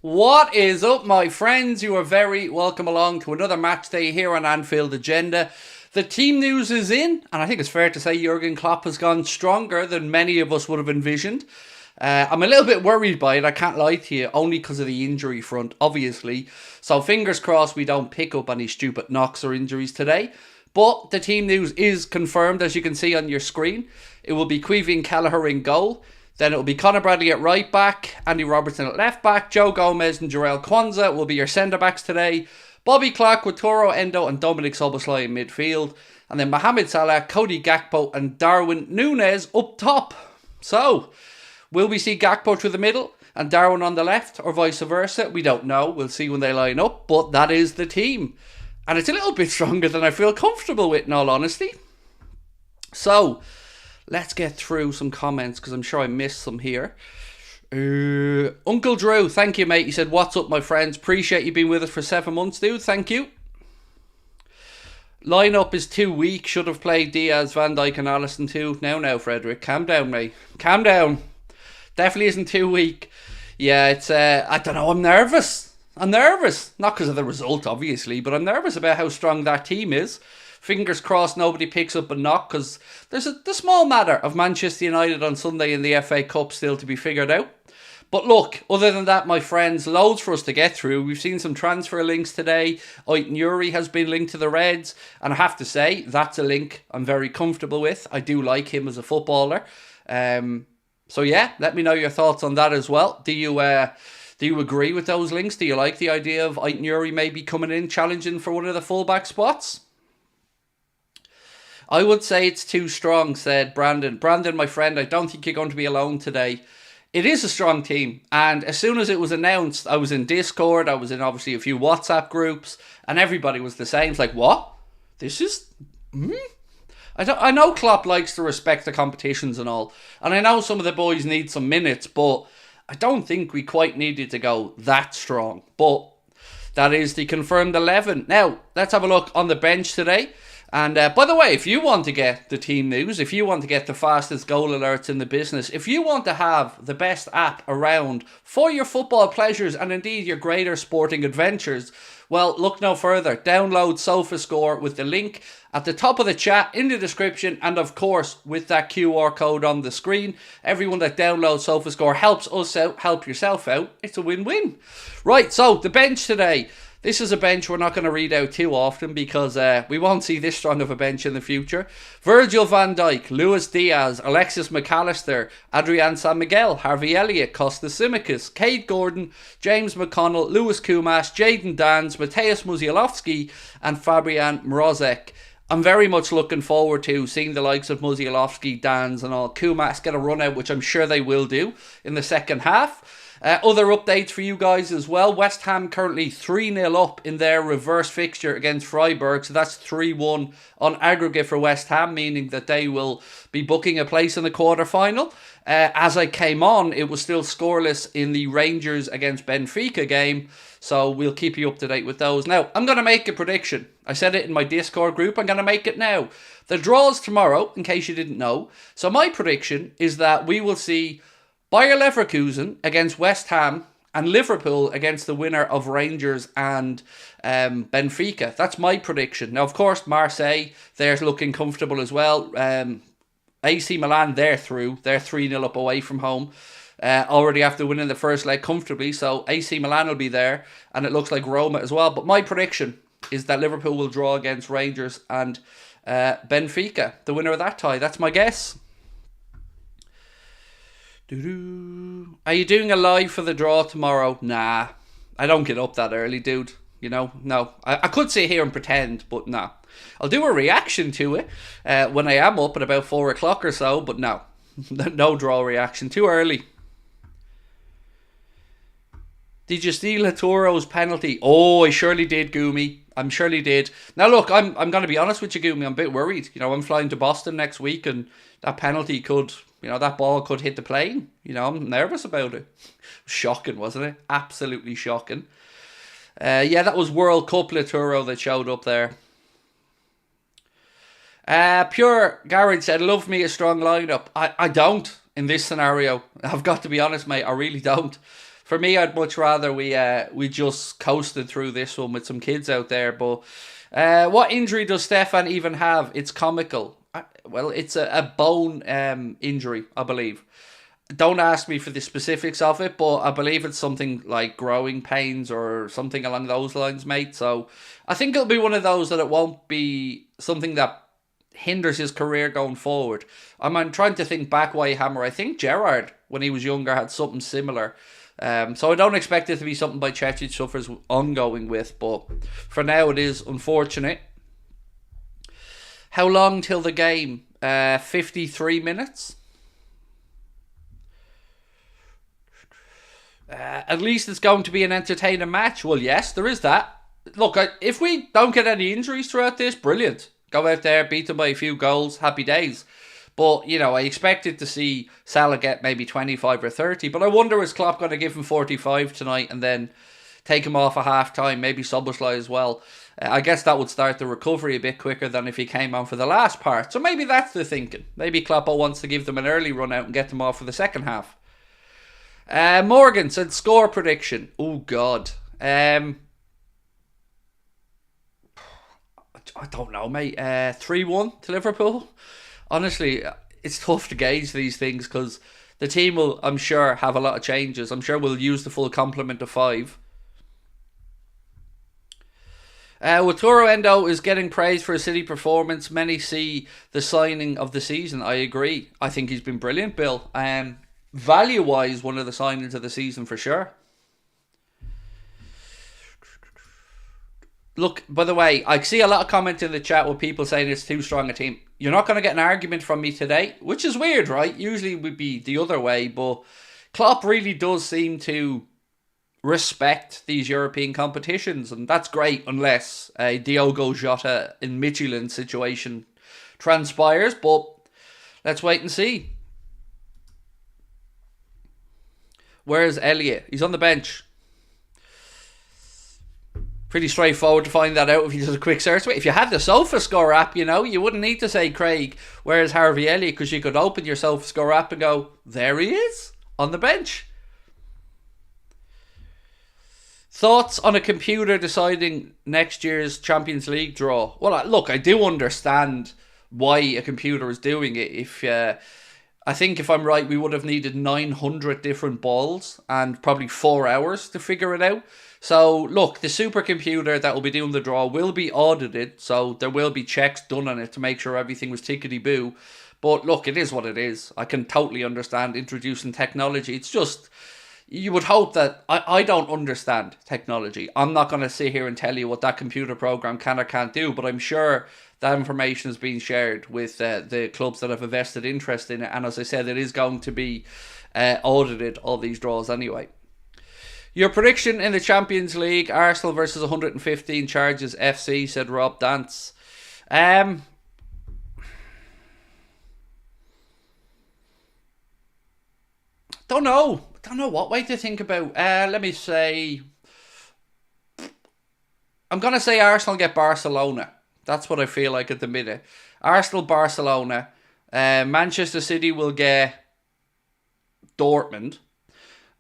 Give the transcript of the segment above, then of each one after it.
What is up, my friends? You are very welcome along to another match day here on Anfield Agenda. The team news is in, and I think it's fair to say Jurgen Klopp has gone stronger than many of us would have envisioned. I'm a little bit worried by it, I can't lie to you, only because of the injury front, obviously. So fingers crossed we don't pick up any stupid knocks or injuries today. But the team news is confirmed, as you can see on your screen. It will be Caoimhín Kelleher in goal. Then it will be Conor Bradley at right back, Andy Robertson at left back, Joe Gomez and Jarell Quansah will be your centre backs today. Bobby Clark with Toro Endo and Dominic Szoboszlai in midfield. And then Mohamed Salah, Cody Gakpo and Darwin Núñez up top. So, will we see Gakpo through the middle and Darwin on the left, or vice versa? We don't know. We'll see when they line up, but that is the team. And it's a little bit stronger than I feel comfortable with, in all honesty. So, let's get through some comments, because I'm sure I missed some here. Uncle Drew, thank you, mate. He said, what's up, my friends? Appreciate you being with us for 7 months, dude. Thank you. Lineup is too weak. Should have played Diaz, Van Dijk and Alisson too. Now, Frederick. Calm down, mate. Calm down. Definitely isn't too weak. Yeah, it's, I don't know, I'm nervous. Not because of the result, obviously, but I'm nervous about how strong that team is. Fingers crossed nobody picks up a knock, because there's the small matter of Manchester United on Sunday in the FA Cup still to be figured out. But look, other than that, my friends, loads for us to get through. We've seen some transfer links today. Aït-Nouri has been linked to the Reds, and I have to say, that's a link I'm very comfortable with. I do like him as a footballer. So yeah, let me know your thoughts on that as well. Do you agree with those links? Do you like the idea of Aït-Nouri maybe coming in, challenging for one of the fullback spots? I would say it's too strong, said Brandon. Brandon, my friend, I don't think you're going to be alone today. It is a strong team, and as soon as it was announced, I was in Discord, I was in obviously a few WhatsApp groups, and everybody was the same. It's like, what? This is... I know Klopp likes to respect the competitions and all, and I know some of the boys need some minutes, but I don't think we quite needed to go that strong. But that is the confirmed 11. Now, let's have a look on the bench today. And by the way, if you want to get the team news, if you want to get the fastest goal alerts in the business, if you want to have the best app around for your football pleasures and indeed your greater sporting adventures, well, look no further. Download SofaScore with the link at the top of the chat, in the description, and of course with that QR code on the screen. Everyone that downloads SofaScore helps us out, help yourself out. It's a win-win. Right, so the bench today. This is a bench we're not going to read out too often, because we won't see this strong of a bench in the future. Virgil van Dijk, Luis Diaz, Alexis McAllister, Adrian San Miguel, Harvey Elliott, Costas Tsimikas, Cade Gordon, James McConnell, Lewis Kumas, Jadon Danns, Mateusz Musialowski and Fabian Mrozek. I'm very much looking forward to seeing the likes of Musialowski, Danns and all Kumas get a run out, which I'm sure they will do in the second half. Other updates for you guys as well. West Ham currently 3-0 up in their reverse fixture against Freiburg. So that's 3-1 on aggregate for West Ham, meaning that they will be booking a place in the quarter-final. As I came on, it was still scoreless in the Rangers against Benfica game. So we'll keep you up to date with those. Now, I'm going to make a prediction. I said it in my Discord group. I'm going to make it now. The draw's tomorrow, in case you didn't know. So my prediction is that we will see Bayer Leverkusen against West Ham and Liverpool against the winner of Rangers and Benfica. That's my prediction. Now, of course, Marseille, they're looking comfortable as well. AC Milan, they're through. They're 3-0 up away from home. Already after winning the first leg comfortably. So AC Milan will be there. And it looks like Roma as well. But my prediction is that Liverpool will draw against Rangers and Benfica. The winner of that tie. That's my guess. Are you doing a live for the draw tomorrow? Nah, I don't get up that early, dude. You know, no. I could sit here and pretend, but nah. I'll do a reaction to it when I am up at about 4 o'clock or so, but no. No draw reaction. Too early. Did you steal Haturo's penalty? Oh, I surely did, Goomy. I surely did. Now look, I'm going to be honest with you, Goomy. I'm a bit worried. You know, I'm flying to Boston next week, and that penalty could... You know, that ball could hit the plane. You know, I'm nervous about it. Shocking, wasn't it? Absolutely shocking. Yeah, that was World Cup Laturo that showed up there. Pure Garrett said, love me a strong lineup. I don't in this scenario. I've got to be honest, mate. I really don't. For me, I'd much rather we just coasted through this one with some kids out there. But what injury does Stefan even have? It's comical. Well, it's a bone injury, I believe. Don't ask me for the specifics of it, but I believe it's something like growing pains or something along those lines, mate. So I think it'll be one of those that it won't be something that hinders his career going forward. I'm trying to think back why Hammer. I think Gerrard, when he was younger, had something similar. So I don't expect it to be something Bajcetic suffers ongoing with, but for now it is unfortunate. How long till the game? 53 minutes? At least it's going to be an entertaining match. Well, yes, there is that. Look, if we don't get any injuries throughout this, brilliant. Go out there, beat them by a few goals, happy days. But, you know, I expected to see Salah get maybe 25 or 30. But I wonder, is Klopp going to give him 45 tonight and then take him off at half-time, maybe Szoboszlai as well? I guess that would start the recovery a bit quicker than if he came on for the last part. So maybe that's the thinking. Maybe Klopp wants to give them an early run out and get them off for the second half. Morgan said score prediction. Oh, God. I don't know, mate. 3-1 to Liverpool. Honestly, it's tough to gauge these things because the team will, I'm sure, have a lot of changes. I'm sure we'll use the full complement of 5. Wataru Endo is getting praise for his City performance. Many see the signing of the season. I agree. I think he's been brilliant, Bill. Value-wise, one of the signings of the season for sure. Look, by the way, I see a lot of comments in the chat with people saying it's too strong a team. You're not going to get an argument from me today, which is weird, right? Usually it would be the other way, but Klopp really does seem to respect these European competitions, and that's great unless a Diogo Jota in Michelin situation transpires, but let's wait and see. Where's Elliot? He's on the bench. Pretty straightforward to find that out if you did a quick search. If you had the SofaScore app, you know, you wouldn't need to say, Craig, where's Harvey Elliott? Because you could open your SofaScore app and go, there he is, on the bench. Thoughts on a computer deciding next year's Champions League draw? Well, look, I do understand why a computer is doing it. I think if I'm right, we would have needed 900 different balls and probably 4 hours to figure it out. So, look, the supercomputer that will be doing the draw will be audited, so there will be checks done on it to make sure everything was tickety-boo. But, look, it is what it is. I can totally understand introducing technology. It's just, you would hope that, I don't understand technology. I'm not going to sit here and tell you what that computer program can or can't do, but I'm sure that information is being shared with the clubs that have a vested interest in it. And as I said, it is going to be audited, all these draws anyway. Your prediction in the Champions League, Arsenal versus 115 charges FC, said Rob Dance. Don't know what way to think about. Let me say, I'm going to say Arsenal get Barcelona. That's what I feel like at the minute. Arsenal, Barcelona. Manchester City will get Dortmund.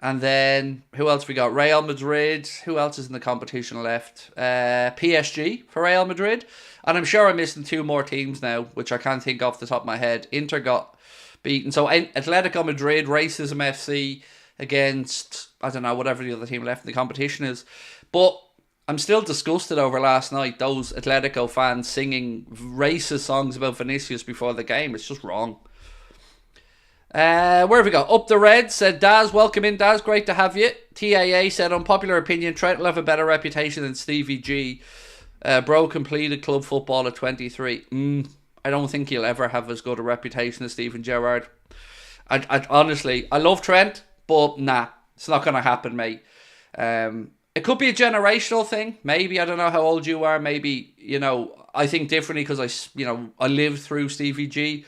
And then, who else we got? Real Madrid. Who else is in the competition left? PSG for Real Madrid. And I'm sure I'm missing 2 more teams now, which I can't think off the top of my head. Inter got beaten. So, Atletico Madrid, Racism FC against, I don't know, whatever the other team left in the competition is. But I'm still disgusted over last night, those Atletico fans singing racist songs about Vinicius before the game. It's just wrong. Where have we got? Up the Reds, said Daz. Welcome in, Daz. Great to have you. TAA said, unpopular opinion, Trent will have a better reputation than Stevie G. Bro completed club football at 23. I don't think he'll ever have as good a reputation as Steven Gerrard. I honestly, I love Trent, but nah, it's not going to happen, mate. It could be a generational thing. Maybe, I don't know how old you are. Maybe, you know, I think differently because I lived through Stevie G.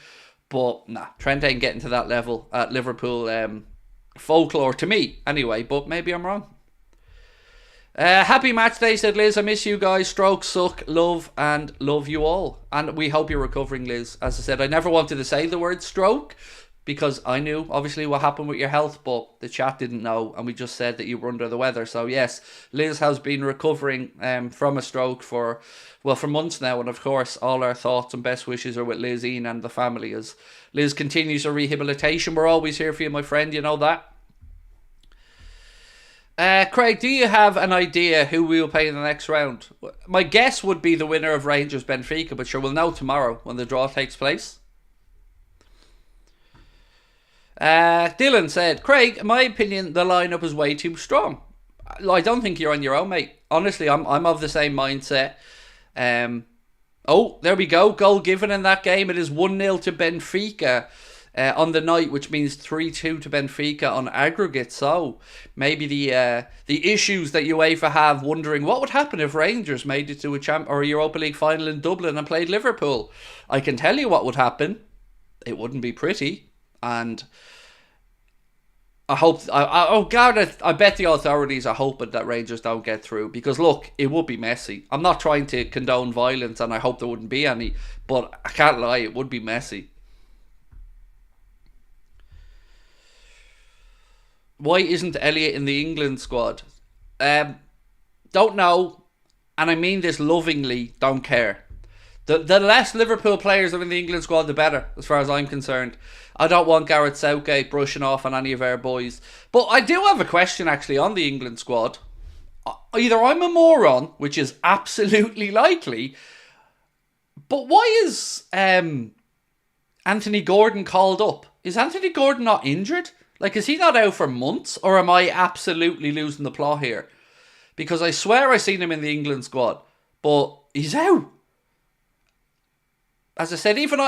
But nah, Trent ain't getting to that level at Liverpool folklore to me anyway, but maybe I'm wrong. Happy match day, said Liz. I miss you guys. Strokes suck. Love you all. And we hope you're recovering, Liz. As I said, I never wanted to say the word stroke, because I knew obviously what happened with your health, but the chat didn't know, and we just said that you were under the weather. So yes, Liz has been recovering from a stroke for months now, and of course all our thoughts and best wishes are with Liz, Ian and the family as Liz continues her rehabilitation. We're always here for you, my friend, you know that. Craig, do you have an idea who we will play in the next round? My guess would be the winner of Rangers Benfica, but sure, we'll know tomorrow when the draw takes place. Dylan said, Craig, in my opinion, the lineup is way too strong. I don't think you're on your own, mate. Honestly, I'm of the same mindset. Oh, there we go. Goal given in that game. It is 1-0 to Benfica on the night, which means 3-2 to Benfica on aggregate. So maybe the issues that UEFA have, wondering what would happen if Rangers made it to a Europa League final in Dublin and played Liverpool. I can tell you what would happen. It wouldn't be pretty. And I hope, I bet the authorities are hoping that Rangers don't get through, because look, it would be messy. I'm not trying to condone violence, and I hope there wouldn't be any, but I can't lie, it would be messy. Why isn't Elliott in the England squad? Don't know, and I mean this lovingly, don't care. The less Liverpool players are in the England squad, the better, as far as I'm concerned. I don't want Gareth Southgate brushing off on any of our boys. But I do have a question, actually, on the England squad. Either I'm a moron, which is absolutely likely, but why is Anthony Gordon called up? Is Anthony Gordon not injured? Like, is he not out for months? Or am I absolutely losing the plot here? Because I swear I seen him in the England squad, but he's out. As I said, either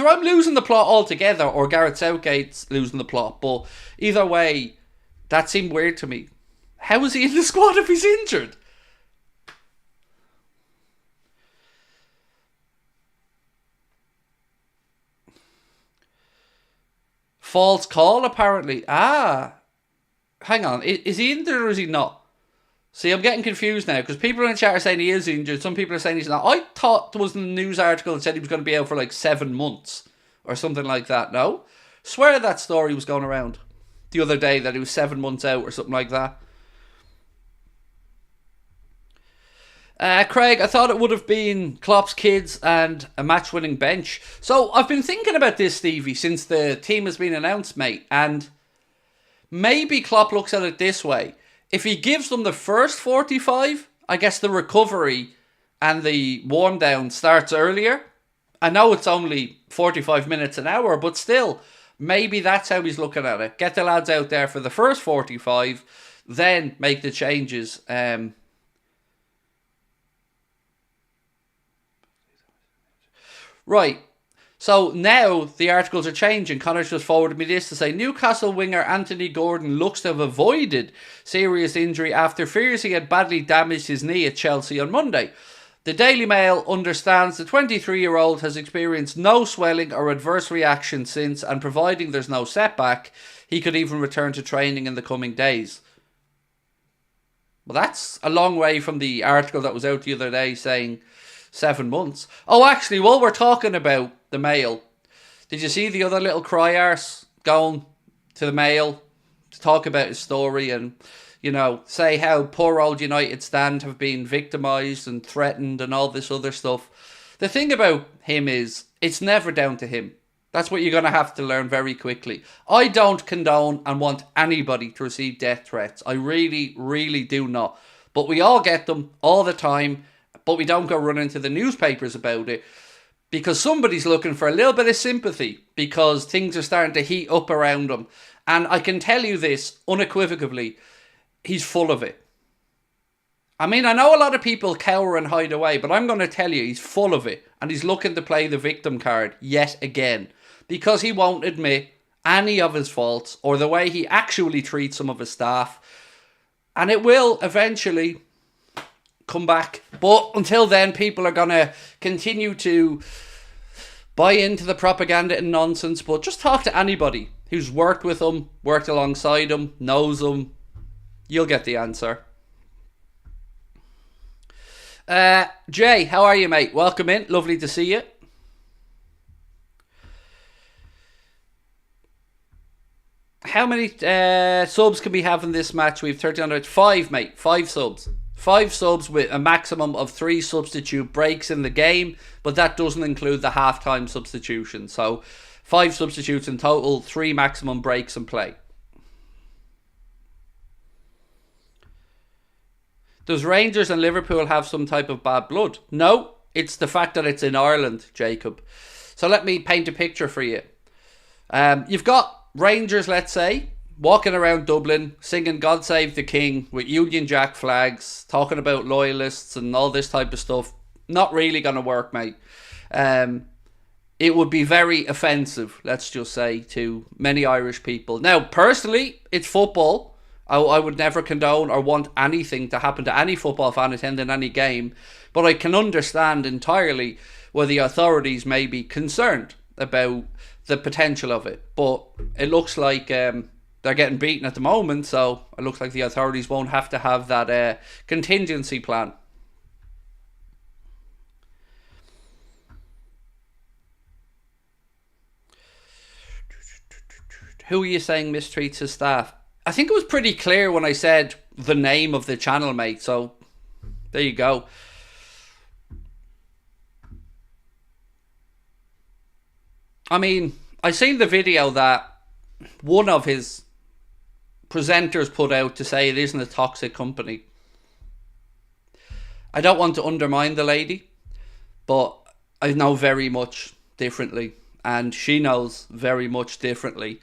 I'm losing the plot altogether or Gareth Southgate's losing the plot. But either way, that seemed weird to me. How is he in the squad if he's injured? False call, apparently. Hang on. Is he injured or is he not? See, I'm getting confused now, because people in the chat are saying he is injured. Some people are saying he's not. I thought there was a news article that said he was going to be out for like 7 months or something like that. No? Swear that story was going around the other day, that he was 7 months out or something like that. Craig, I thought it would have been Klopp's kids and a match-winning bench. So I've been thinking about this, Stevie, since the team has been announced, mate. And maybe Klopp looks at it this way. If he gives them the first 45, I guess the recovery and the warm down starts earlier. I know it's only 45 minutes an hour, but still, maybe that's how he's looking at it. Get the lads out there for the first 45, then make the changes. Right. So now the articles are changing. Connor's just forwarded me this to say Newcastle winger Anthony Gordon looks to have avoided serious injury after fears he had badly damaged his knee at Chelsea on Monday. The Daily Mail understands the 23-year-old has experienced no swelling or adverse reaction since, and providing there's no setback, he could even return to training in the coming days. Well, that's a long way from the article that was out the other day saying 7 months. Oh, actually, while we're talking about the Mail, did you see the other little cry arse going to the Mail to talk about his story and, you know, say how poor old United stand have been victimised and threatened and all this other stuff? The thing about him is, it's never down to him. That's what you're going to have to learn very quickly. I don't condone and want anybody to receive death threats. I really, really do not. But we all get them all the time, but we don't go running to the newspapers about it. Because somebody's looking for a little bit of sympathy because things are starting to heat up around him. And I can tell you this unequivocally, he's full of it. I mean, I know a lot of people cower and hide away, but I'm going to tell you, he's full of it. And he's looking to play the victim card yet again. Because he won't admit any of his faults or the way he actually treats some of his staff. And it will eventually come back. But until then, people are going to continue to buy into the propaganda and nonsense. But just talk to anybody who's worked with him, worked alongside him, knows him. You'll get the answer. Jay, how are you, mate? Welcome in. Lovely to see you. How many subs can we have in this match? We have 30 5, mate. 5 subs. 5 subs with a maximum of 3 substitute breaks in the game, but that doesn't include the halftime substitution. So 5 substitutes in total, 3 maximum breaks in play. Does Rangers and Liverpool have some type of bad blood? No, it's the fact that it's in Ireland, Jacob. So let me paint a picture for you. You've got Rangers, let's say, walking around Dublin, singing God Save the King with Union Jack flags, talking about loyalists and all this type of stuff. Not really going to work, mate. It would be very offensive, let's just say, to many Irish people. Now, personally, it's football. I would never condone or want anything to happen to any football fan attending any game. But I can understand entirely where the authorities may be concerned about the potential of it. But it looks like they're getting beaten at the moment, so it looks like the authorities won't have to have that contingency plan. Who are you saying mistreats his staff? I think it was pretty clear when I said the name of the channel, mate. So there you go. I mean, I seen the video that one of his presenters put out to say it isn't a toxic company. I don't want to undermine the lady, but I know very much differently, and she knows very much differently.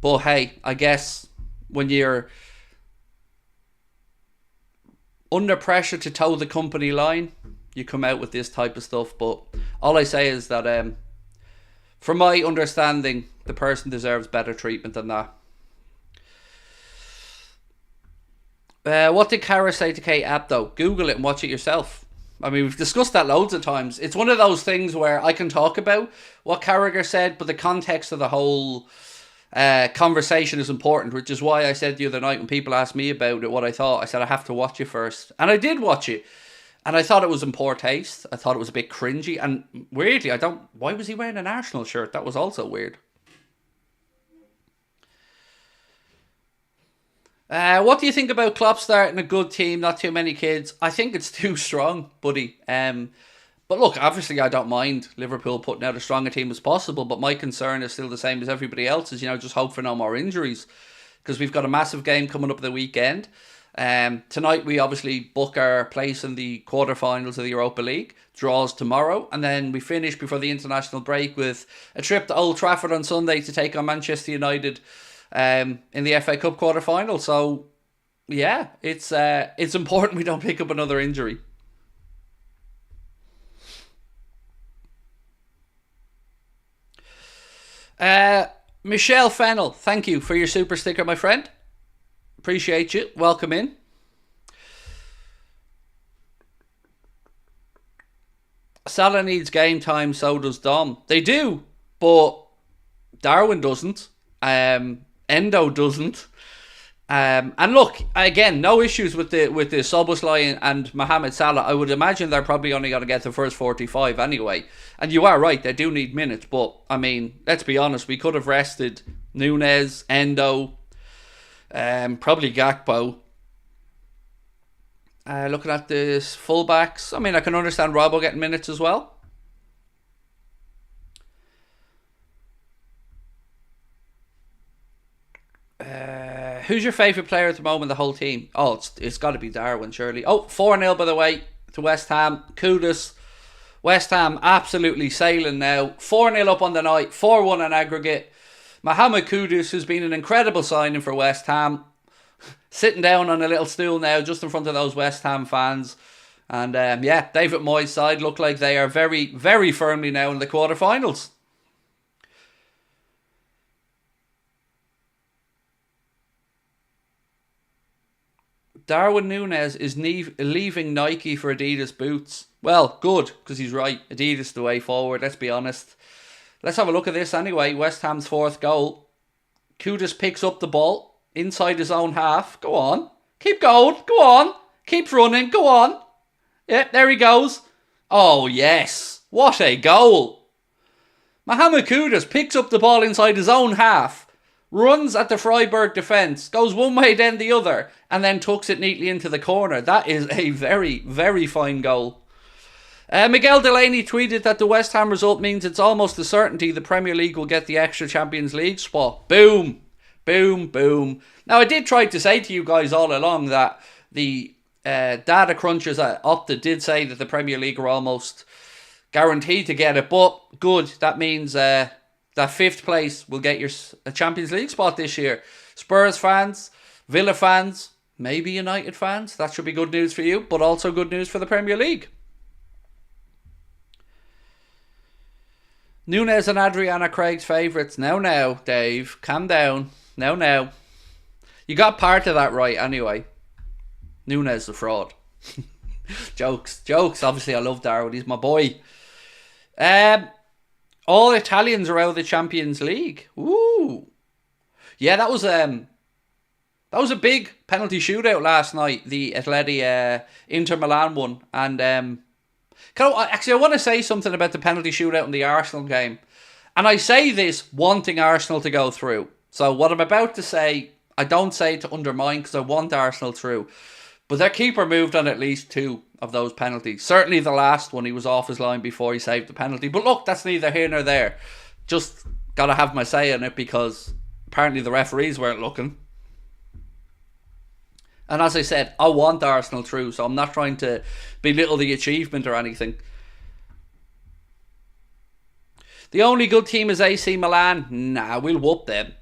But hey, I guess when you're under pressure to toe the company line, you come out with this type of stuff. But all I say is that from my understanding, the person deserves better treatment than that. What did Cara say to Kate Abdo? Google it and watch it yourself. I mean, we've discussed that loads of times. It's one of those things where I can talk about what Carragher said, but the context of the whole conversation is important, which is why I said the other night when people asked me about it, what I thought, I said I have to watch it first. And I did watch it. And I thought it was in poor taste. I thought it was a bit cringy. And weirdly, why was he wearing an Arsenal shirt? That was also weird. What do you think about Klopp starting a good team, not too many kids? I think it's too strong, buddy. But look, obviously I don't mind Liverpool putting out as strong a team as possible, but my concern is still the same as everybody else's, just hope for no more injuries, because we've got a massive game coming up at the weekend. Tonight we obviously book our place in the quarterfinals of the Europa League, draws tomorrow, and then we finish before the international break with a trip to Old Trafford on Sunday to take on Manchester United in the FA Cup quarterfinal. So yeah, it's important we don't pick up another injury. Michelle Fennell, thank you for your super sticker, my friend. Appreciate you. Welcome in. Salah needs game time, so does Dom. They do, but Darwin doesn't. Endo doesn't. And look, again, no issues with the Szoboszlai and Mohamed Salah. I would imagine they're probably only going to get the first 45 anyway. And you are right, they do need minutes. But, I mean, let's be honest, we could have rested Núñez, Endo, probably Gakpo. Looking at the fullbacks, I mean, I can understand Robbo getting minutes as well. Who's your favourite player at the moment, the whole team? Oh, it's got to be Darwin, surely. Oh, 4-0, by the way, to West Ham. Kudus. West Ham absolutely sailing now. 4-0 up on the night, 4-1 in aggregate. Mohamed Kudus, who's been an incredible signing for West Ham, sitting down on a little stool now just in front of those West Ham fans. And yeah, David Moyes' side look like they are very, very firmly now in the quarterfinals. Darwin Núñez is leaving Nike for Adidas boots. Well, good, because he's right. Adidas the way forward, let's be honest. Let's have a look at this anyway. West Ham's fourth goal. Kudus picks up the ball inside his own half. Go on. Keep going. Go on. Keep running. Go on. Yeah, there he goes. Oh, yes. What a goal. Mohamed Kudus picks up the ball inside his own half, runs at the Freiburg defence, goes one way then the other, and then tucks it neatly into the corner. That is a very, very fine goal. Miguel Delaney tweeted that the West Ham result means it's almost a certainty the Premier League will get the extra Champions League spot. Boom. Boom, boom. Now, I did try to say to you guys all along that the data crunchers at Opta did say that the Premier League are almost guaranteed to get it, but good. That means that 5th place will get your a Champions League spot this year. Spurs fans, Villa fans, maybe United fans, that should be good news for you, but also good news for the Premier League. Nunes and Adrian are Craig's favourites. Now, Dave, calm down. Now. You got part of that right anyway. Nunes the fraud. Jokes. Obviously, I love Darwin. He's my boy. All Italians are out of the Champions League. Ooh. Yeah, that was a big penalty shootout last night. The Atleti Inter Milan one. And I want to say something about the penalty shootout in the Arsenal game. And I say this wanting Arsenal to go through. So what I'm about to say, I don't say to undermine because I want Arsenal through. But their keeper moved on at least 2 of those penalties. Certainly the last one, he was off his line before he saved the penalty. But look, that's neither here nor there. Just got to have my say on it because apparently the referees weren't looking. And as I said, I want Arsenal through, so I'm not trying to belittle the achievement or anything. The only good team is AC Milan. Nah, we'll whoop them.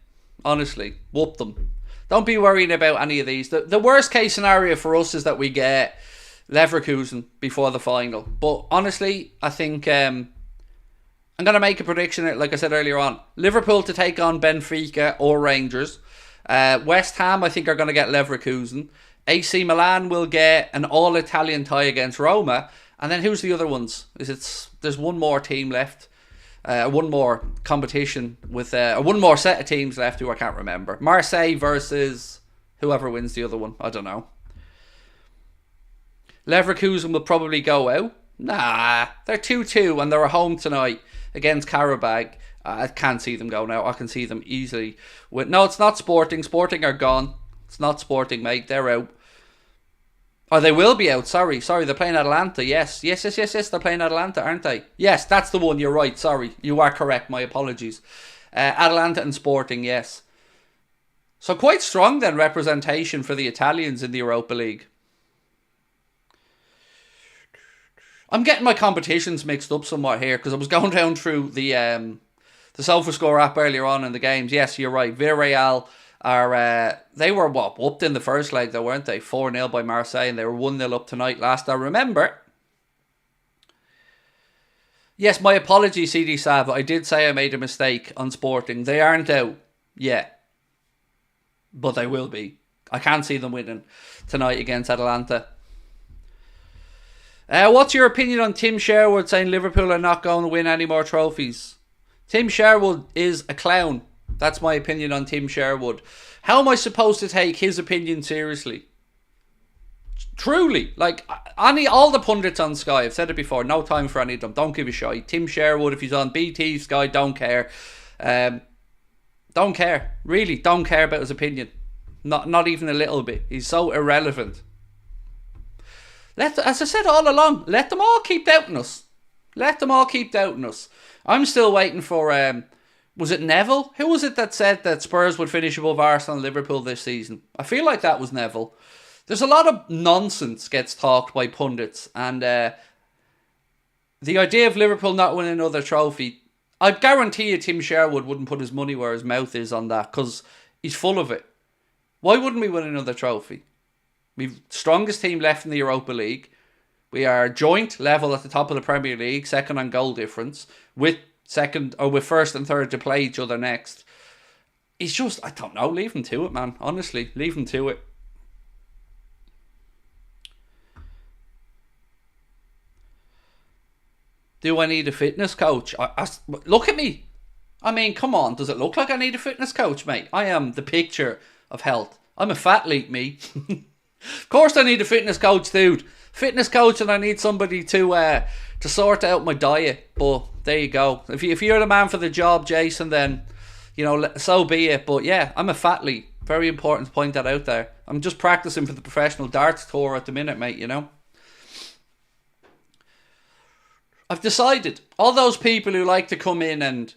Honestly, whoop them. Don't be worrying about any of these. The worst case scenario for us is that we get Leverkusen before the final. But honestly, I think I'm going to make a prediction, like I said earlier on. Liverpool to take on Benfica or Rangers. West Ham, I think, are going to get Leverkusen. AC Milan will get an all-Italian tie against Roma. And then who's the other ones? There's one more team left. One more competition with one more set of teams left who I can't remember. Marseille versus whoever wins the other one. I don't know. Leverkusen will probably go out. Nah, they're 2-2 and they're at home tonight against Karabag. I can't see them going out. I can see them easily. No, it's not Sporting. Sporting are gone. It's not Sporting, mate. They're out. Oh, they will be out. Sorry. They're playing Atalanta. Yes. They're playing Atalanta, aren't they? Yes, that's the one. You're right. Sorry. You are correct. My apologies. Atalanta and Sporting, yes. So quite strong then representation for the Italians in the Europa League. I'm getting my competitions mixed up somewhat here because I was going down through the SofaScore app earlier on in the games. Yes, you're right. Villarreal they were whooped in the first leg though, weren't they? 4-0 by Marseille, and they were 1-0 up tonight last I remember. Yes, my apologies, CD Sav. I did say I made a mistake on Sporting. They aren't out yet, but they will be. I can't see them winning tonight against Atalanta. What's your opinion on Tim Sherwood saying Liverpool are not going to win any more trophies? Tim Sherwood is a clown. That's my opinion on Tim Sherwood. How am I supposed to take his opinion seriously? Truly, like all the pundits on Sky, I've said it before, no time for any of them. Don't give a shit. Tim Sherwood, if he's on BT, Sky, don't care. Don't care. Really, don't care about his opinion. Not even a little bit. He's so irrelevant. As I said all along, let them all keep doubting us. I'm still waiting for... was it Neville? Who was it that said that Spurs would finish above Arsenal and Liverpool this season? I feel like that was Neville. There's a lot of nonsense gets talked by pundits, and the idea of Liverpool not winning another trophy, I guarantee you Tim Sherwood wouldn't put his money where his mouth is on that, because he's full of it. Why wouldn't we win another trophy? We've strongest team left in the Europa League. We are joint level at the top of the Premier League, second on goal difference, with first and third to play each other next. He's just, I don't know, leave him to it, man. Honestly, leave him to it. Do I need a fitness coach? Look at me. I mean, come on. Does it look like I need a fitness coach, mate? I am the picture of health. I'm a fat leak, me. Of course I need a fitness coach, dude. Fitness coach, and I need somebody to to sort out my diet. But there you go. If you're the man for the job, Jason, then, you know, so be it. But yeah, I'm a fatly. Very important to point that out there. I'm just practicing for the professional darts tour at the minute, mate, you know. I've decided, all those people who like to come in and,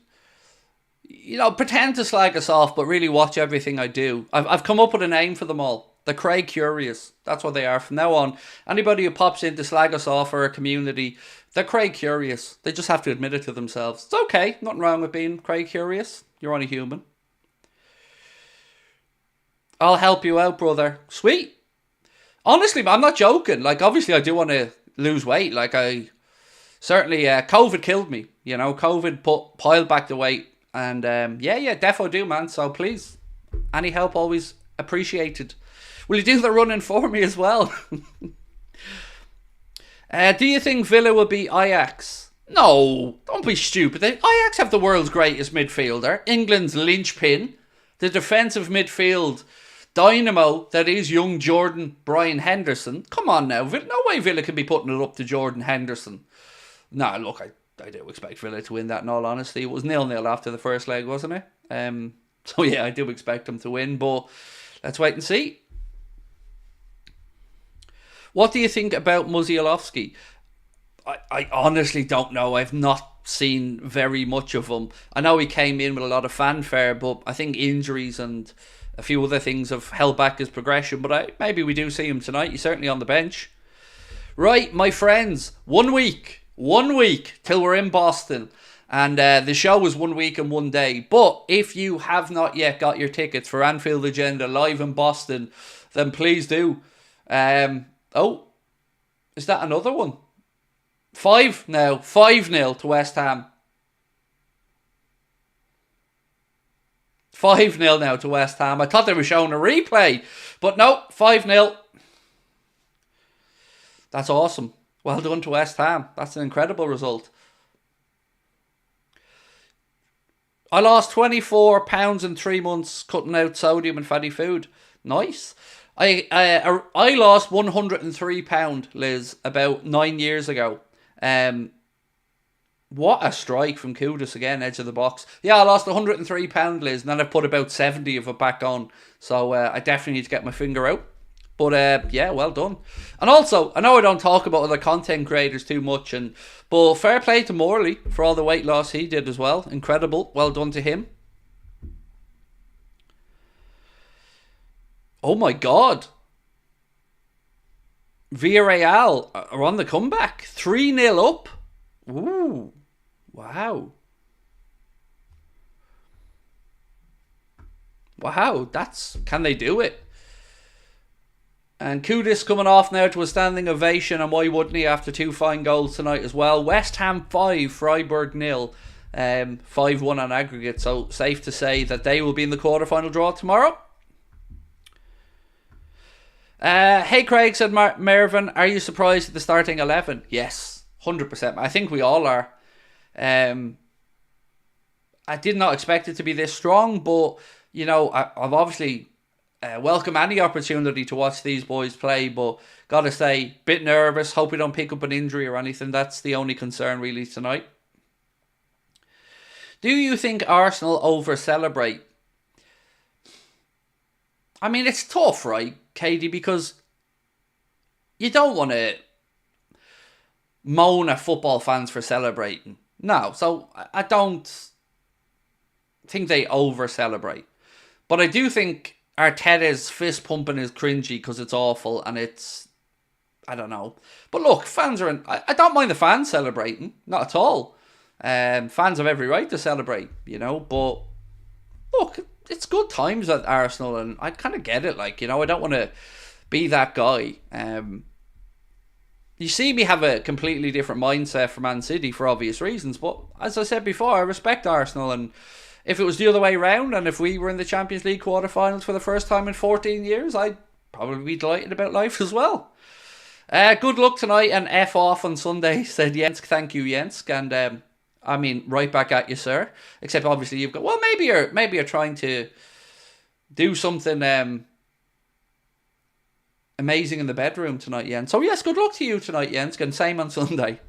you know, pretend to slag us off, but really watch everything I do. I've come up with a name for them all. The Craig Curious. That's what they are from now on. Anybody who pops in to slag us off for a community, they're Craig Curious. They just have to admit it to themselves. It's okay. Nothing wrong with being Craig Curious. You're only human. I'll help you out, brother. Sweet. Honestly, I'm not joking. Like, obviously, I do want to lose weight. Like, certainly, COVID killed me. You know, COVID piled back the weight. And, yeah, defo do, man. So, please, any help always appreciated. Will you do the running for me as well? Do you think Villa will beat Ajax? No, don't be stupid. Ajax have the world's greatest midfielder. England's linchpin. The defensive midfield dynamo that is young Jordan Brian Henderson. Come on now. No way Villa can be putting it up to Jordan Henderson. No, look, I do expect Villa to win that, in all honesty. It was 0-0 after the first leg, wasn't it? So, yeah, I do expect them to win, but let's wait and see. What do you think about Musialowski? I honestly don't know. I've not seen very much of him. I know he came in with a lot of fanfare, but I think injuries and a few other things have held back his progression. But maybe we do see him tonight. He's certainly on the bench. Right, my friends, 1 week till we're in Boston. And the show is 1 week and 1 day. But if you have not yet got your tickets for Anfield Agenda live in Boston, then please do. Oh, is that another one? 5 now. 5-0 to West Ham. 5-0 now to West Ham. I thought they were showing a replay. But no, 5-0. That's awesome. Well done to West Ham. That's an incredible result. I lost £24 in 3 months cutting out sodium and fatty food. Nice. I lost £103, Liz, about 9 years ago. What a strike from Kudus again, edge of the box. Yeah, I lost £103, Liz, and then I put about 70 of it back on. So I definitely need to get my finger out. But yeah, well done. And also, I know I don't talk about other content creators too much, but fair play to Morley for all the weight loss he did as well. Incredible. Well done to him. Oh my God. Villarreal are on the comeback. 3-0 up. Ooh. Wow. Wow. Can they do it? And Kudus coming off now to a standing ovation, and why wouldn't he after 2 fine goals tonight as well? West Ham 5, Freiburg 0. 5-1 on aggregate, so safe to say that they will be in the quarterfinal draw tomorrow. Hey Craig, said Mervyn, are you surprised at the starting 11? Yes, 100%. I think we all are. I did not expect it to be this strong, but you know, I've obviously welcome any opportunity to watch these boys play, but gotta say, bit nervous, hope we don't pick up an injury or anything. That's the only concern really tonight. Do you think Arsenal over-celebrate? I mean, it's tough, right, Katie, because you don't want to moan at football fans for celebrating. No, so I don't think they over-celebrate. But I do think Arteta's fist pumping is cringy because it's awful and it's, I don't know. But look, fans are I don't mind the fans celebrating, not at all. Fans have every right to celebrate, you know, but look, it's good times at Arsenal and I kind of get it, like, you know, I don't want to be that guy. You see me have a completely different mindset for Man City for obvious reasons, but as I said before, I respect Arsenal, and if it was the other way around and if we were in the Champions League quarterfinals for the first time in 14 years, I'd probably be delighted about life as well. Good luck tonight and F off on Sunday, said Jensk. Thank you, Jensk. And I mean, right back at you, sir. Except obviously you've got, well, maybe you're trying to do something amazing in the bedroom tonight, Jens. So yes, good luck to you tonight, Jens, and same on Sunday.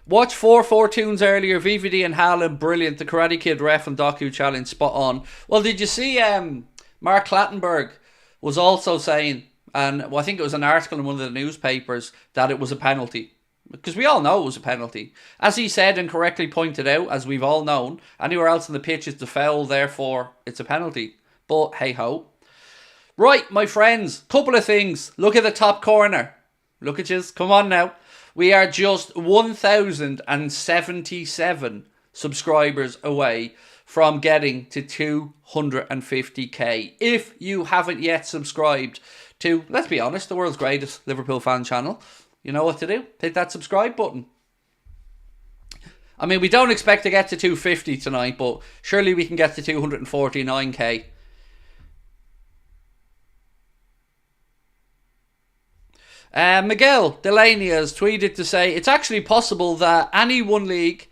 Watch 4 tunes earlier. VVD and Haaland, brilliant. The Karate Kid ref and Doku challenge, spot on. Well, did you see Mark Clattenburg was also saying, and well, I think it was an article in one of the newspapers, that it was a penalty. Because we all know it was a penalty. As he said and correctly pointed out, as we've all known, anywhere else in the pitch is the foul, therefore it's a penalty. But hey ho. Right, my friends, couple of things. Look at the top corner. Look at you. Come on now. We are just 1,077 subscribers away from getting to 250k. If you haven't yet subscribed to, let's be honest, the world's greatest Liverpool fan channel, you know what to do. Hit that subscribe button. I mean, we don't expect to get to 250 tonight, but surely we can get to 249k. Miguel Delaney has tweeted to say it's actually possible that any one league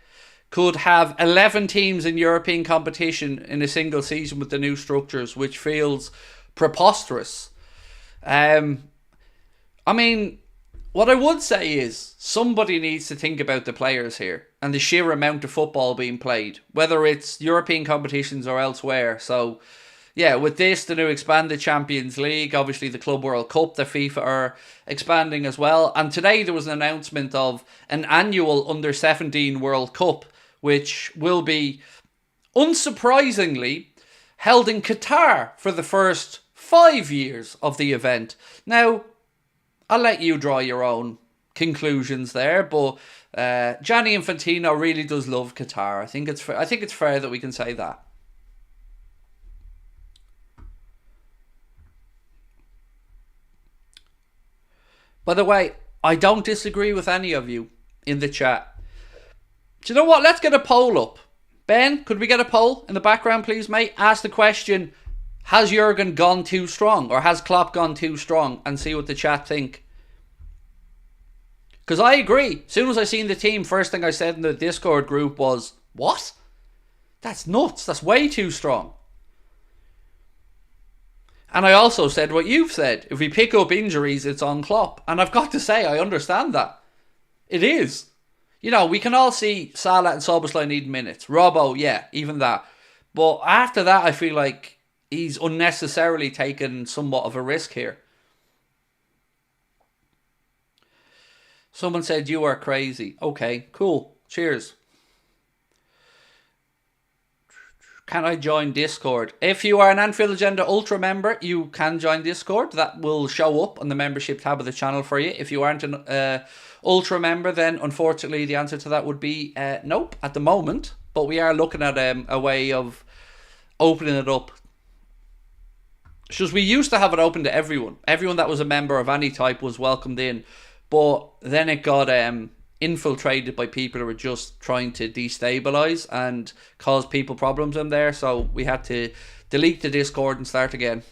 could have 11 teams in European competition in a single season with the new structures, which feels preposterous. I mean, what I would say is somebody needs to think about the players here and the sheer amount of football being played, whether it's European competitions or elsewhere. So, yeah, with this, the new expanded Champions League, obviously the Club World Cup, the FIFA are expanding as well. And today there was an announcement of an annual Under-17 World Cup, which will be, unsurprisingly, held in Qatar for the first 5 years of the event. Now, I'll let you draw your own conclusions there, but Gianni Infantino really does love Qatar. I think it's fair that we can say that. By the way, I don't disagree with any of you in the chat. Do you know what? Let's get a poll up. Ben, could we get a poll in the background, please, mate? Ask the question, has Jurgen gone too strong? Or has Klopp gone too strong? And see what the chat think. Because I agree. As soon as I seen the team, first thing I said in the Discord group was, what? That's nuts. That's way too strong. And I also said what you've said. If we pick up injuries, it's on Klopp. And I've got to say, I understand that. It is. You know, we can all see Salah and Szoboszlai need minutes. Robbo, yeah, even that. But after that, I feel like he's unnecessarily taken somewhat of a risk here. Someone said you are crazy. Okay, cool. Cheers. Can I join Discord? If you are an Anfield Agenda Ultra member, you can join Discord. That will show up on the membership tab of the channel for you. If you aren't an Ultra member, then unfortunately the answer to that would be nope at the moment. But we are looking at a way of opening it up. Because we used to have it open to everyone. Everyone that was a member of any type was welcomed in. But then it got infiltrated by people who were just trying to destabilise and cause people problems in there. So we had to delete the Discord and start again.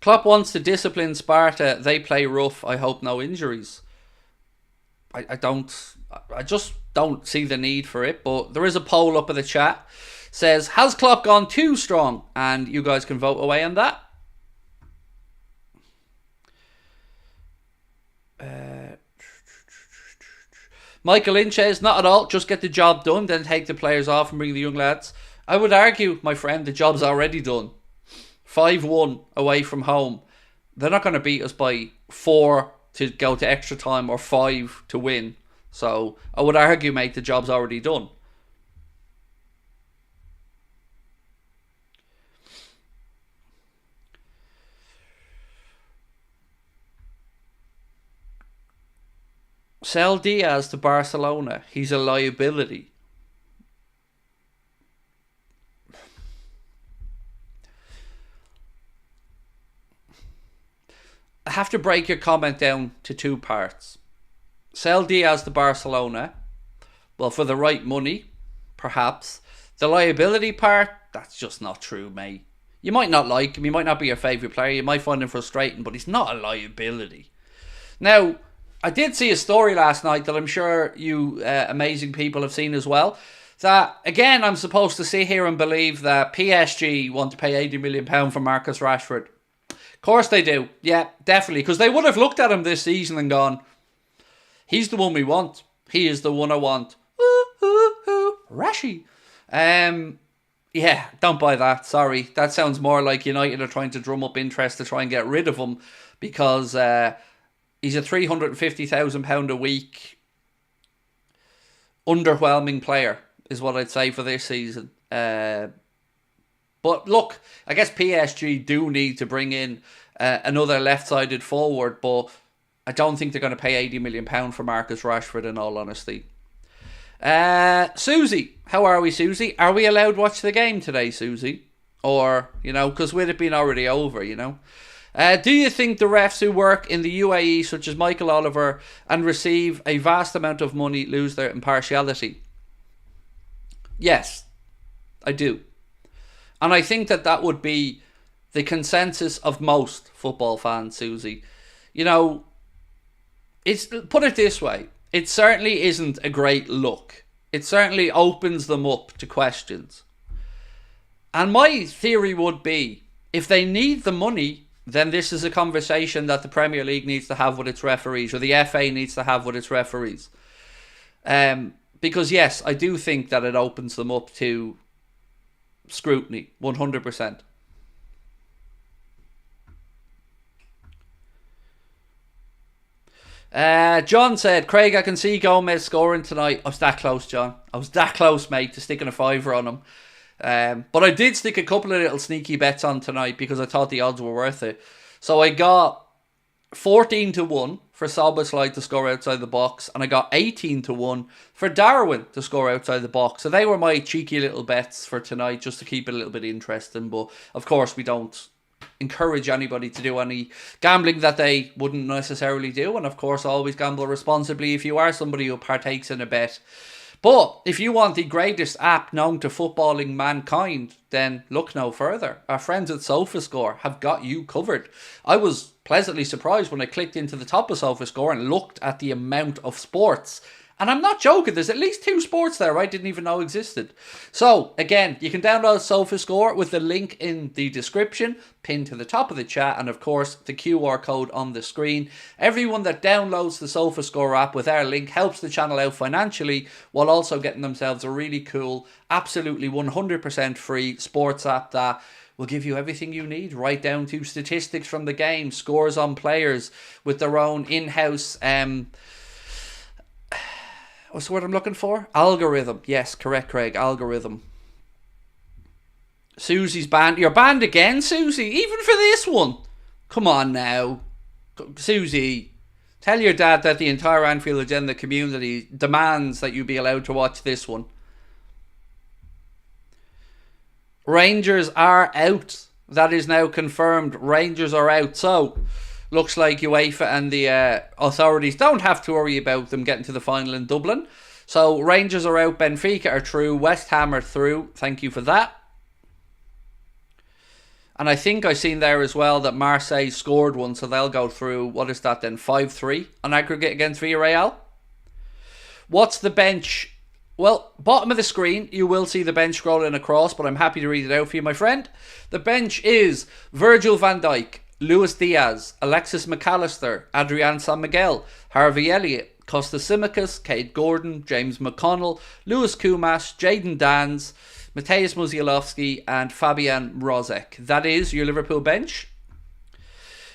Klopp wants to discipline Sparta. They play rough. I hope no injuries. I just don't see the need for it. But there is a poll up in the chat. Says, has Klopp gone too strong? And you guys can vote away on that. Michael Lynch says, not at all, just get the job done, then take the players off and bring the young lads. I would argue, my friend, the job's already done. 5-1 away from home. They're not going to beat us by 4 to go to extra time or 5 to win. So I would argue, mate, the job's already done. Sell Diaz to Barcelona. He's a liability. I have to break your comment down to 2 parts. Sell Diaz to Barcelona. Well, for the right money, perhaps. The liability part, that's just not true, mate. You might not like him. He might not be your favourite player. You might find him frustrating, but he's not a liability. Now, I did see a story last night that I'm sure you amazing people have seen as well. That, again, I'm supposed to sit here and believe that PSG want to pay £80 million for Marcus Rashford. Of course they do. Yeah, definitely. Because they would have looked at him this season and gone, He's the one we want. He is the one I want. Rashi. Yeah, don't buy that. Sorry. That sounds more like United are trying to drum up interest to try and get rid of him because he's a £350,000 a week underwhelming player, is what I'd say for this season. But look, I guess PSG do need to bring in another left-sided forward, but I don't think they're going to pay £80 million for Marcus Rashford, in all honesty. Susie, how are we, Susie? Are we allowed to watch the game today, Susie? Or, because with it being already over, do you think the refs who work in the UAE, such as Michael Oliver, and receive a vast amount of money, lose their impartiality? Yes, I do. And I think that would be the consensus of most football fans, Susie. It's, put it this way. It certainly isn't a great look. It certainly opens them up to questions. And my theory would be, if they need the money, then this is a conversation that the Premier League needs to have with its referees, or the FA needs to have with its referees. Because yes, I do think that it opens them up to scrutiny, 100%. John said, Craig, I can see Gomez scoring tonight. I was that close, John. I was that close, mate, to sticking a fiver on him. But I did stick a couple of little sneaky bets on tonight because I thought the odds were worth it. So I got 14-1 for Szoboszlai to score outside the box, and I got 18-1 for Darwin to score outside the box. So they were my cheeky little bets for tonight, just to keep it a little bit interesting. But of course, we don't encourage anybody to do any gambling that they wouldn't necessarily do, and of course always gamble responsibly if you are somebody who partakes in a bet. But if you want the greatest app known to footballing mankind, then look no further. Our friends at SofaScore have got you covered. I was pleasantly surprised when I clicked into the top of SofaScore and looked at the amount of sports. And I'm not joking, there's at least 2 sports there I didn't even know existed. So, again, you can download SofaScore with the link in the description, pinned to the top of the chat, and of course, the QR code on the screen. Everyone that downloads the SofaScore app with our link helps the channel out financially, while also getting themselves a really cool, absolutely 100% free sports app that will give you everything you need, right down to statistics from the game, scores on players, with their own in-house what's the word I'm looking for? Algorithm. Yes, correct, Craig. Algorithm. Susie's banned. You're banned again, Susie? Even for this one? Come on now. Susie, tell your dad that the entire Anfield Agenda community demands that you be allowed to watch this one. Rangers are out. That is now confirmed. Rangers are out. So, looks like UEFA and the authorities don't have to worry about them getting to the final in Dublin. So Rangers are out, Benfica are through, West Ham are through. Thank you for that. And I think I've seen there as well that Marseille scored one, so they'll go through. What is that then? 5-3 on aggregate against Villarreal. What's the bench? Well, bottom of the screen, you will see the bench scrolling across, but I'm happy to read it out for you, my friend. The bench is Virgil van Dijk, Luis Diaz, Alexis McAllister, Adrian San Miguel, Harvey Elliott, Costa Simicas, Cade Gordon, James McConnell, Lewis Kumas, Jayden Danns, Mateusz Musialowski and Fabian Rozek. That is your Liverpool bench.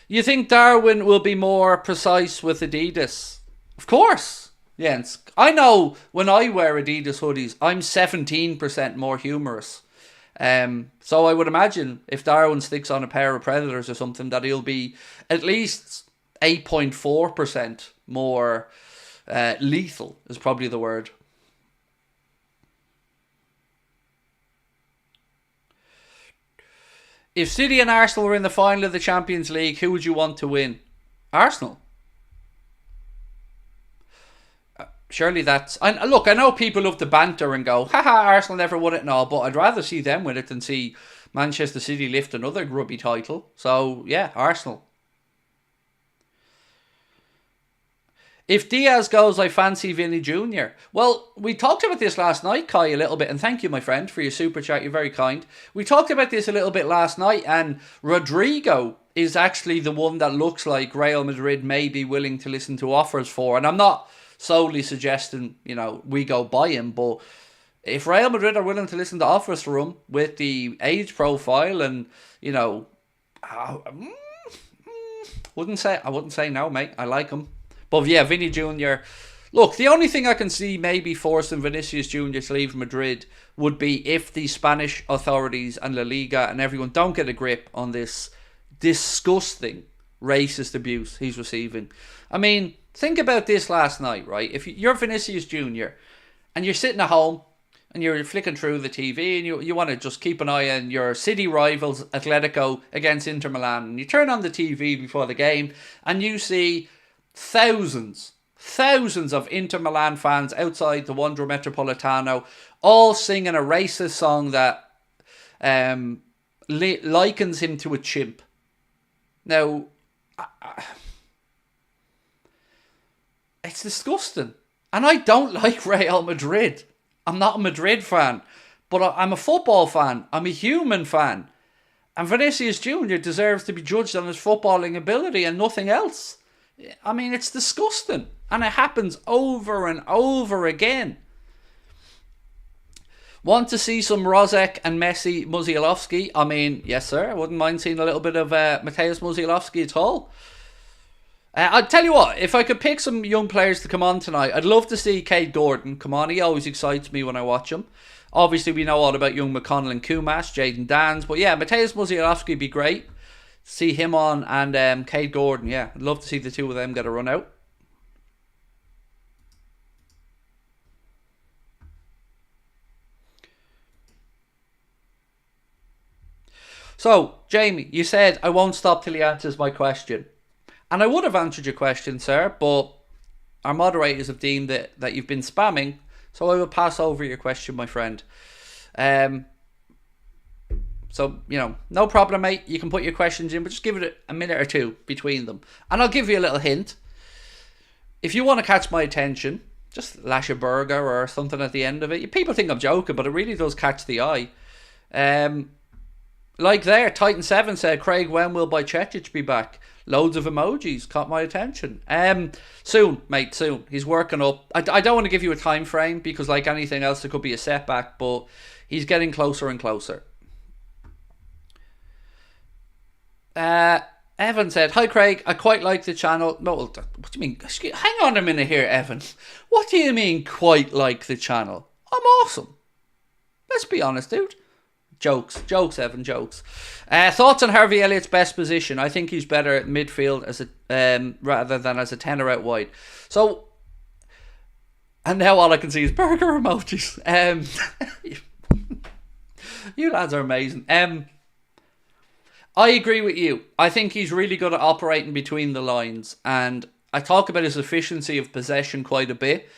You think Darwin will be more precise with Adidas? Of course, Jens. I know when I wear Adidas hoodies, I'm 17% more humorous. So I would imagine if Darwin sticks on a pair of Predators or something, that he'll be at least 8.4% more lethal is probably the word. If City and Arsenal were in the final of the Champions League, who would you want to win? Arsenal. Surely that's... Look, I know people love to banter and go, haha, Arsenal never won it and all, but I'd rather see them win it than see Manchester City lift another grubby title. So, yeah, Arsenal. If Diaz goes, I fancy Vinny Jr. Well, we talked about this last night, Kai, a little bit, and thank you, my friend, for your super chat. You're very kind. We talked about this a little bit last night, and Rodrigo is actually the one that looks like Real Madrid may be willing to listen to offers for, and I'm not solely suggesting, we go buy him. But if Real Madrid are willing to listen to offers for him with the age profile and, I wouldn't say no, mate. I like him. But yeah, Vinny Jr. Look, the only thing I can see maybe forcing Vinicius Jr. to leave Madrid would be if the Spanish authorities and La Liga and everyone don't get a grip on this disgusting racist abuse he's receiving. I mean, think about this last night, right? If you're Vinicius Jr. and you're sitting at home and you're flicking through the TV and you want to just keep an eye on your city rivals, Atletico against Inter Milan, and you turn on the TV before the game and you see thousands of Inter Milan fans outside the Wanda Metropolitano all singing a racist song that likens him to a chimp. Now, it's disgusting. And I don't like Real Madrid. I'm not a Madrid fan. But I'm a football fan. I'm a human fan. And Vinicius Jr. deserves to be judged on his footballing ability and nothing else. I mean, it's disgusting. And it happens over and over again. Want to see some Rosek and Messi Musialowski? I mean, yes, sir. I wouldn't mind seeing a little bit of Mateusz Musialowski at all. I'll tell you what, if I could pick some young players to come on tonight, I'd love to see Craig Gordon come on. He always excites me when I watch him. Obviously, we know all about young McConnell and Kumas, Jayden Dans. But yeah, Mateusz Musialowski would be great. See him on, and Craig Gordon, yeah. I'd love to see the two of them get a run out. So, Jamie, you said I won't stop till he answers my question. And I would have answered your question, sir, but our moderators have deemed that you've been spamming, so I will pass over your question, my friend. So, no problem, mate. You can put your questions in, but just give it a minute or two between them. And I'll give you a little hint. If you want to catch my attention, just lash a burger or something at the end of it. People think I'm joking, but it really does catch the eye. Like there, Titan7 said, Craig, when will Bajcetic be back? Loads of emojis, caught my attention. Soon, mate, soon. He's working up. I don't want to give you a time frame because like anything else, there could be a setback, but he's getting closer and closer. Evan said, hi Craig, I quite like the channel. No, what do you mean? Hang on a minute here, Evan. What do you mean quite like the channel? I'm awesome. Let's be honest, dude. Jokes, Evan, jokes. Thoughts on Harvey Elliott's best position? I think he's better at midfield as a rather than as a 10 out wide. So, and now all I can see is burger emojis. You lads are amazing. I agree with you. I think he's really good at operating between the lines, and I talk about his efficiency of possession quite a bit.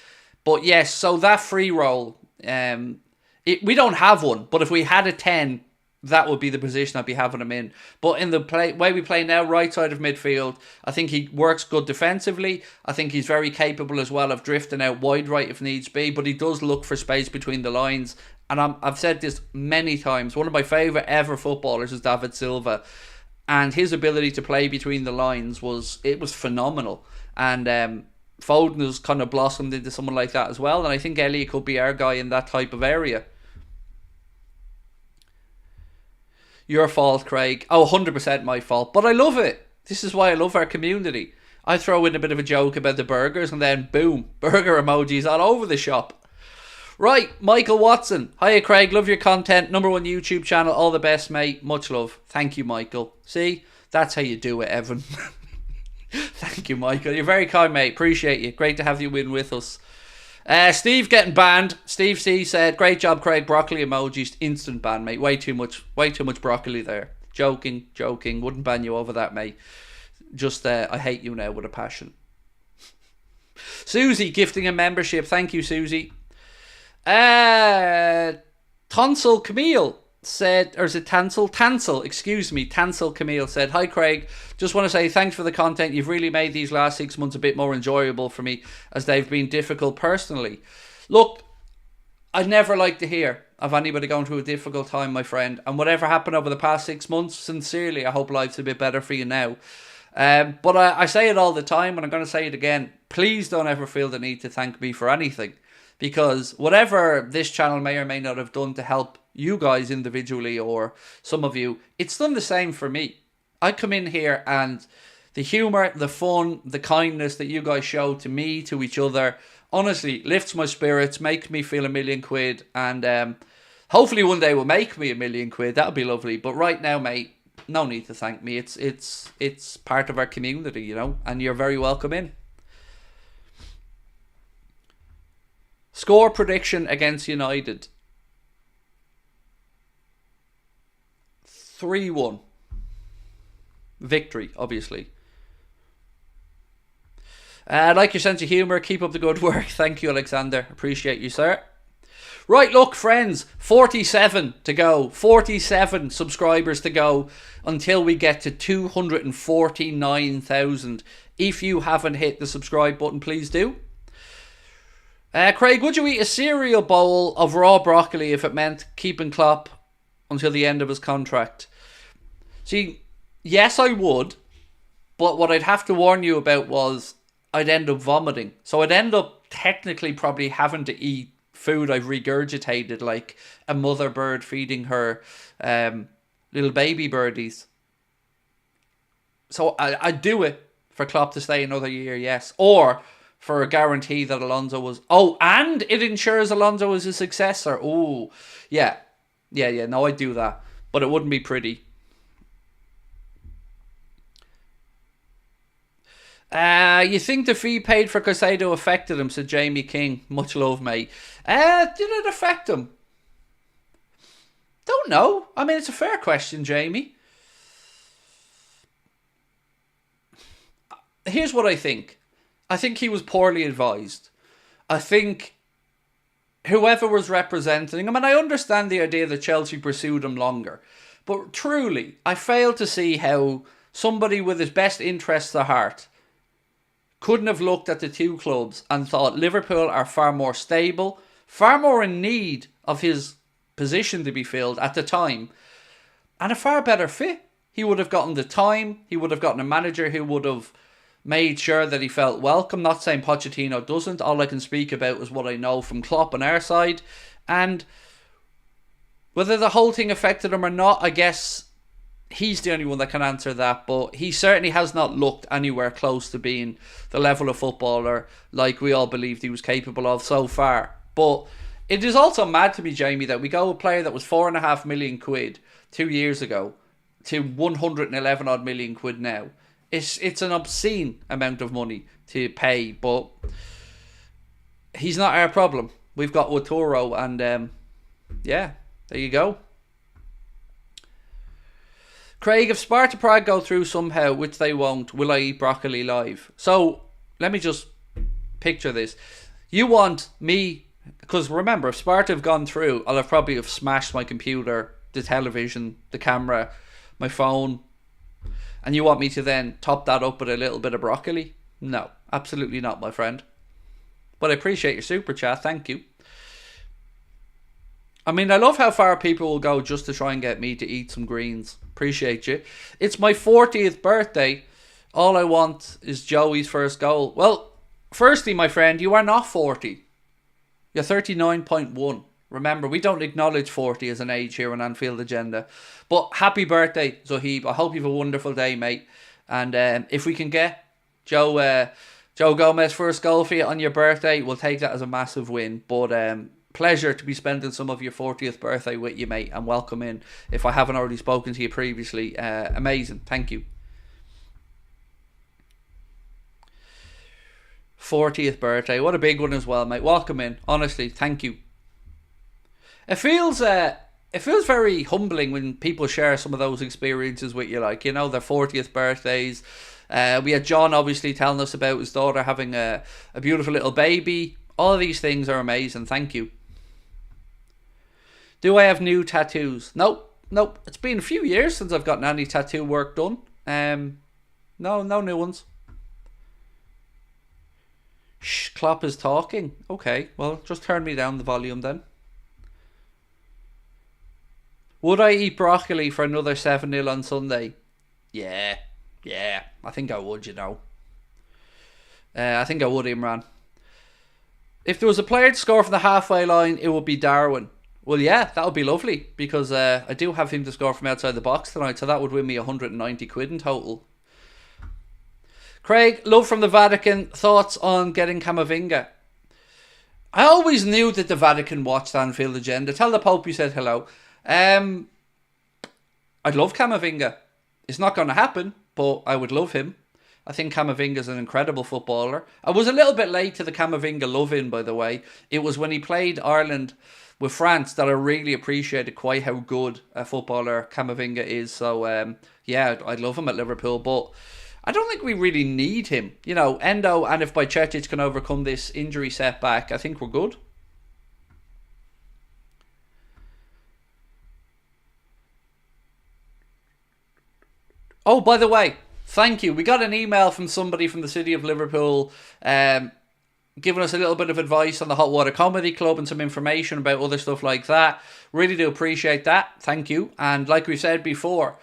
But yes, so that free roll, we don't have one, but if we had a 10, that would be the position I'd be having him in. But in the way we play now, right side of midfield, I think he works good defensively. I think he's very capable as well of drifting out wide right if needs be, but he does look for space between the lines. And I've said this many times, one of my favourite ever footballers is David Silva. And his ability to play between the lines was phenomenal. And Foden has kind of blossomed into someone like that as well. And I think Elliott could be our guy in that type of area. Your fault, Craig. Oh, 100% my fault. But I love it. This is why I love our community. I throw in a bit of a joke about the burgers and then boom, burger emojis all over the shop. Right, Michael Watson. Hiya, Craig. Love your content. #1 YouTube channel. All the best, mate. Much love. Thank you, Michael. See? That's how you do it, Evan. Thank you, Michael. You're very kind, mate. Appreciate you. Great to have you in with us. Steve getting banned. Steve C said, great job, Craig. Broccoli emojis. Instant ban, mate. Way too much broccoli there. Joking. Wouldn't ban you over that, mate. Just, I hate you now with a passion. Susie gifting a membership. Thank you, Susie. Tonsil Camille said, or is it Tansel? Tansel, excuse me. Tansel Camille said, hi Craig, just want to say thanks for the content. You've really made these last 6 months a bit more enjoyable for me as they've been difficult personally. Look, I'd never like to hear of anybody going through a difficult time, my friend. And whatever happened over the past 6 months, sincerely, I hope life's a bit better for you now. But I say it all the time, and I'm going to say it again. please don't ever feel the need to thank me for anything, because whatever this channel may or may not have done to help you guys individually, or some of you, it's done the same for me. I come in here and the humour, the fun, the kindness that you guys show to me, to each other, honestly lifts my spirits, makes me feel £1,000,000, and hopefully one day will make me £1,000,000. That would be lovely. But right now, mate, no need to thank me. It's part of our community, you know, and you're very welcome in. Score prediction against United. 3-1. Victory, obviously. I like your sense of humour. Keep up the good work. Thank you, Alexander. Appreciate you, sir. Right, look, friends. 47 to go. 47 subscribers to go until we get to 249,000. If you haven't hit the subscribe button, please do. Craig, would you eat a cereal bowl of raw broccoli if it meant keeping Klopp until the end of his contract? See, yes, I would. But what I'd have to warn you about was I'd end up vomiting. So I'd end up technically probably having to eat food I've regurgitated, like a mother bird feeding her little baby birdies. So I'd do it for Klopp to stay another year, yes. Or for a guarantee that Alonso was... Oh, and it ensures Alonso is his successor. Oh, yeah. Yeah, no, I'd do that. But it wouldn't be pretty. You think the fee paid for Caicedo affected him, said Jamie King. Much love, mate. Did it affect him? Don't know. I mean, it's a fair question, Jamie. Here's what I think. I think he was poorly advised. I think whoever was representing him, and I understand the idea that Chelsea pursued him longer, but truly, I fail to see how somebody with his best interests at heart couldn't have looked at the two clubs and thought Liverpool are far more stable, far more in need of his position to be filled at the time, and a far better fit. He would have gotten the time, he would have gotten a manager who would have made sure that he felt welcome. Not saying Pochettino doesn't. All I can speak about is what I know from Klopp on our side. And whether the whole thing affected him or not, I guess he's the only one that can answer that. But he certainly has not looked anywhere close to being the level of footballer like we all believed he was capable of so far. But it is also mad to me, Jamie, that we go a player that was £4.5 million 2 years ago to 111 odd million quid now. It's an obscene amount of money to pay, but he's not our problem. We've got Waturo, and yeah, there you go. Craig, if Sparta Prague go through somehow, which they won't, will I eat broccoli live? So let me just picture this. You want me, because remember, if Sparta have gone through, I'll have probably have smashed my computer, the television, the camera, my phone. And you want me to then top that up with a little bit of broccoli? No, absolutely not, my friend. But I appreciate your super chat. Thank you. I mean, I love how far people will go just to try and get me to eat some greens. Appreciate you. It's my 40th birthday. All I want is Joey's first goal. Well, firstly, my friend, you are not 40. You're 39.1. Remember, we don't acknowledge 40 as an age here on Anfield Agenda. But happy birthday, Zohib. I hope you have a wonderful day, mate. And if we can get Joe Gomez first goal for you on your birthday, we'll take that as a massive win. But pleasure to be spending some of your 40th birthday with you, mate. And welcome in. If I haven't already spoken to you previously, amazing. Thank you. 40th birthday. What a big one as well, mate. Welcome in. Honestly, thank you. It feels very humbling when people share some of those experiences with you, like, you know, their 40th birthdays. We had John obviously telling us about his daughter having a beautiful little baby. All of these things are amazing. Thank you. Do I have new tattoos? Nope. It's been a few years since I've gotten any tattoo work done. No new ones. Shh, Klopp is talking. Okay, well, just turn me down the volume then. Would I eat broccoli for another 7-0 on Sunday? Yeah, I think I would, you know. I think I would, Imran. If there was a player to score from the halfway line, it would be Darwin. Well, yeah, that would be lovely, because I do have him to score from outside the box tonight, so that would win me 190 quid in total. Craig, love from the Vatican. Thoughts on getting Camavinga? I always knew that the Vatican watched Anfield Agenda. Tell the Pope you said hello. I'd love Camavinga. It's not going to happen, but I would love him. I think Camavinga's an incredible footballer. I was a little bit late to the Camavinga love-in, by the way. It was when he played Ireland with France that I really appreciated quite how good a footballer Camavinga is. So, yeah, I'd love him at Liverpool, but I don't think we really need him. You know, Endo and if Bajcetic can overcome this injury setback, I think we're good. Oh, by the way, thank you. We got an email from somebody from the city of Liverpool giving us a little bit of advice on the Hot Water Comedy Club and some information about other stuff like that. Really do appreciate that. Thank you. And like we said before,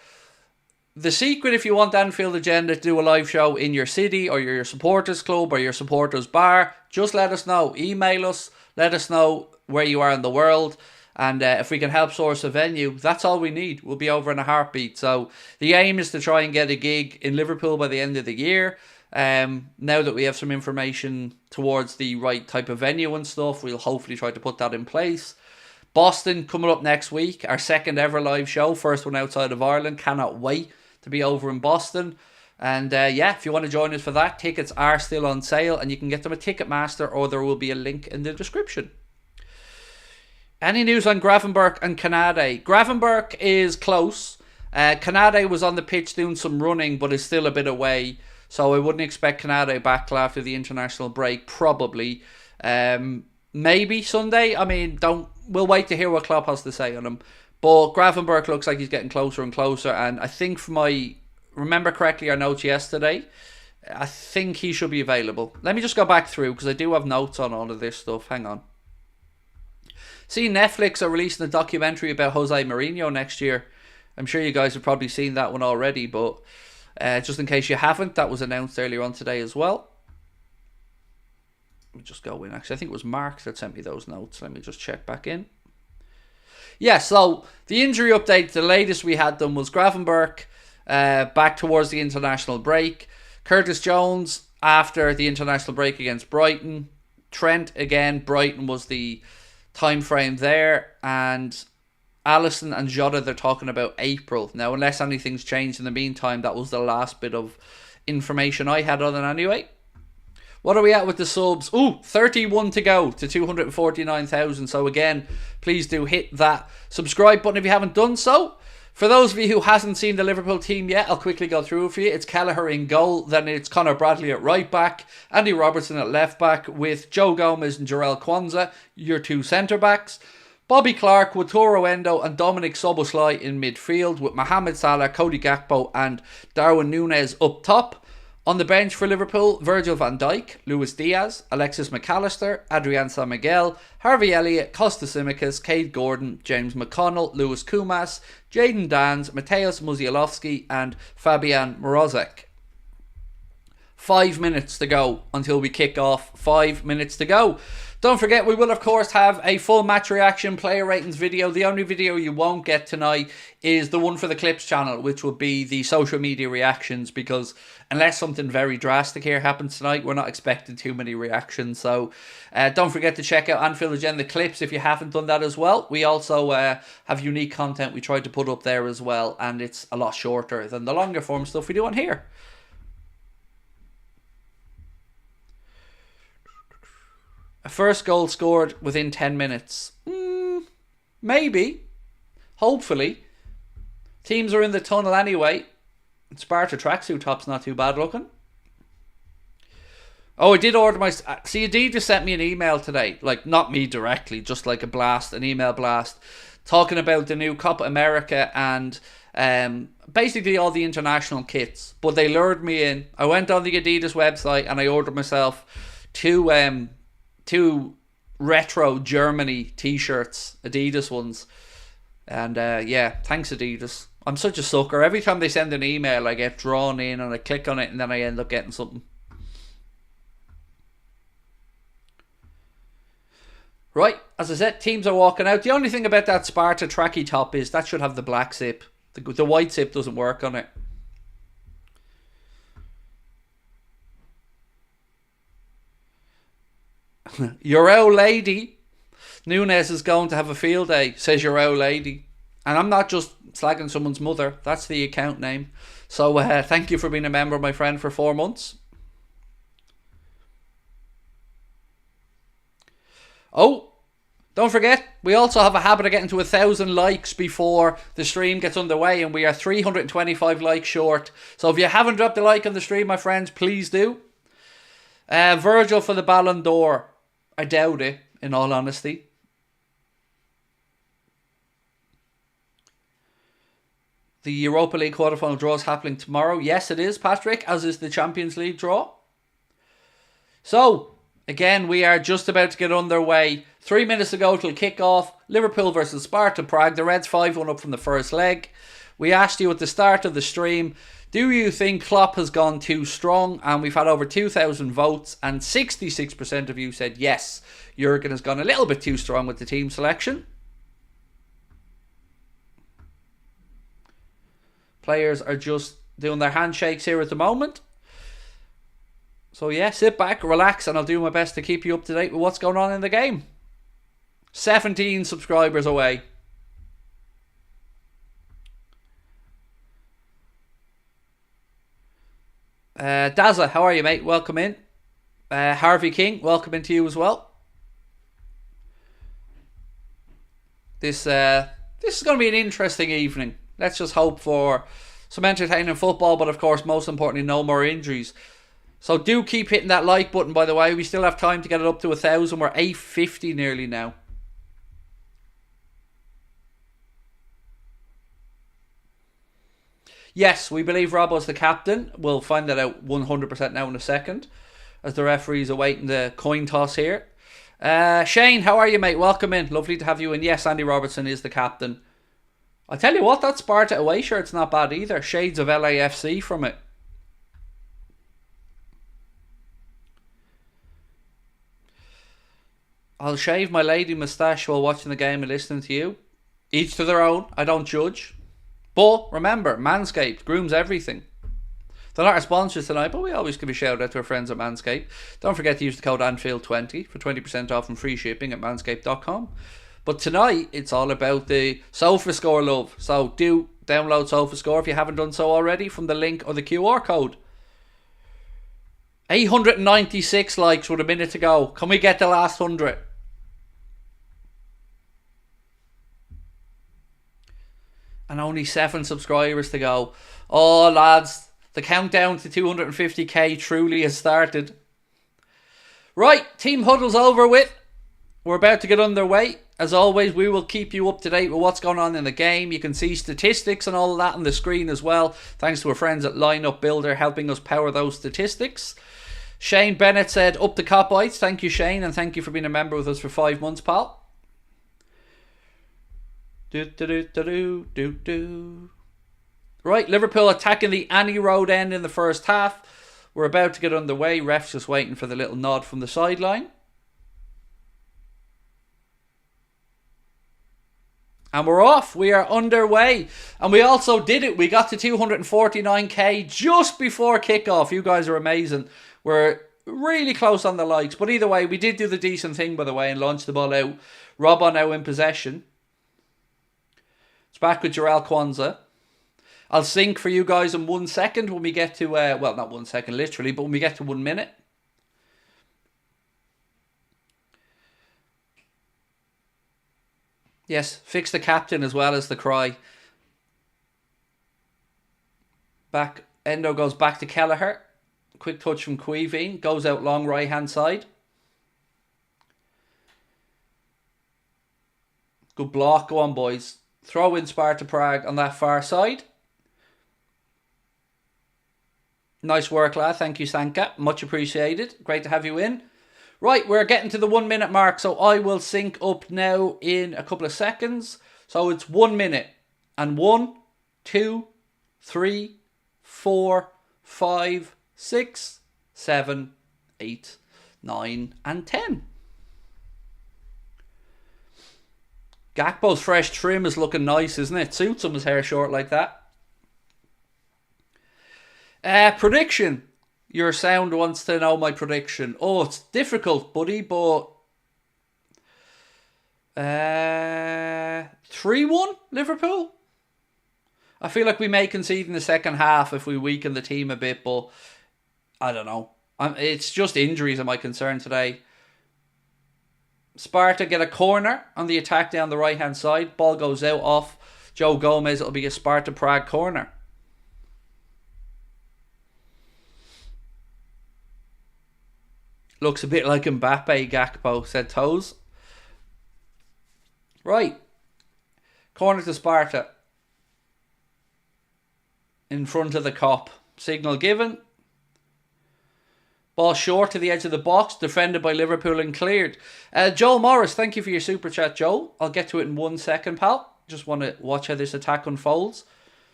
the secret, if you want Anfield Agenda to do a live show in your city or your supporters club or your supporters bar, just let us know. Email us. Let us know where you are in the world. And if we can help source a venue, that's all we need. We'll be over in a heartbeat. So the aim is to try and get a gig in Liverpool by the end of the year. Now that we have some information towards the right type of venue and stuff, we'll hopefully try to put that in place. Boston coming up next week, our second ever live show, first one outside of Ireland. Cannot wait to be over in Boston. And yeah, if you want to join us for that, tickets are still on sale and you can get them at Ticketmaster, or there will be a link in the description. Any news on Gravenberch and Canade? Gravenberch is close. Canade was on the pitch doing some running, but is still a bit away. So I wouldn't expect Canade back till after the international break, probably. Maybe Sunday. I mean, we'll wait to hear what Klopp has to say on him. But Gravenberch looks like he's getting closer and closer. And I think remember correctly our notes yesterday, I think he should be available. Let me just go back through, because I do have notes on all of this stuff. Hang on. See, Netflix are releasing a documentary about Jose Mourinho next year. I'm sure you guys have probably seen that one already, but just in case you haven't, that was announced earlier on today as well. Let me just go in. Actually, I think it was Mark that sent me those notes. Let me just check back in. Yeah, so the injury update, the latest we had them was Gravenberch back towards the international break. Curtis Jones after the international break against Brighton. Trent again, Brighton was the time frame there, and Alisson and Jota, they're talking about April. Now, unless anything's changed in the meantime, that was the last bit of information I had on it anyway. What are we at with the subs? 31 to go to 249,000. So again, please do hit that subscribe button if you haven't done so. For those of you who hasn't seen the Liverpool team yet, I'll quickly go through it for you. It's Kelleher in goal, then it's Conor Bradley at right back, Andy Robertson at left back, with Joe Gomez and Jarell Kwanzaa, your two centre backs. Bobby Clark, Wataru Endo and Dominic Szoboszlai in midfield, with Mohamed Salah, Cody Gakpo and Darwin Núñez up top. On the bench for Liverpool, Virgil van Dijk, Luis Diaz, Alexis McAllister, Adrian San Miguel, Harvey Elliott, Costa Tsimikas, Cade Gordon, James McConnell, Lewis Kumas, Jayden Danns, Mateusz Muzialowski and Fabian Mrozek. 5 minutes to go until we kick off. 5 minutes to go. Don't forget, we will of course have a full match reaction player ratings video. The only video you won't get tonight is the one for the Clips channel, which will be the social media reactions, because unless something very drastic here happens tonight, we're not expecting too many reactions. So don't forget to check out Anfield Agenda Clips if you haven't done that as well. We also have unique content we tried to put up there as well, and it's a lot shorter than the longer form stuff we do on here. A first goal scored within 10 minutes. Maybe. Hopefully. Teams are in the tunnel anyway. Sparta tracksuit top's not too bad looking. Oh, I did order my... See, Adidas sent me an email today. Like, not me directly, just like a blast, an email blast, talking about the new Copa America and basically all the international kits. But they lured me in. I went on the Adidas website and I ordered myself two retro Germany t-shirts, Adidas ones, and yeah, thanks Adidas. I'm such a sucker. Every time they send an email I get drawn in and I click on it and then I end up getting something. Right, as I said, teams are walking out. The only thing about that Sparta tracky top is that should have the black zip. The white zip doesn't work on it. Your old lady, Nunes is going to have a field day, says your old lady. And I'm not just slagging someone's mother, that's the account name. So thank you for being a member, my friend, for 4 months. Oh, don't forget, we also have a habit of getting to 1,000 likes before the stream gets underway, and we are 325 likes short. So if you haven't dropped a like on the stream, my friends, please do. Virgil for the Ballon d'Or. I doubt it, in all honesty. The Europa League quarterfinal draw is happening tomorrow. Yes, it is, Patrick, as is the Champions League draw. So, again, we are just about to get underway. 3 minutes to go till kickoff. Liverpool versus Sparta Prague. The Reds 5-1 up from the first leg. We asked you at the start of the stream, do you think Klopp has gone too strong? And we've had over 2,000 votes, and 66% of you said yes, Jurgen has gone a little bit too strong with the team selection. Players are just doing their handshakes here at the moment. So yeah, sit back, relax, and I'll do my best to keep you up to date with what's going on in the game. 17 subscribers away. Dazza, how are you, mate? Welcome in. Harvey King, welcome into you as well. This is going to be an interesting evening. Let's just hope for some entertaining football, but of course, most importantly, no more injuries. So do keep hitting that like button, by the way. We still have time to get it up to 1,000. We're 850 nearly now. Yes, we believe Robbo's the captain. We'll find that out 100% now in a second, as the referee's awaiting the coin toss here. Shane, how are you, mate? Welcome in. Lovely to have you in. Yes, Andy Robertson is the captain. I tell you what, that Sparta away shirt's not bad either. Shades of LAFC from it. I'll shave my lady moustache while watching the game and listening to you. Each to their own. I don't judge. But remember, Manscaped grooms everything. They're not our sponsors tonight, but we always give a shout out to our friends at Manscaped. Don't forget to use the code Anfield20 for 20% off and free shipping at manscaped.com. But tonight, it's all about the SofaScore love. So do download SofaScore if you haven't done so already from the link or the QR code. 896 likes with a minute to go. Can we get the last 100? And only 7 subscribers to go. Oh, lads, the countdown to 250k truly has started. Right, Team Huddle's over with. We're about to get underway. As always, we will keep you up to date with what's going on in the game. You can see statistics and all of that on the screen as well, thanks to our friends at Lineup Builder helping us power those statistics. Shane Bennett said, up the Copites. Thank you, Shane, and thank you for being a member with us for 5 months, pal. Right, Liverpool attacking the Annie Road end in the first half. We're about to get underway. Ref's just waiting for the little nod from the sideline. And we're off. We are underway. And we also did it. We got to 249k just before kickoff. You guys are amazing. We're really close on the likes. But either way, we did do the decent thing, by the way, and launched the ball out. Robbo now in possession. It's back with Jarrell Kwanzaa. I'll sync for you guys in 1 second when we get to, well, not 1 second literally, but when we get to 1 minute. Yes, fix the captain as well as the cry. Back, Endo goes back to Kelleher. Quick touch from Queeveen. Goes out long right hand side. Good block. Go on, boys. Throw in Sparta Prague on that far side. Nice work, lad. Thank you, Sanka. Much appreciated. Great to have you in. Right, we're getting to the 1 minute mark, so I will sync up now in a couple of seconds. So it's 1 minute. And 1, 2, 3, 4, 5, 6, 7, 8, 9, and 10. Gakpo's fresh trim is looking nice, isn't it? Suits him, his hair short like that. Prediction. Your sound wants to know my prediction. Oh, it's difficult, buddy, but 3-1 Liverpool. I feel like we may concede in the second half if we weaken the team a bit, but I don't know. It's just injuries are my concern today. Sparta get a corner on the attack down the right hand side. Ball goes out off Joe Gomez. It'll be a Sparta Prague corner. Looks a bit like Mbappe, Gakpo, said Toes. Right. Corner to Sparta. In front of the cop. Signal given. Ball short to the edge of the box. Defended by Liverpool and cleared. Joel Morris, thank you for your super chat, Joel. I'll get to it in 1 second, pal. Just want to watch how this attack unfolds.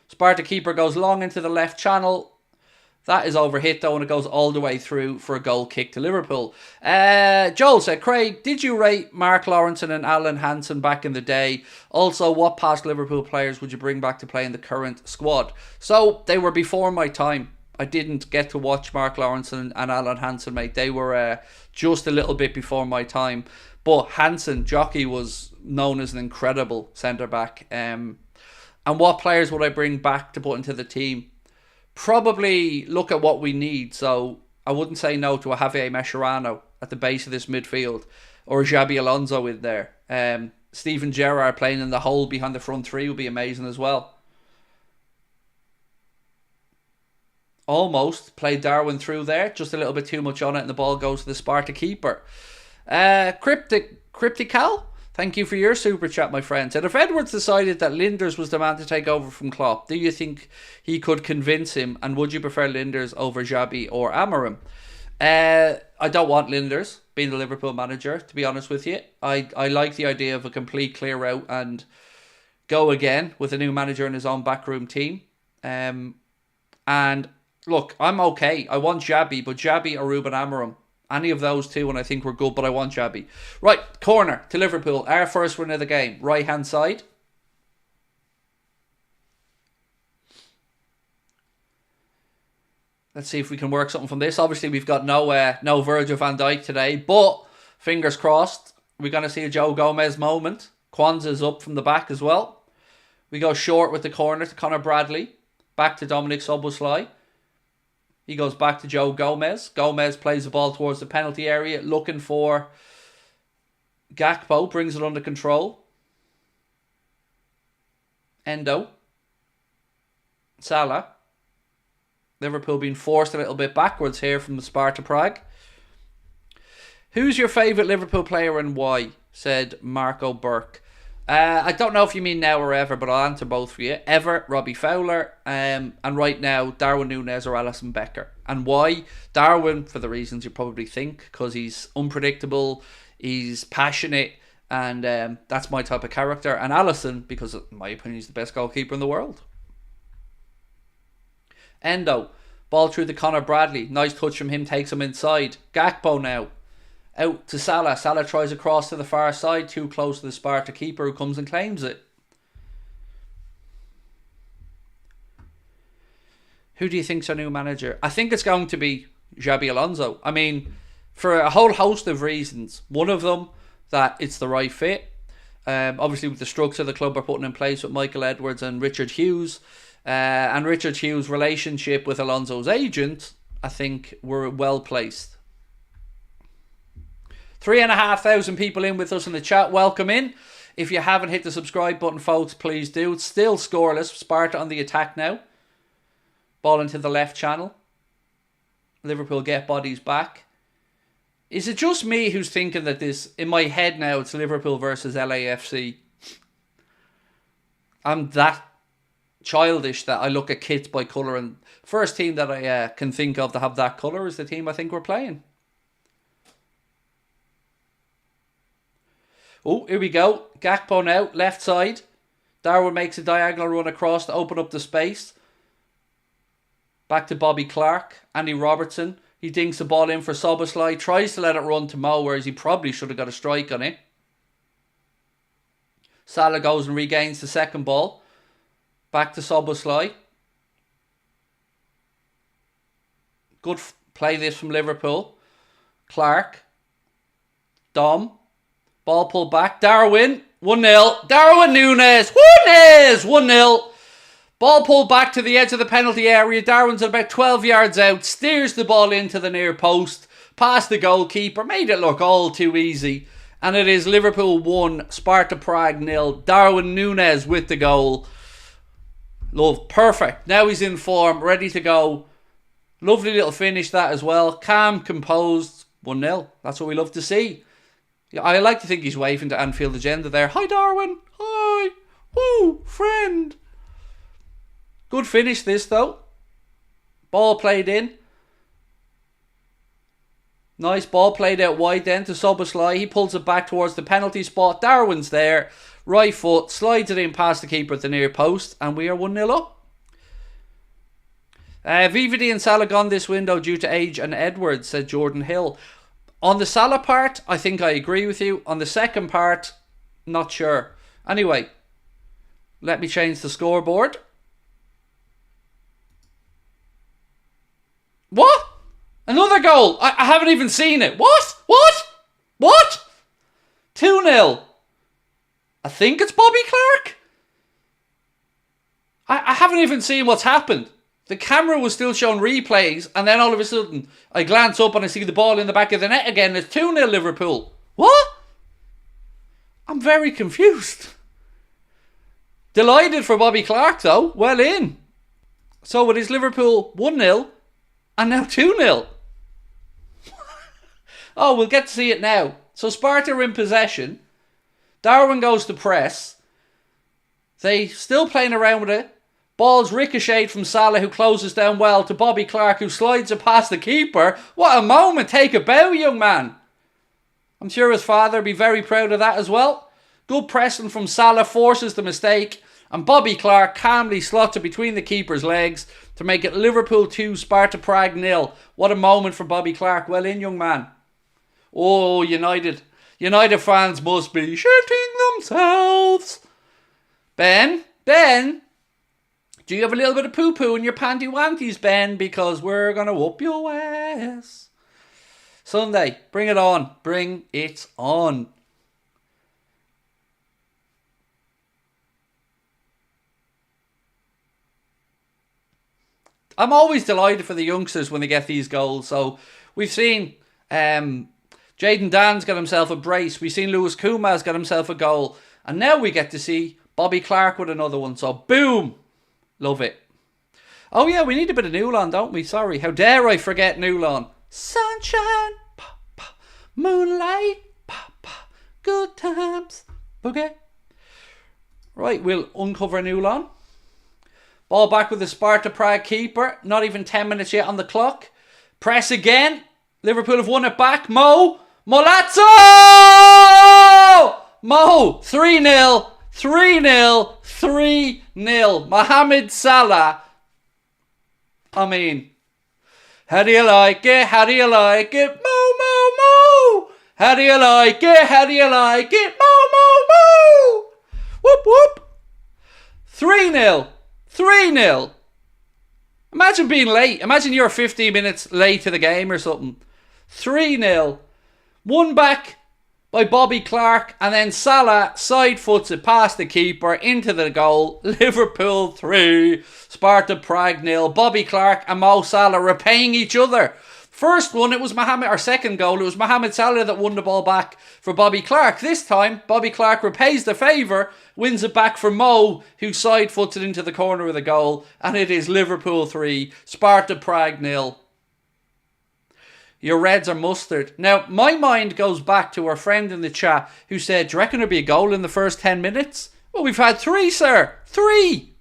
Sparta keeper goes long into the left channel. That is overhit though, and it goes all the way through for a goal kick to Liverpool. Joel said, Craig, did you rate Mark Lawrence and Alan Hansen back in the day? Also, what past Liverpool players would you bring back to play in the current squad? So, they were before my time. I didn't get to watch Mark Lawrence and Alan Hansen, mate. They were just a little bit before my time. But Hansen, Jockey, was known as an incredible centre-back. And what players would I bring back to put into the team? Probably look at what we need. So I wouldn't say no to a Javier Mascherano at the base of this midfield, or a Xabi Alonso in there. Steven Gerrard playing in the hole behind the front three would be amazing as well. Almost played Darwin through there, just a little bit too much on it, and the ball goes to the Sparta keeper. Cryptical, thank you for your super chat, my friend. Said, if Edwards decided that Linders was the man to take over from Klopp, do you think he could convince him? And would you prefer Linders over Xabi or Amorim? I don't want Linders being the Liverpool manager, to be honest with you. I like the idea of a complete clear out and go again with a new manager in his own backroom team. And look, I'm okay. I want Xabi, but Xabi or Ruben Amorim. Any of those two, and I think we're good, but I want Xabi. Right, corner to Liverpool. Our first win of the game. Right-hand side. Let's see if we can work something from this. Obviously, we've got no Virgil van Dijk today, but fingers crossed, we're going to see a Joe Gomez moment. Kwanzaa's up from the back as well. We go short with the corner to Conor Bradley. Back to Dominic Szoboszlai. He goes back to Joe Gomez. Gomez plays the ball towards the penalty area, looking for Gakpo, brings it under control. Endo. Salah. Liverpool being forced a little bit backwards here from the Sparta Prague. Who's your favourite Liverpool player and why? Said Marco Burke. I don't know if you mean now or ever, but I'll answer both for you. Ever, Robbie Fowler, and right now, Darwin Núñez or Alisson Becker. And why? Darwin, for the reasons you probably think, because he's unpredictable, he's passionate, and that's my type of character. And Alisson, because in my opinion, he's the best goalkeeper in the world. Endo, ball through to Conor Bradley. Nice touch from him, takes him inside. Gakpo now. Out to Salah. Salah tries across to the far side, too close to the Sparta keeper who comes and claims it. Who do you think's our new manager? I think it's going to be Xabi Alonso. I mean, for a whole host of reasons. One of them, that it's the right fit. Obviously, with the structure the club are putting in place with Michael Edwards and Richard Hughes. And Richard Hughes' relationship with Alonso's agent, I think we're well placed. 3,500 people in with us in the chat. Welcome in. If you haven't hit the subscribe button, folks, please do. It's still scoreless. Sparta on the attack now. Ball into the left channel. Liverpool get bodies back. Is it just me who's thinking that this, in my head now, it's Liverpool versus LAFC? I'm that childish that I look at kits by colour, and first team that I can think of to have that colour is the team I think we're playing. Oh, here we go. Gakpo now, left side. Darwin makes a diagonal run across to open up the space. Back to Bobby Clark. Andy Robertson. He dinks the ball in for Szoboszlai. Tries to let it run to Mo, whereas he probably should have got a strike on it. Salah goes and regains the second ball. Back to Szoboszlai. Good play this from Liverpool. Clark. Dom. Ball pulled back. Darwin. 1-0. Darwin Núñez. 1-0. Ball pulled back to the edge of the penalty area. Darwin's about 12 yards out. Steers the ball into the near post. Past the goalkeeper. Made it look all too easy. And it is Liverpool 1, Sparta Prague 0. Darwin Núñez with the goal. Love. Perfect. Now he's in form. Ready to go. Lovely little finish that as well. Calm, composed. 1-0. That's what we love to see. I like to think he's waving to Anfield Agenda there. Hi, Darwin. Hi. Woo, friend. Good finish this, though. Ball played in. Nice ball played out wide then to Szoboszlai. He pulls it back towards the penalty spot. Darwin's there. Right foot. Slides it in past the keeper at the near post. And we are 1-0 up. VVD and Salah gone this window due to age and Edwards, said Jordan Hill. On the Salah part, I think I agree with you. On the second part, not sure. Anyway, let me change the scoreboard. What? Another goal. I haven't even seen it. What? 2-0. I think it's Bobby Clark. I haven't even seen what's happened. The camera was still showing replays, and then all of a sudden, I glance up and I see the ball in the back of the net again. It's 2-0 Liverpool. What? I'm very confused. Delighted for Bobby Clark, though. Well in. So it is Liverpool 1-0, and now 2-0. Oh, we'll get to see it now. So Sparta are in possession. Darwin goes to press. They still playing around with it. Ball's ricocheted from Salah, who closes down well, to Bobby Clark, who slides it past the keeper. What a moment. Take a bow, young man. I'm sure his father will be very proud of that as well. Good pressing from Salah forces the mistake. And Bobby Clark calmly slots it between the keeper's legs to make it Liverpool 2, Sparta Prague 0. What a moment for Bobby Clark. Well in, young man. Oh, United. United fans must be shitting themselves. Ben? Do you have a little bit of poo-poo in your panty-wanties, Ben? Because we're going to whoop your ass. Sunday, bring it on. Bring it on. I'm always delighted for the youngsters when they get these goals. So we've seen Jaden Dan's got himself a brace. We've seen Lewis Kuma's got himself a goal. And now we get to see Bobby Clark with another one. So boom. Love it. Oh yeah, we need a bit of Newlon, don't we? Sorry. How dare I forget Newlon. Sunshine. Moonlight. Good times. Okay. Right, we'll uncover Newlon. Ball back with the Sparta Prague keeper. Not even 10 minutes yet on the clock. Press again. Liverpool have won it back. Mo. Molazzo! Mo. 3-0. 3-0. 3-0. Mohamed Salah. I mean, how do you like it? How do you like it? Mo. How do you like it? How do you like it? Mo. Whoop, whoop. 3-0. 3-0. Imagine being late. Imagine you're 15 minutes late to the game or something. 3-0. One back by Bobby Clark, and then Salah side foots it past the keeper into the goal. Liverpool 3, Sparta Prague 0. Bobby Clark and Mo Salah repaying each other. First one, it was our second goal, it was Mohamed Salah that won the ball back for Bobby Clark. This time, Bobby Clark repays the favour, wins it back for Mo, who side foots it into the corner of the goal, and it is Liverpool 3, Sparta Prague 0. Your Reds are mustard. Now, my mind goes back to our friend in the chat who said, do you reckon there'll be a goal in the first 10 minutes? Well, we've had 3, sir. 3.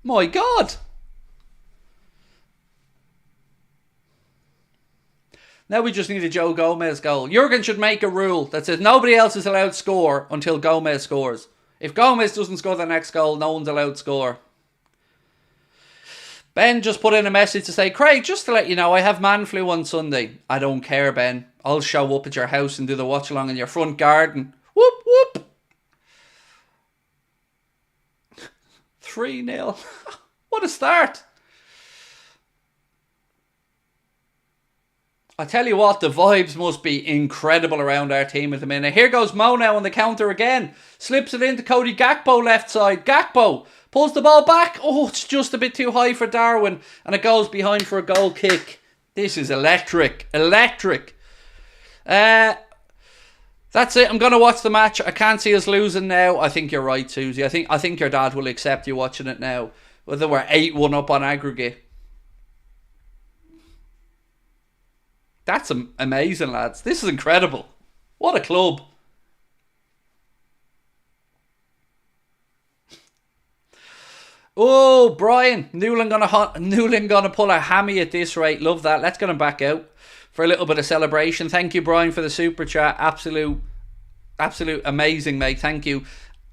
My God. Now we just need a Joe Gomez goal. Jurgen should make a rule that says nobody else is allowed to score until Gomez scores. If Gomez doesn't score the next goal, no one's allowed to score. Ben just put in a message to say, Craig, just to let you know, I have man flu on Sunday. I don't care, Ben. I'll show up at your house and do the watch along in your front garden. Whoop, whoop. 3-0. What a start. I tell you what, the vibes must be incredible around our team at the minute. Here goes Mo now on the counter again. Slips it into Cody Gakpo left side. Gakpo pulls the ball back. Oh, it's just a bit too high for Darwin. And it goes behind for a goal kick. This is electric. Electric. That's it. I'm going to watch the match. I can't see us losing now. I think you're right, Susie. I think your dad will accept you watching it now. Whether we're 8-1 up on aggregate. That's amazing, lads. This is incredible. What a club. Oh, Brian. Newland gonna pull a hammy at this rate. Love that. Let's get him back out for a little bit of celebration. Thank you, Brian, for the super chat. Absolute amazing, mate. Thank you.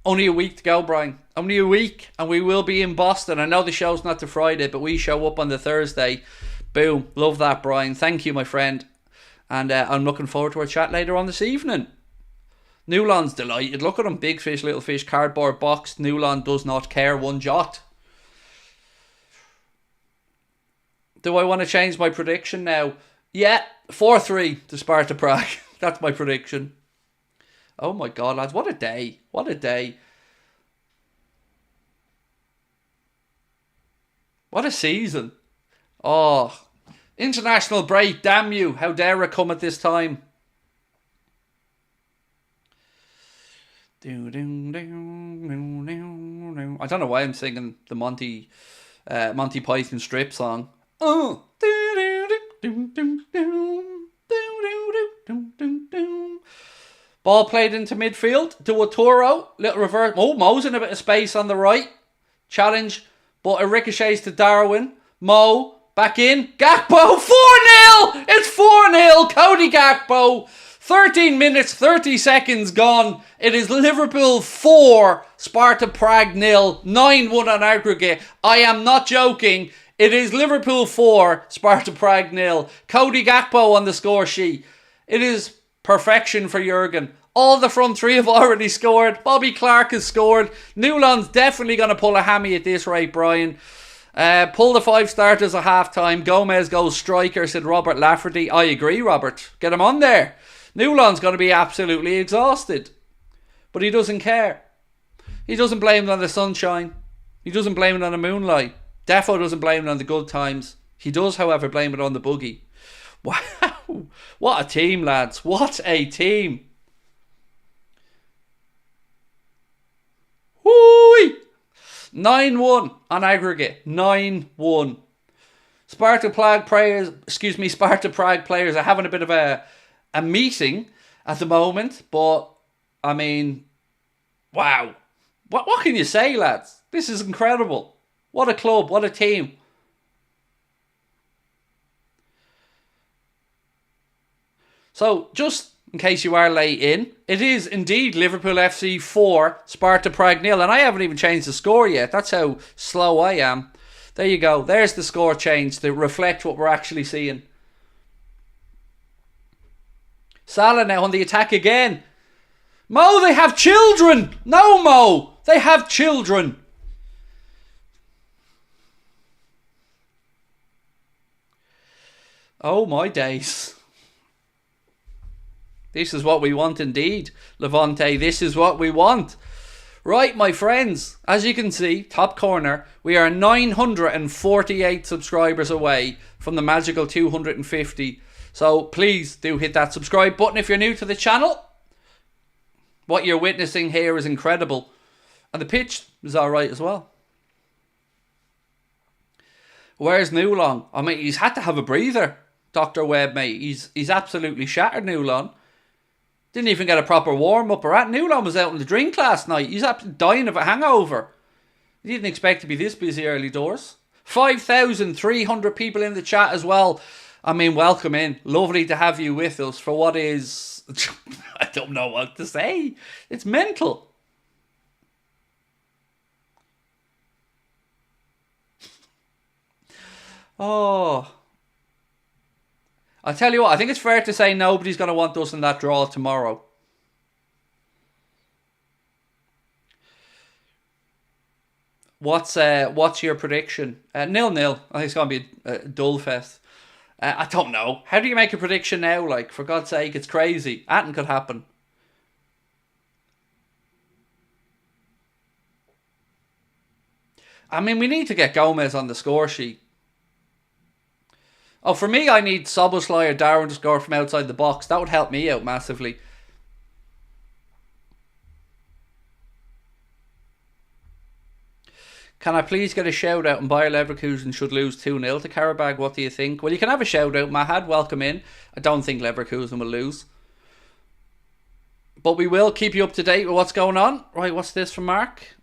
Only a week to go, Brian. Only a week, and we will be in Boston. I know the show's not to Friday, but we show up on the Thursday. Boom. Love that, Brian. Thank you, my friend. And I'm looking forward to our chat later on this evening. Newland's delighted. Look at him. Big fish, little fish, cardboard box. Newland does not care one jot. Do I want to change my prediction now? Yeah, 4-3 to Sparta Prague. That's my prediction. Oh my God, lads. What a day. What a day. What a season. Oh, international break, damn you. How dare it come at this time? I don't know why I'm singing the Monty Python strip song. Ball played into midfield to Oturo. Little reverse. Oh, Mo's in a bit of space on the right. Challenge, but it ricochets to Darwin. Mo, back in. Gakpo, 4-0! It's 4-0, Cody Gakpo. 13 minutes, 30 seconds gone. It is Liverpool 4, Sparta Prague 0, 9-1 on aggregate. I am not joking. It is Liverpool 4, Sparta Prague 0. Cody Gakpo on the score sheet. It is perfection for Jurgen. All the front three have already scored. Bobby Clark has scored. Newland's definitely going to pull a hammy at this rate, Brian. Pull the 5 starters at half-time. Gomez goes striker, said Robert Lafferty. I agree, Robert. Get him on there. Newland's going to be absolutely exhausted. But he doesn't care. He doesn't blame it on the sunshine. He doesn't blame it on the moonlight. Defo doesn't blame it on the good times. He does, however, blame it on the boogie. Wow. What a team, lads. What a team. Whoo! 9-1 on aggregate. 9-1. Sparta Prague players are having a bit of a meeting at the moment, but I mean, wow. What can you say, lads? This is incredible. What a club, what a team. So, just in case you are late in, it is indeed Liverpool FC 4, Sparta Prague 0, and I haven't even changed the score yet. That's how slow I am. There you go. There's the score change to reflect what we're actually seeing. Salah now on the attack again. Mo, they have children. No, Mo, they have children. Oh my days. This is what we want indeed, Levante. This is what we want. Right, my friends, as you can see, top corner, we are 948 subscribers away from the magical 250. So please do hit that subscribe button if you're new to the channel. What you're witnessing here is incredible. And the pitch is alright as well. Where's Newland? I mean, he's had to have a breather, Dr. Webb, mate. He's absolutely shattered, Newland. Didn't even get a proper warm-up or at. Newland was out in the drink last night. He's absolutely dying of a hangover. He didn't expect to be this busy early doors. 5,300 people in the chat as well. I mean, welcome in. Lovely to have you with us for what is... I don't know what to say. It's mental. Oh... I'll tell you what, I think it's fair to say nobody's going to want us in that draw tomorrow. What's your prediction? 0-0. I think it's going to be a dull fest. I don't know. How do you make a prediction now? Like, for God's sake, it's crazy. Anything could happen. I mean, we need to get Gomez on the score sheet. Oh, for me, I need Szoboszlai or Darwin to score from outside the box. That would help me out massively. Can I please get a shout out, and Bayer Leverkusen should lose 2-0 to Karabag? What do you think? Well, you can have a shout out, Mahad. Welcome in. I don't think Leverkusen will lose. But we will keep you up to date with what's going on. Right, what's this from Mark?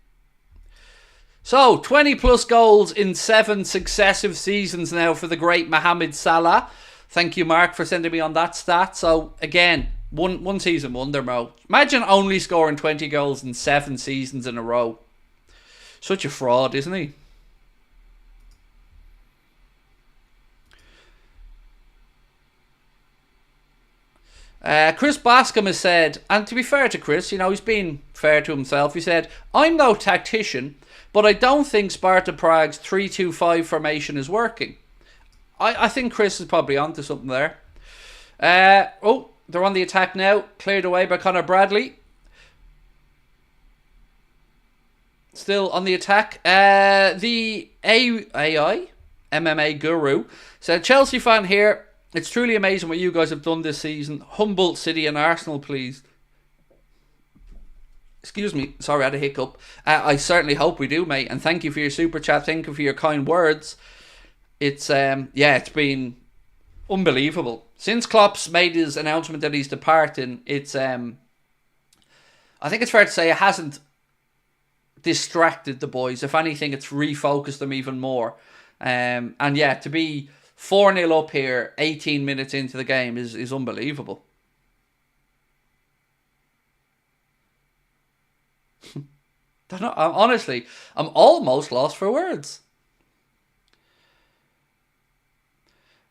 So, 20 plus goals in 7 successive seasons now for the great Mohamed Salah. Thank you, Mark, for sending me on that stat. So, again, one season wonder, Mo. Imagine only scoring 20 goals in 7 seasons in a row. Such a fraud, isn't he? Chris Bascom has said, and to be fair to Chris, he's been fair to himself. He said, I'm no tactician, but I don't think Sparta Prague's 3-2-5 formation is working. I think Chris is probably onto something there. They're on the attack now. Cleared away by Conor Bradley. Still on the attack. The AI, MMA guru, said, Chelsea fan here. It's truly amazing what you guys have done this season. Humble City and Arsenal, please. Excuse me. Sorry, I had a hiccup. I certainly hope we do, mate. And thank you for your super chat. Thank you for your kind words. It's it's been unbelievable. Since Klopp's made his announcement that he's departing, it's I think it's fair to say it hasn't distracted the boys. If anything, it's refocused them even more. To be 4-0 up here 18 minutes into the game is unbelievable. Honestly, I'm almost lost for words.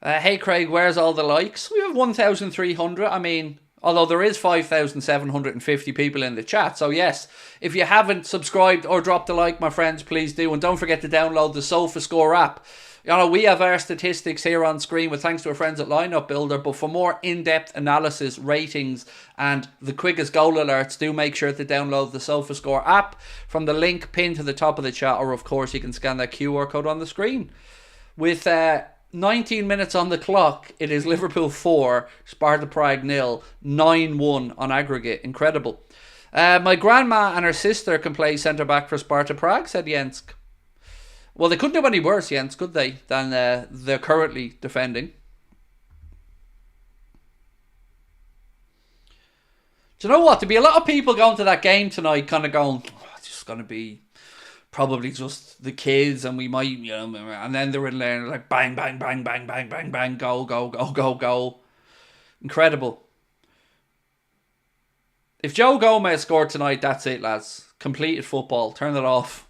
Hey Craig, where's all the likes? We have 1,300. I mean, although there is 5,750 people in the chat. So yes, if you haven't subscribed or dropped a like, my friends, please do. And don't forget to download the SofaScore app. We have our statistics here on screen with thanks to our friends at Lineup Builder. But for more in-depth analysis, ratings, and the quickest goal alerts, do make sure to download the SofaScore app from the link pinned to the top of the chat. Or of course, you can scan that QR code on the screen. With 19 minutes on the clock, it is Liverpool 4, Sparta Prague 0, 9-1 on aggregate. Incredible. My grandma and her sister can play centre-back for Sparta Prague, said Jens. Well, they couldn't do any worse, Jens, could they, than they're currently defending. Do you know what? There'll be a lot of people going to that game tonight kind of going, it's just going to be probably just the kids, and we might, and then they're in there like bang, bang, bang, bang, bang, bang, bang, goal, goal, goal, goal, goal. Incredible. If Joe Gomez scored tonight, that's it, lads. Completed football. Turn it off.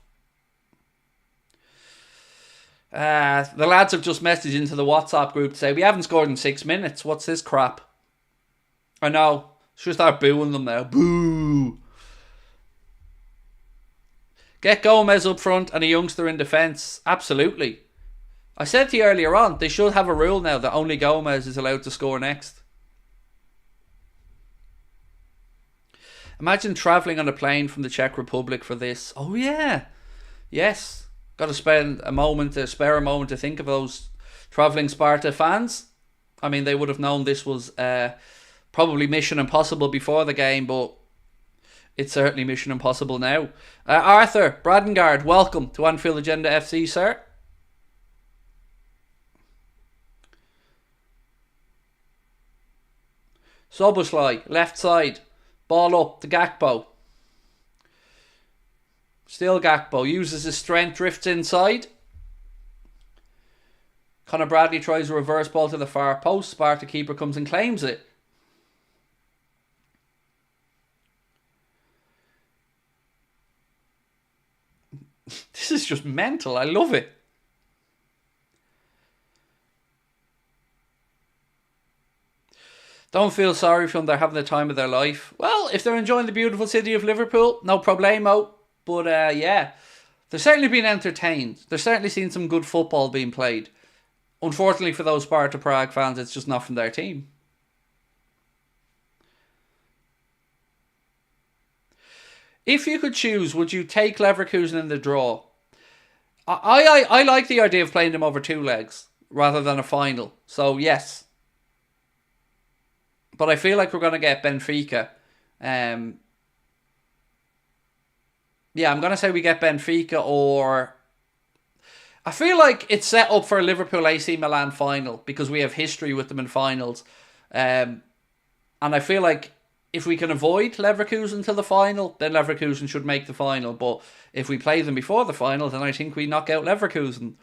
The lads have just messaged into the WhatsApp group to say, we haven't scored in 6 minutes. What's this crap? I know. Should start booing them now. Boo! Get Gomez up front and a youngster in defence. Absolutely. I said to you earlier on, they should have a rule now that only Gomez is allowed to score next. Imagine travelling on a plane from the Czech Republic for this. Oh yeah. Yes. Got to spare a moment to think of those travelling Sparta fans. I mean, they would have known this was probably Mission Impossible before the game, but it's certainly Mission Impossible now. Arthur Bradengard, welcome to Anfield Agenda FC, sir. Szoboszlai, left side. Ball up to Gakpo. Still Gakpo. Uses his strength, drifts inside. Conor Bradley tries a reverse ball to the far post. Sparta keeper comes and claims it. This is just mental. I love it. Don't feel sorry for them. They're having the time of their life. Well, if they're enjoying the beautiful city of Liverpool, no problemo. But yeah, they're certainly being entertained. They're certainly seeing some good football being played. Unfortunately for those Sparta Prague fans, it's just not from their team. If you could choose, would you take Leverkusen in the draw? I like the idea of playing them over 2 legs rather than a final. So yes. But I feel like we're going to get Benfica. Yeah, I'm going to say we get Benfica, or I feel like it's set up for a Liverpool AC Milan final because we have history with them in finals. And I feel like if we can avoid Leverkusen to the final, then Leverkusen should make the final. But if we play them before the final, then I think we knock out Leverkusen.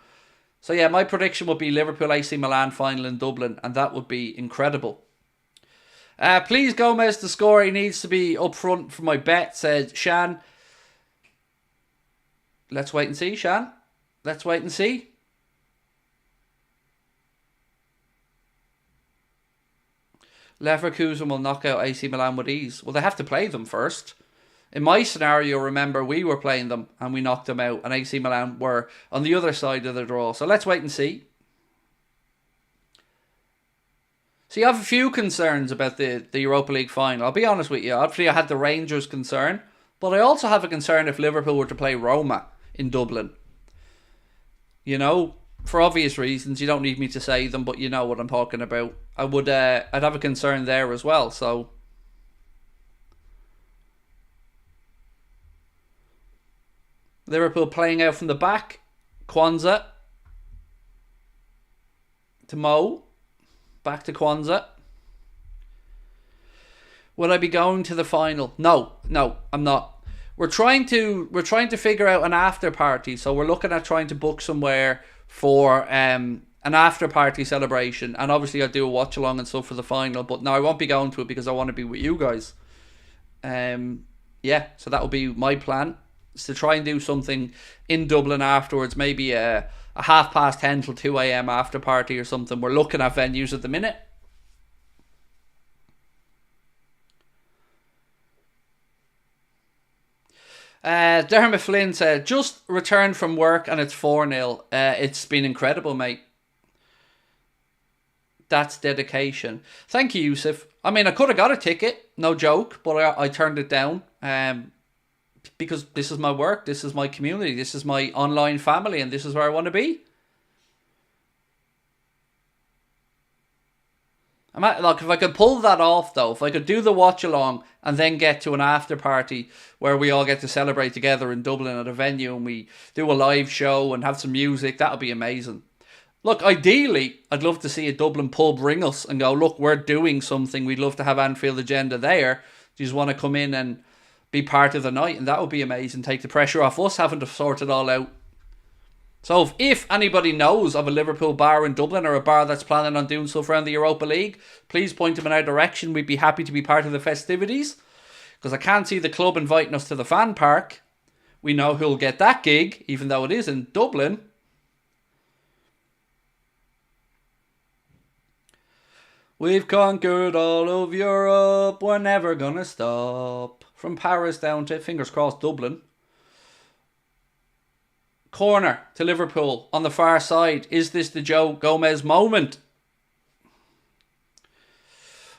So yeah, my prediction would be Liverpool AC Milan final in Dublin, and that would be incredible. Please, Gomez, the score, he needs to be up front for my bet, said Shan. Let's wait and see, Shan. Let's wait and see. Leverkusen will knock out AC Milan with ease. Well, they have to play them first. In my scenario, remember, we were playing them and we knocked them out, and AC Milan were on the other side of the draw. So let's wait and see. See, I have a few concerns about the Europa League final. I'll be honest with you. Obviously, I had the Rangers concern, but I also have a concern if Liverpool were to play Roma in Dublin. You know, for obvious reasons, you don't need me to say them, but you know what I'm talking about. I'd have a concern there as well. So Liverpool playing out from the back. Kwanzaa to Mo. Back to Kwanzaa. Will I be going to the final? No, I'm not. We're trying to figure out an after party. So we're looking at trying to book somewhere for an after party celebration. And obviously I'll do a watch along and stuff for the final. But no, I won't be going to it because I want to be with you guys. Yeah, so that will be my plan. Is to try and do something in Dublin afterwards. Maybe a 10:30 till 2 a.m. after party or something. We're looking at venues at the minute. Dermot Flynn said, just returned from work and it's 4-0. It's been incredible, mate. That's dedication. Thank you, Yusuf. I mean, I could have got a ticket, no joke, but I turned it down. Because this is my work, this is my community, this is my online family, and this is where I want to be. Like, if I could pull that off, though, if I could do the watch along and then get to an after party where we all get to celebrate together in Dublin at a venue and we do a live show and have some music, that would be amazing. Look, ideally, I'd love to see a Dublin pub ring us and go, look, we're doing something. We'd love to have Anfield Agenda there. Do you just want to come in and be part of the night? And that would be amazing. Take the pressure off us having to sort it all out. So if anybody knows of a Liverpool bar in Dublin or a bar that's planning on doing stuff around the Europa League, please point them in our direction. We'd be happy to be part of the festivities. Because I can't see the club inviting us to the fan park. We know who'll get that gig, even though it is in Dublin. We've conquered all of Europe. We're never gonna stop. From Paris down to, fingers crossed, Dublin. Corner to Liverpool on the far side. Is this the Joe Gomez moment?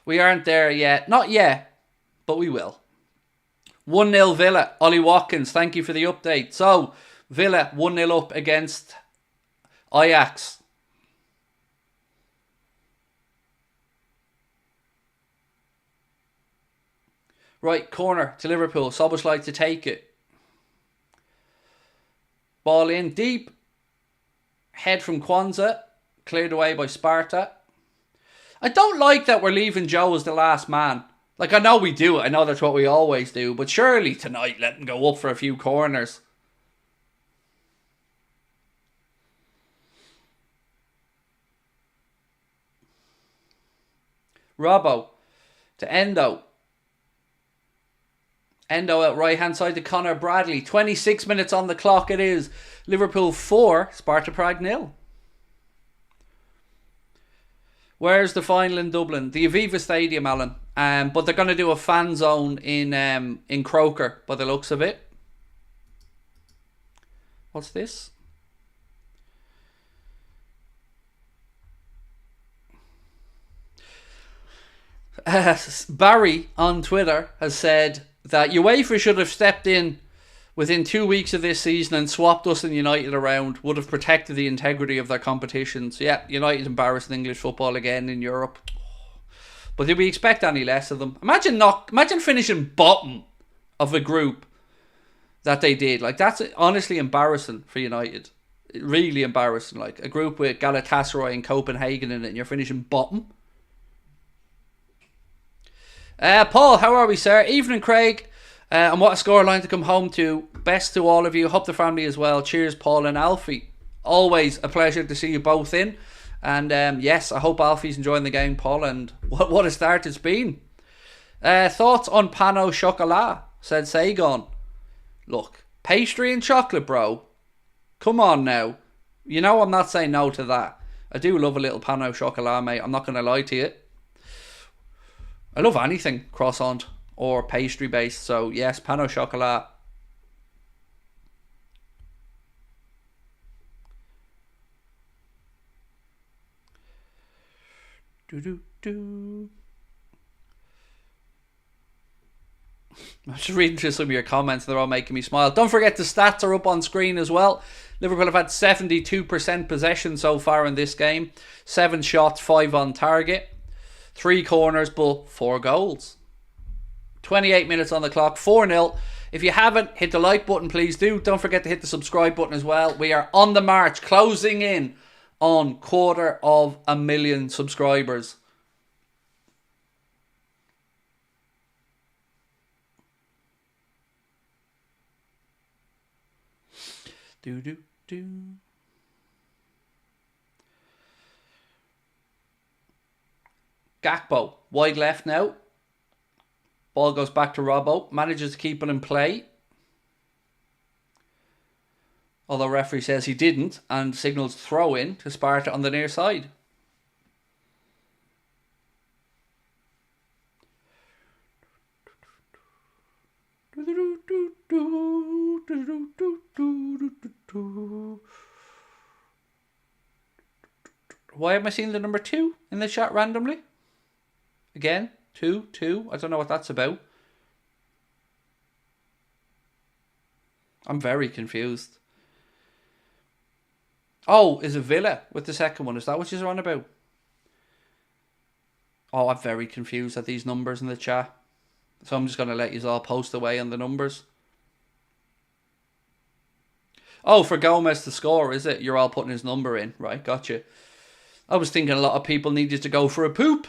We aren't there yet. Not yet, but we will. 1-0 Villa. Ollie Watkins, thank you for the update. So, Villa 1-0 up against Ajax. Right, corner to Liverpool. Szoboszlai to take it. Ball in deep. Head from Kwanzaa. Cleared away by Sparta. I don't like that we're leaving Joe as the last man. Like, I know we do it. I know that's what we always do. But surely tonight let him go up for a few corners. Robbo to Endo. Endo out right hand side to Connor Bradley. 26 minutes on the clock it is. Liverpool 4, Sparta Prague 0. Where's the final in Dublin? The Aviva Stadium, Alan. But they're going to do a fan zone in Croker, by the looks of it. What's this? Barry on Twitter has said that UEFA should have stepped in within 2 weeks of this season and swapped us and United around, would have protected the integrity of their competitions. Yeah, United embarrassed English football again in Europe. But did we expect any less of them? Imagine finishing bottom of a group that they did. Like, that's honestly embarrassing for United. Really embarrassing. Like, a group with Galatasaray and Copenhagen in it, and you're finishing bottom. Paul, how are we, sir? Evening, Craig. And what a scoreline to come home to. Best to all of you. Hope the family as well. Cheers, Paul and Alfie. Always a pleasure to see you both in. And yes, I hope Alfie's enjoying the game, Paul. And what a start it's been. Thoughts on pan au chocolat, said Sagon. Look, pastry and chocolate, bro. Come on now. You know I'm not saying no to that. I do love a little pan au chocolat, mate. I'm not going to lie to you. I love anything croissant or pastry based. So yes, pan au chocolat. I'm just reading through some of your comments. They're all making me smile. Don't forget the stats are up on screen as well. Liverpool have had 72% possession so far in this game. 7 shots, 5 on target. 3 corners, but 4 goals. 28 minutes on the clock, 4-0. If you haven't, hit the like button, please do. Don't forget to hit the subscribe button as well. We are on the march, closing in on 250,000 subscribers. Gakpo, wide left now. Ball goes back to Robbo. Manages to keep it in play. Although referee says he didn't and signals throw in to Sparta on the near side. Why am I seeing the number 2 in the chat randomly? Again, 2. I don't know what that's about. I'm very confused. Oh, is it Villa with the second one? Is that what you're on about? Oh, I'm very confused at these numbers in the chat. So I'm just going to let you all post away on the numbers. Oh, for Gomez to score, is it? You're all putting his number in. Right, gotcha. I was thinking a lot of people needed to go for a poop.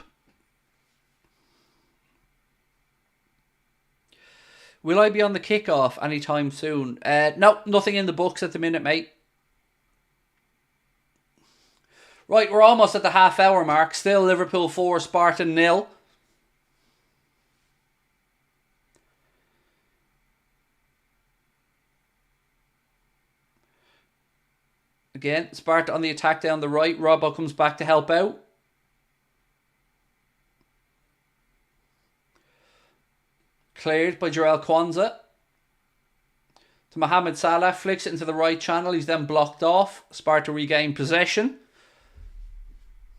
Will I be on the kickoff anytime soon? No, nothing in the books at the minute, mate. Right, we're almost at the half-hour mark. Still Liverpool 4, Sparta 0. Again, Sparta on the attack down the right. Robbo comes back to help out. Cleared by Jarell Kwanzaa. To Mohamed Salah. Flicks it into the right channel. He's then blocked off. Sparta regain possession.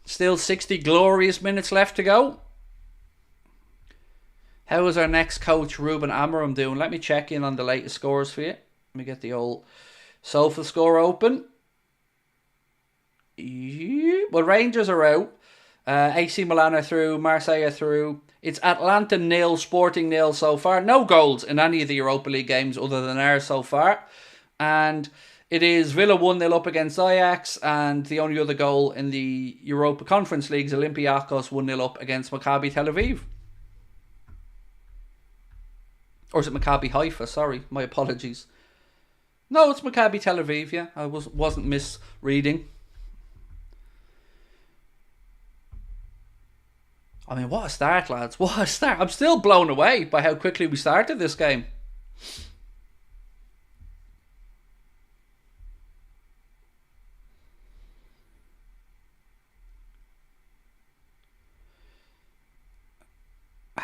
Still 60 glorious minutes left to go. How is our next coach, Ruben Amorim, doing? Let me check in on the latest scores for you. Let me get the old Sofa score open. Well, Rangers are out. AC Milan are through. Marseille are through. It's Atlanta 0, Sporting 0 so far. No goals in any of the Europa League games other than ours so far. And it is Villa 1-0 up against Ajax. And the only other goal in the Europa Conference League is Olympiacos 1-0 up against Maccabi Tel Aviv. Or is it Maccabi Haifa? Sorry, my apologies. No, it's Maccabi Tel Aviv, yeah. I wasn't misreading. I mean, what a start, lads. What a start. I'm still blown away by how quickly we started this game.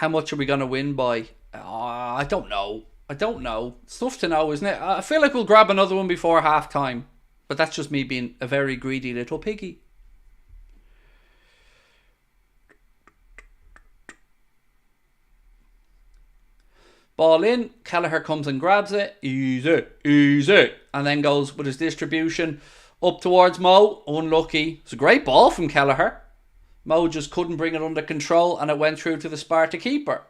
How much are we going to win by? I don't know. It's tough to know, isn't it? I feel like we'll grab another one before half time. But that's just me being a very greedy little piggy. Ball in. Kelleher comes and grabs it. Easy. And then goes with his distribution up towards Mo. Unlucky. It's a great ball from Kelleher. Mo just couldn't bring it under control and it went through to the Sparta keeper.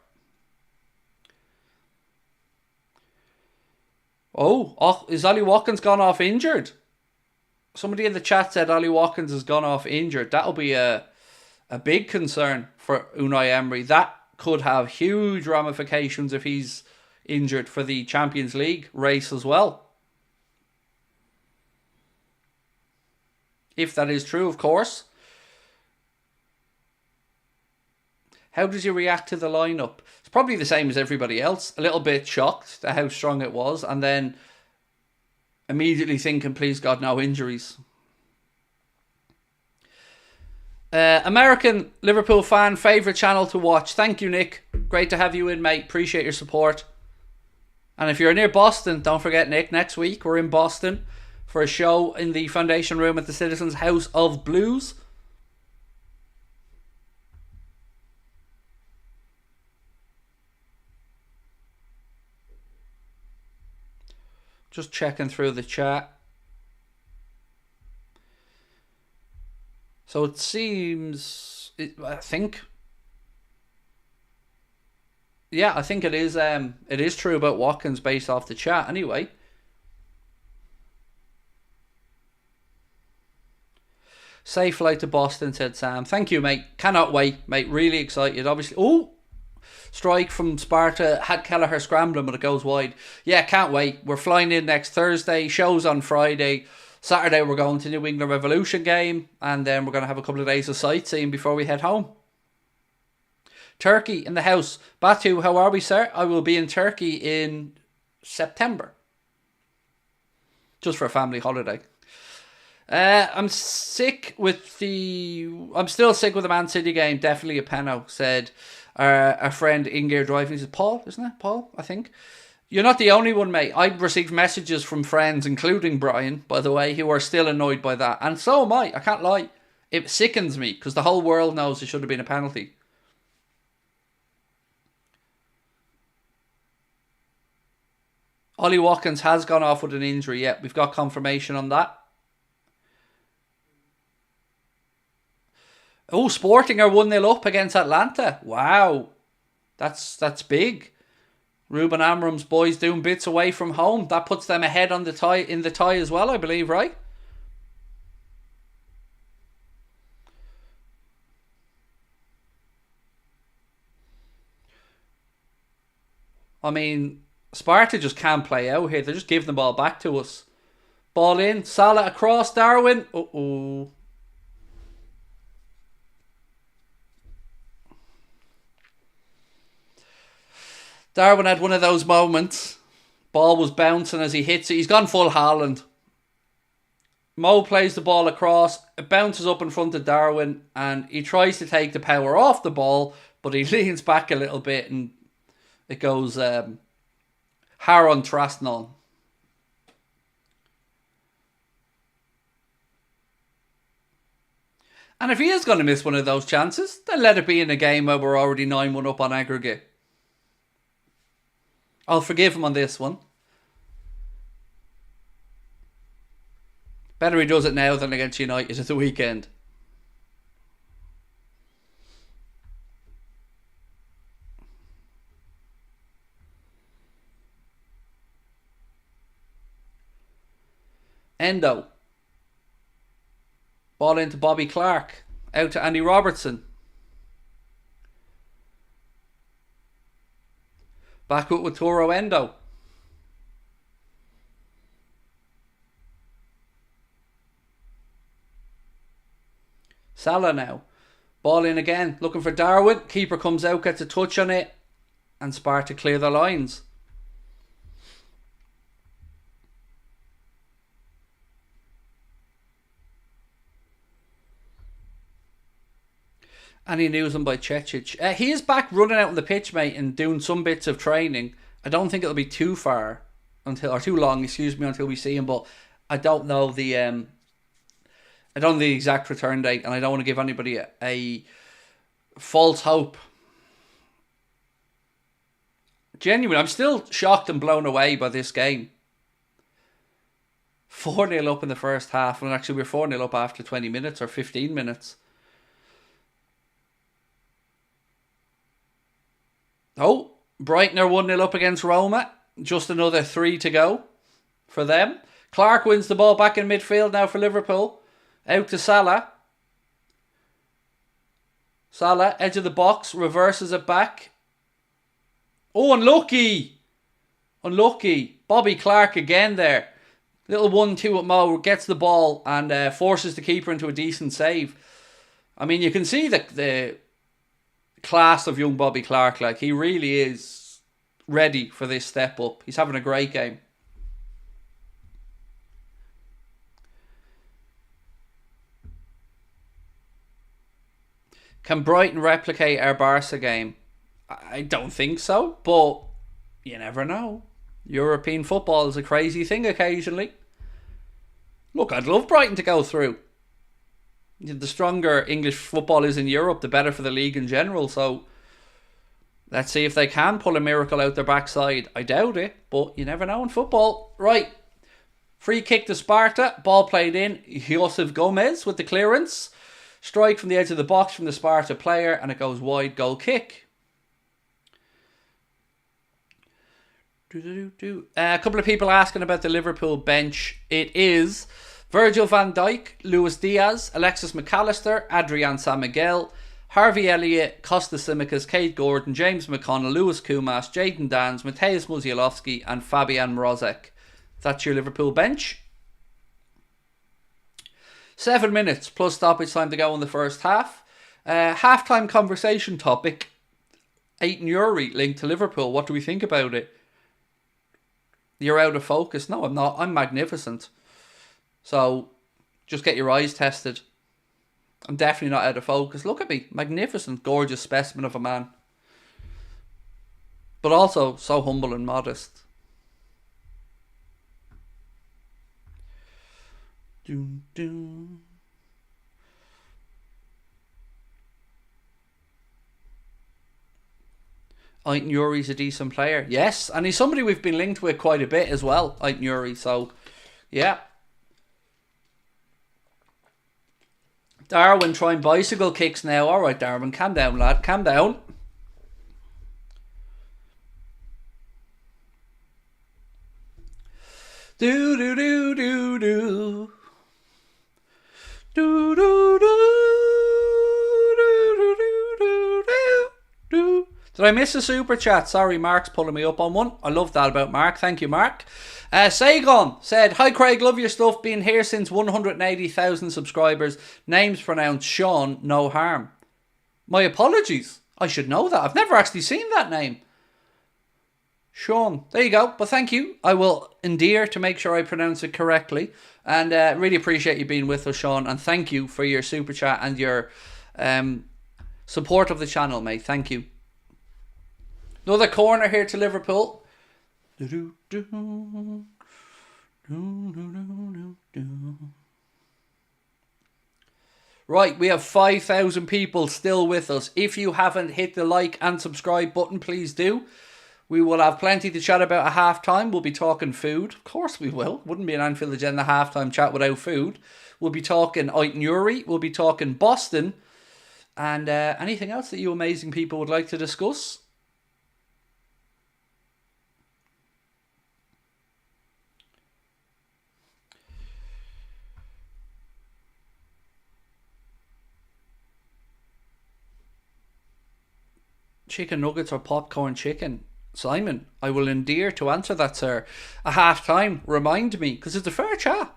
Oh, is Ollie Watkins gone off injured? Somebody in the chat said Ollie Watkins has gone off injured. That'll be a big concern for Unai Emery. That could have huge ramifications if he's injured for the Champions League race as well. If that is true, of course. How does he react to the lineup? It's probably the same as everybody else. A little bit shocked at how strong it was, and then immediately thinking, please God, no injuries. American Liverpool fan, favourite channel to watch. Thank you, Nick. Great to have you in, mate. Appreciate your support. And if you're near Boston, don't forget, Nick, next week we're in Boston for a show in the Foundation Room at the Citizens House of Blues. Just checking through the chat. So it seems, I think it is true about Watkins based off the chat anyway. Safe flight to Boston, said Sam. Thank you, mate. Cannot wait, mate. Really excited, obviously. Oh, strike from Sparta. Had Kelleher scrambling, but it goes wide. Yeah, can't wait. We're flying in next Thursday. Show's on Friday. Saturday we're going to New England Revolution game, and then we're going to have a couple of days of sightseeing before we head home. Turkey in the house. Batu, how are we, sir? I will be in Turkey in September. Just for a family holiday. I'm still sick with the Man City game. Definitely a penno, said our friend in gear driving. Is it Paul, isn't it? Paul, I think. You're not the only one, mate. I've received messages from friends, including Brian, by the way, who are still annoyed by that. And so am I. I can't lie. It sickens me because the whole world knows it should have been a penalty. Ollie Watkins has gone off with an injury. Yeah, we've got confirmation on that. Oh, Sporting are 1-0 up against Atlanta. Wow. That's big. Ruben Amram's boys doing bits away from home. That puts them ahead on the tie as well, I believe, right? I mean, Sparta just can't play out here. They're just giving the ball back to us. Ball in. Salah across. Darwin. Uh-oh. Darwin had one of those moments. Ball was bouncing as he hits it. He's gone full Haaland. Mo plays the ball across. It bounces up in front of Darwin. And he tries to take the power off the ball. But he leans back a little bit. And it goes Haron Trastnon. And if he is going to miss one of those chances, then let it be in a game where we're already 9-1 up on aggregate. I'll forgive him on this one. Better he does it now than against United at the weekend. Endo. Ball into Bobby Clark. Out to Andy Robertson. Back up with Toro Endo. Salah now. Ball in again. Looking for Darwin. Keeper comes out, gets a touch on it. And Sparta clear the lines. Any news on by Cečić? He is back running out on the pitch, mate, and doing some bits of training. I don't think it'll be too far too long, until we see him. But I don't know the exact return date, and I don't want to give anybody a false hope. Genuinely, I'm still shocked and blown away by this game. 4-0 up in the first half, and actually we're 4-0 up after 20 minutes or 15 minutes. Oh, Brighton are 1-0 up against Roma. Just another 3 to go for them. Clark wins the ball back in midfield now for Liverpool. Out to Salah. Salah, edge of the box, reverses it back. Oh, unlucky. Unlucky. Bobby Clark again there. Little 1-2 at Mo, gets the ball and forces the keeper into a decent save. I mean, you can see the class of young Bobby Clark. Like, he really is ready for this step up. He's having a great game. Can Brighton replicate our Barca game? I don't think so, but you never know. European football is a crazy thing occasionally. Look, I'd love Brighton to go through. The stronger English football is in Europe, the better for the league in general. So let's see if they can pull a miracle out their backside. I doubt it, but you never know in football. Right. Free kick to Sparta. Ball played in. Josef Gomez with the clearance. Strike from the edge of the box from the Sparta player, and it goes wide. Goal kick. A couple of people asking about the Liverpool bench. It is Virgil van Dijk, Luis Diaz, Alexis McAllister, Adrian San Miguel, Harvey Elliott, Kostas Tsimikas, Kate Gordon, James McConnell, Lewis Kumas, Jayden Dans, Mateusz Muzialowski and Fabian Mrozek. That's your Liverpool bench. 7 minutes plus stoppage time to go in the first half. Halftime conversation topic. Aït-Nouri linked to Liverpool. What do we think about it? You're out of focus. No, I'm not. I'm magnificent. So, just get your eyes tested. I'm definitely not out of focus. Look at me. Magnificent, gorgeous specimen of a man. But also so humble and modest. Aït-Nouri's a decent player. Yes, and he's somebody we've been linked with quite a bit as well, Aït-Nouri. So, yeah. Darwin trying bicycle kicks now. Alright, Darwin, calm down, lad. Calm down. Do do do do do. Do do do do do do do. Did I miss a super chat? Sorry, Mark's pulling me up on one. I love that about Mark. Thank you, Mark. Saigon said, "Hi Craig, love your stuff. Been here since 180,000 subscribers. Name's pronounced Sean, no harm." My apologies. I should know that. I've never actually seen that name. Sean. There you go. But thank you. I will endear to make sure I pronounce it correctly. And really appreciate you being with us, Sean. And thank you for your super chat and your support of the channel, mate. Thank you. Another corner here to Liverpool. Right, we have 5,000 people still with us. If you haven't hit the like and subscribe button, please do. We will have plenty to chat about at half-time. We'll be talking food. Of course we will. Wouldn't be an Anfield Agenda half-time chat without food. We'll be talking Aït-Nouri. We'll be talking Boston. And anything else that you amazing people would like to discuss? Chicken nuggets or popcorn chicken? Simon, I will endear to answer that, sir. A half-time, remind me, because it's a fair chat.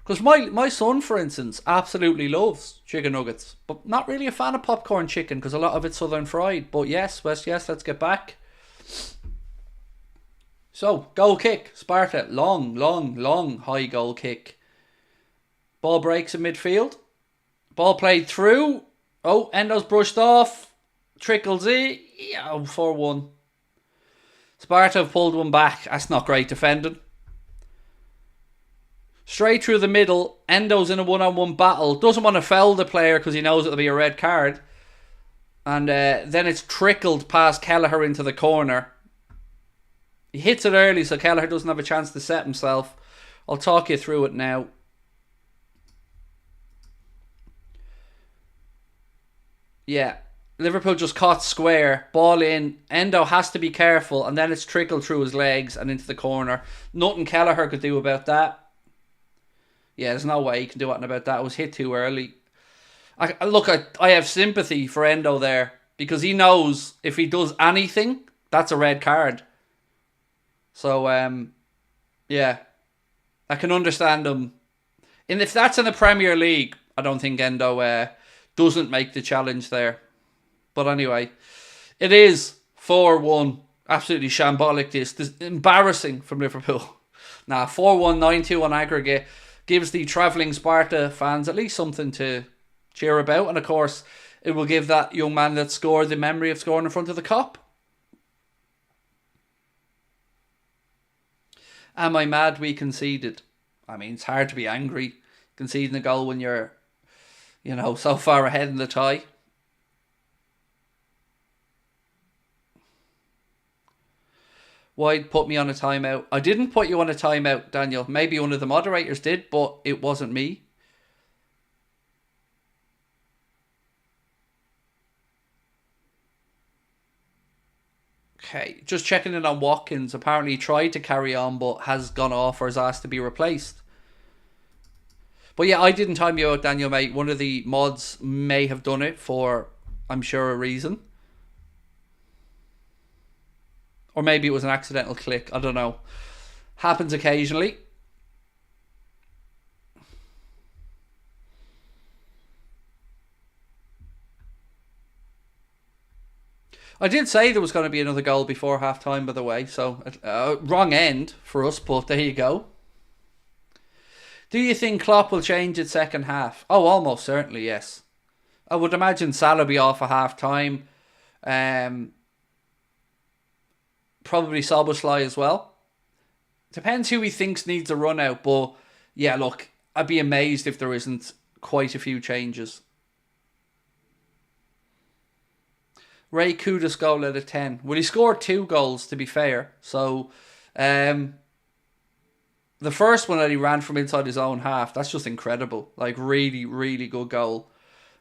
Because my son, for instance, absolutely loves chicken nuggets, but not really a fan of popcorn chicken because a lot of it's southern fried. But yes, let's get back. So, goal kick. Sparta, long high goal kick. Ball breaks in midfield. Ball played through. Oh, Endo's brushed off. Trickles in. Yeah, 4-1. Sparta have pulled one back. That's not great defending. Straight through the middle. Endo's in a one-on-one battle. Doesn't want to foul the player because he knows it'll be a red card. And then it's trickled past Kelleher into the corner. He hits it early so Kelleher doesn't have a chance to set himself. I'll talk you through it now. Yeah. Liverpool just caught square. Ball in. Endo has to be careful. And then it's trickled through his legs and into the corner. Nothing Kelleher could do about that. Yeah, there's no way he can do anything about that. It was hit too early. I have sympathy for Endo there. Because he knows if he does anything, that's a red card. So, yeah. I can understand him. And if that's in the Premier League, I don't think Endo doesn't make the challenge there. But anyway, it is 4-1. Absolutely shambolic this. This is embarrassing from Liverpool. 4-1, 9-2 on aggregate. Gives the travelling Sparta fans at least something to cheer about. And of course, it will give that young man that scored the memory of scoring in front of the Kop. Am I mad we conceded? I mean, it's hard to be angry conceding a goal when you're, so far ahead in the tie. Why'd put me on a timeout? I didn't put you on a timeout, Daniel. Maybe one of the moderators did, but it wasn't me. Okay, just checking in on Watkins. Apparently he tried to carry on, but has gone off or is asked to be replaced. But yeah, I didn't time you out, Daniel, mate. One of the mods may have done it for, I'm sure, a reason. Or maybe it was an accidental click. I don't know. Happens occasionally. I did say there was going to be another goal before half-time, by the way. So, wrong end for us, but there you go. Do you think Klopp will change its second half? Oh, almost certainly, yes. I would imagine Salah will be off at half-time. Probably Szoboszlai as well. Depends who he thinks needs a run out, but yeah, look, I'd be amazed if there isn't quite a few changes. Ray Kudus goal at a 10. Well, he scored 2 goals, to be fair. So, the first one that he ran from inside his own half, that's just incredible. Like, really, really good goal.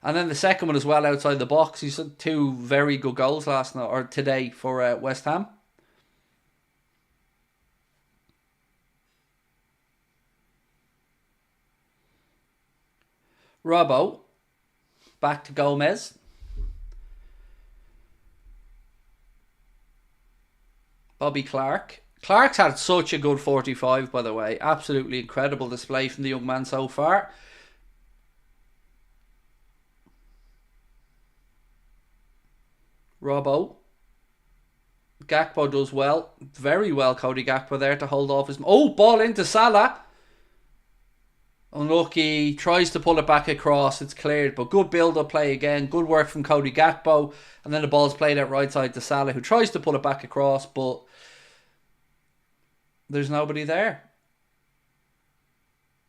And then the second one as well, outside the box. He's had 2 very good goals last night, or today, for West Ham. Robbo. Back to Gomez. Bobby Clark. Clark's had such a good 45, by the way. Absolutely incredible display from the young man so far. Robbo. Gakpo does well. Very well, Cody Gakpo there to hold off his... Oh, ball into Salah. Unlucky. Tries to pull it back across. It's cleared, but good build-up play again. Good work from Cody Gakpo. And then the ball's played out right side to Salah, who tries to pull it back across, but there's nobody there.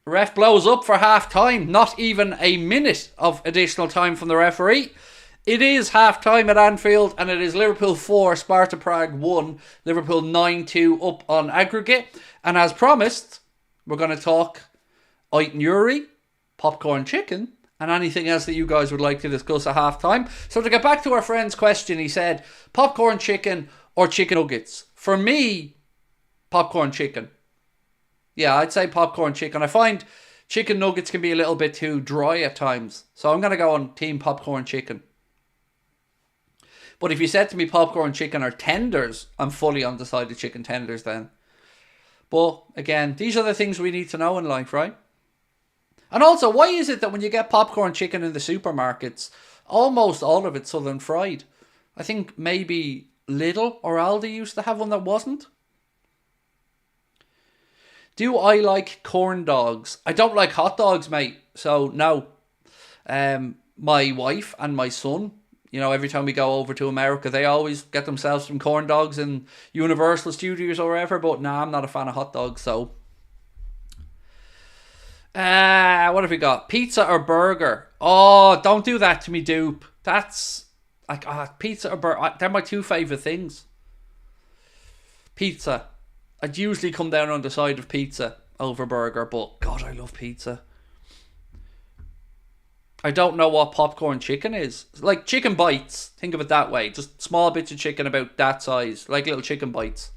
Ref blows up for half-time. Not even a minute of additional time from the referee. It is half-time at Anfield, and it is Liverpool 4, Sparta Prague 1. Liverpool 9-2 up on aggregate. And as promised, we're going to talk ENQUIRIES, popcorn chicken, and anything else that you guys would like to discuss at half-time. So to get back to our friend's question, he said, popcorn chicken or chicken nuggets? For me, popcorn chicken. Yeah, I'd say popcorn chicken. I find chicken nuggets can be a little bit too dry at times. So I'm going to go on team popcorn chicken. But if you said to me popcorn chicken or tenders, I'm fully on the side of chicken tenders then. But again, these are the things we need to know in life, right? And also, why is it that when you get popcorn chicken in the supermarkets, almost all of it's southern fried? I think maybe Lidl or Aldi used to have one that wasn't. Do I like corn dogs? I don't like hot dogs, mate. So, no. my wife and my son, you know, every time we go over to America, they always get themselves some corn dogs in Universal Studios or wherever. But nah, I'm not a fan of hot dogs, so. What have we got? Pizza or burger? Oh, don't do that to me, dupe. That's like pizza or burger. They're my two favourite things. Pizza. I'd usually come down on the side of pizza over burger, but God, I love pizza. I don't know what popcorn chicken is. Like chicken bites. Think of it that way. Just small bits of chicken about that size. Like little chicken bites.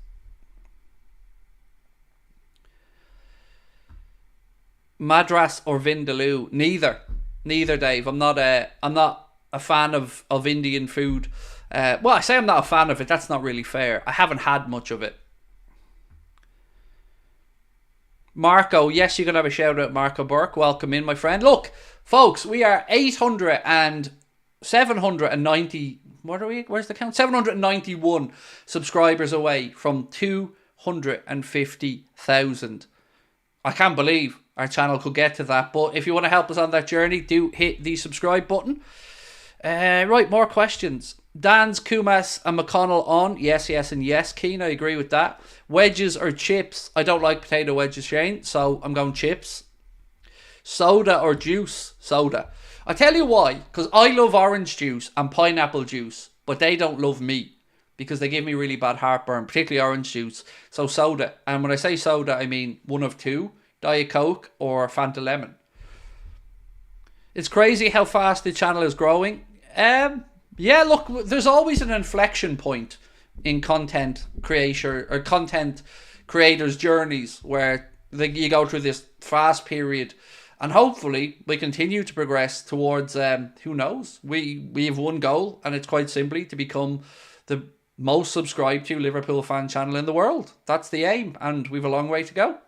Madras or Vindaloo? Neither, Dave. I'm not a fan of Indian food. Well, I say I'm not a fan of it. That's not really fair. I haven't had much of it. Marco, yes, you can have a shout out, Marco Burke. Welcome in, my friend. Look, folks, we are 790. What are we? Where's the count? 791 subscribers away from 250,000. I can't believe our channel could get to that. But if you want to help us on that journey, do hit the subscribe button. Right, more questions. Dan's, Kumas and McConnell on. Yes, and yes. Keen, I agree with that. Wedges or chips? I don't like potato wedges, Shane, so I'm going chips. Soda or juice? Soda. I tell you why. Because I love orange juice and pineapple juice, but they don't love me because they give me really bad heartburn, particularly orange juice. So soda. And when I say soda, I mean one of two. Diet Coke or Fanta Lemon. It's crazy how fast the channel is growing. Yeah, look, there's always an inflection point in content creator or content creators' journeys where you go through this fast period, and hopefully we continue to progress towards who knows. We have one goal, and it's quite simply to become the most subscribed to Liverpool fan channel in the world. That's the aim, and we've a long way to go.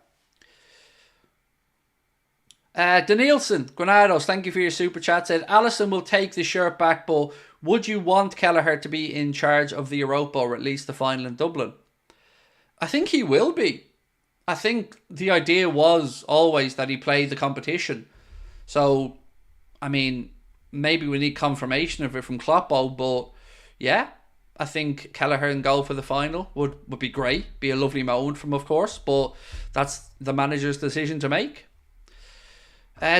Danielson, Granados, thank you for your super chat. Said Allison will take the shirt back, but would you want Kelleher to be in charge of the Europa or at least the final in Dublin? I think he will be. I think the idea was always that he played the competition. So, I mean, maybe we need confirmation of it from Kloppo, but yeah, I think Kelleher in goal for the final would be great. Be a lovely moment from, of course, but that's the manager's decision to make.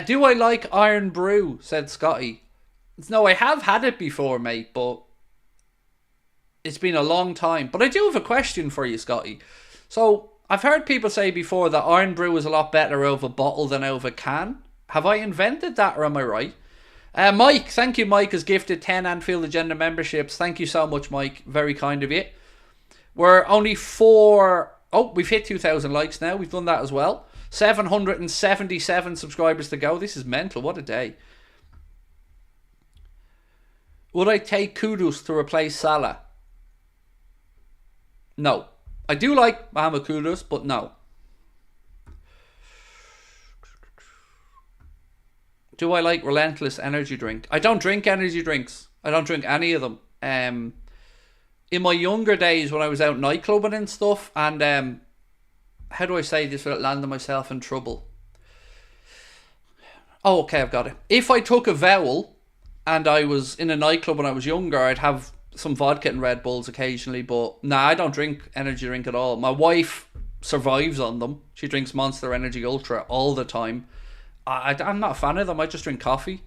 Do I like Iron Brew? Said Scotty. No, I have had it before, mate, but it's been a long time. But I do have a question for you, Scotty. So, I've heard people say before that Iron Brew is a lot better out of a bottle than out of a can. Have I invented that, or am I right? Mike, thank you. Mike has gifted 10 Anfield Agenda memberships. Thank you so much, Mike. Very kind of you. We're only we've hit 2,000 likes now. We've done that as well. 777 subscribers to go. This is mental. What a day. Would I take Kudus to replace Salah? No. I do like Mohamed Kudus, but no. Do I like Relentless energy drink? I don't drink energy drinks. I don't drink any of them. In my younger days when I was out nightclubbing and stuff, and how do I say this without landing myself in trouble? Oh, okay, I've got it. If I took a vowel and I was in a nightclub when I was younger, I'd have some vodka and Red Bulls occasionally, but nah, I don't drink energy drink at all. My wife survives on them. She drinks Monster Energy Ultra all the time. I'm not a fan of them. I just drink coffee.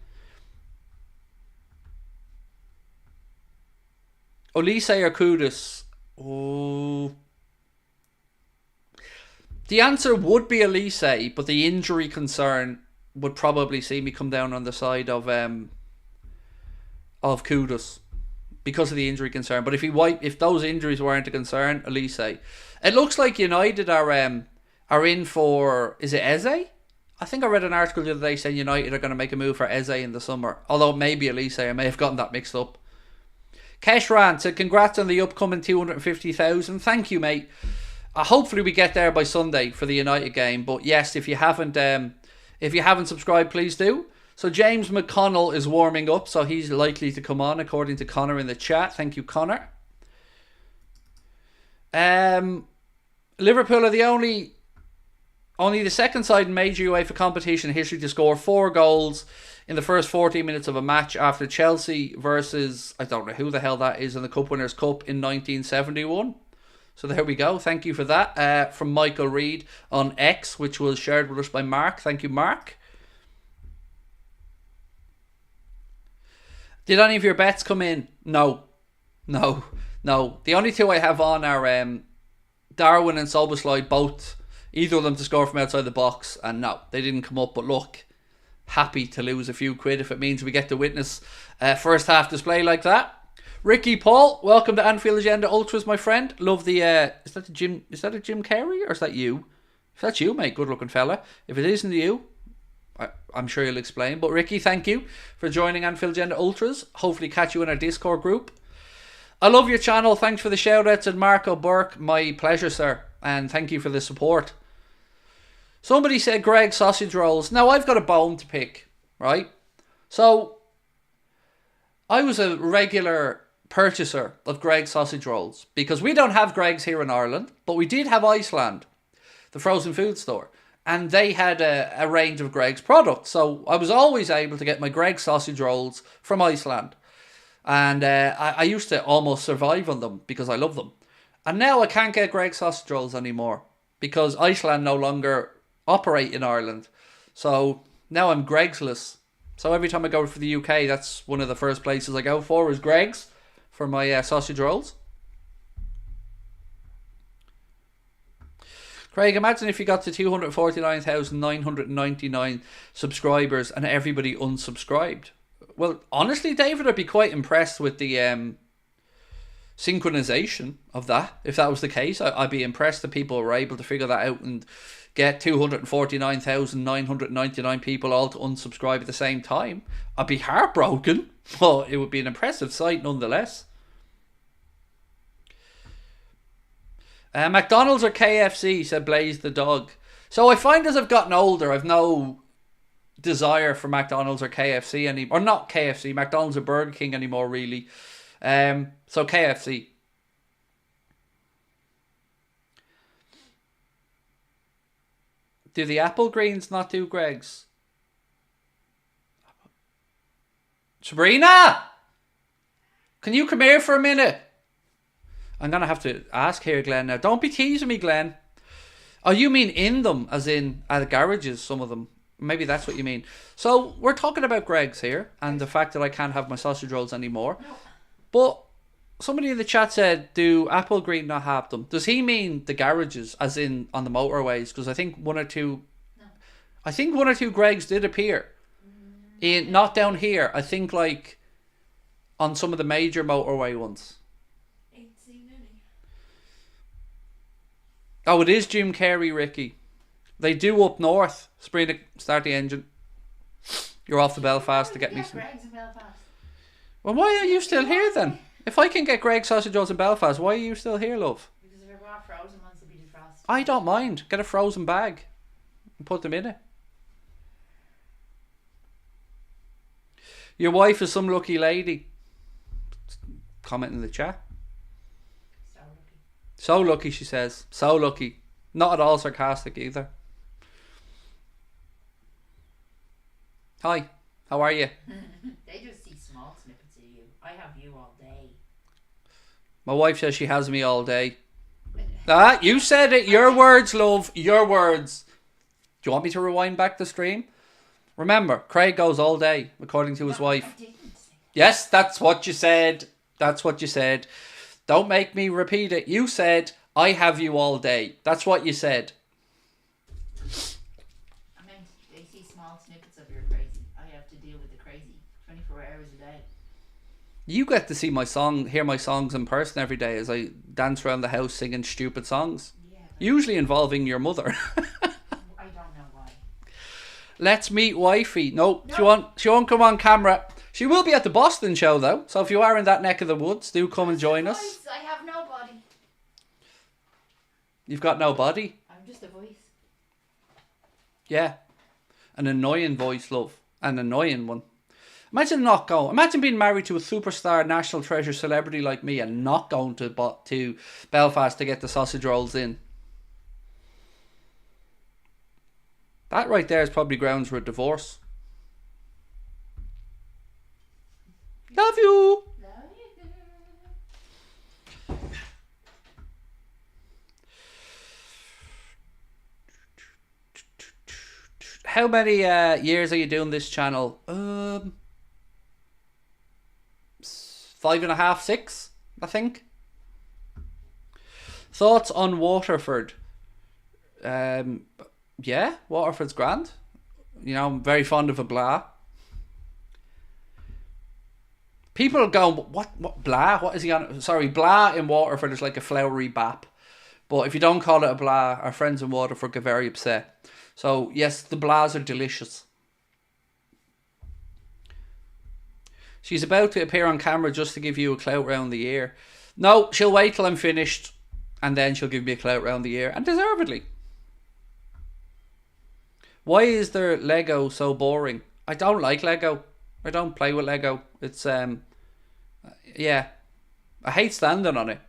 Olise or Kudus? Oh... The answer would be Elise, but the injury concern would probably see me come down on the side of Kudus because of the injury concern. But if those injuries weren't a concern, Elise. It looks like United are in for, is it Eze? I think I read an article the other day saying United are going to make a move for Eze in the summer. Although maybe Elise, I may have gotten that mixed up. Keshran said, congrats on the upcoming 250,000. Thank you, mate. Hopefully we get there by Sunday for the United game. But yes, if you haven't subscribed, please do. So James McConnell is warming up, so he's likely to come on according to Connor in the chat. Thank you, Connor. Liverpool are the only Only the second side in major UEFA competition history to score 4 goals in the first 14 minutes of a match after Chelsea versus, I don't know who the hell that is, in the Cup Winners' Cup in 1971. So there we go. Thank you for that. From Michael Reed on X, which was shared with us by Mark. Thank you, Mark. Did any of your bets come in? No. The only 2 I have on are Darwin and Soboslai, both. Either of them to score from outside the box. And no, they didn't come up. But look, happy to lose a few quid if it means we get to witness first half display like that. Ricky Paul, welcome to Anfield Agenda Ultras, my friend. Love the is that a Jim Carrey or is that you? If that's you, mate, good looking fella. If it isn't you, I'm sure you'll explain. But Ricky, thank you for joining Anfield Agenda Ultras. Hopefully catch you in our Discord group. I love your channel. Thanks for the shout outs. And Marco Burke, my pleasure, sir. And thank you for the support. Somebody said Greg sausage rolls. Now I've got a bone to pick, right? So I was a regular purchaser of Greg's sausage rolls because we don't have Greg's here in Ireland, but we did have Iceland, the frozen food store, and they had a range of Greg's products. So I was always able to get my Greg's sausage rolls from Iceland, and I used to almost survive on them because I love them. And now I can't get Greg's sausage rolls anymore because Iceland no longer operate in Ireland. So now I'm Greg's-less. So every time I go for the UK, that's one of the first places I go for is Greg's for my sausage rolls. Craig, imagine if you got to 249,999 subscribers and everybody unsubscribed. Well, honestly, David, I'd be quite impressed with the synchronization of that. If that was the case, I'd be impressed that people were able to figure that out and get 249,999 people all to unsubscribe at the same time. I'd be heartbroken, but it would be an impressive sight nonetheless. McDonald's or KFC, said Blaze the dog. So I find as I've gotten older, I've no desire for McDonald's or KFC anymore. Or not KFC, McDonald's or Burger King anymore, really. So KFC. Do the apple greens not do Greg's? Sabrina! Can you come here for a minute? I'm going to have to ask here, Glenn, now. Don't be teasing me, Glenn. Oh, you mean in them, as in at the garages, some of them. Maybe that's what you mean. So, we're talking about Greg's here, and the fact that I can't have my sausage rolls anymore. No. But somebody in the chat said, do Apple Green not have them? Does he mean the garages, as in on the motorways? Because I think one or two Greg's did appear. Not down here. I think like on some of the major motorway ones. Oh, it is Jim Carrey, Ricky. They do up north. Sabrina, start the engine. You're off to Belfast to get me some. Greg's in Belfast. Well, why are you still here then? If I can get Greg's sausage rolls in Belfast, why are you still here, love? Because if I bought frozen ones, they'll be defrosted. I don't mind. Get a frozen bag and put them in it. Your wife is some lucky lady. Comment in the chat. So lucky, she says. So lucky. Not at all sarcastic either. Hi, how are you? They just see small snippets of you. I have you all day. My wife says she has me all day. Ah, you said it. Your words, love. Your words. Do you want me to rewind back the stream? Remember, Craig goes all day, according to his wife. I didn't. Yes, that's what you said. That's what you said. Don't make me repeat it. You said, I have you all day. That's what you said. I meant they see small snippets of your crazy. I have to deal with the crazy 24 hours a day. You get to see hear my songs in person every day as I dance around the house singing stupid songs. Yeah, usually involving your mother. I don't know why. Let's meet wifey. No. She won't come on camera. She will be at the Boston show though, so if you are in that neck of the woods, do come and join us. I have no body. You've got no body? I'm just a voice. Yeah. An annoying voice, love. An annoying one. Imagine not going. Imagine being married to a superstar, national treasure celebrity like me and not going to Belfast to get the sausage rolls in. That right there is probably grounds for a divorce. Love you. Love you. How many years are you doing this channel? 5.5, 6, I think. Thoughts on Waterford? Yeah, Waterford's grand. You know, I'm very fond of a blah. People are going, what blah? What is he on? Sorry, blah in Waterford is like a flowery bap. But if you don't call it a blah, our friends in Waterford get very upset. So, yes, the blahs are delicious. She's about to appear on camera just to give you a clout round the ear. No, she'll wait till I'm finished and then she'll give me a clout round the ear. And deservedly. Why is there Lego so boring? I don't like Lego. I don't play with Lego. It's, yeah. I hate standing on it.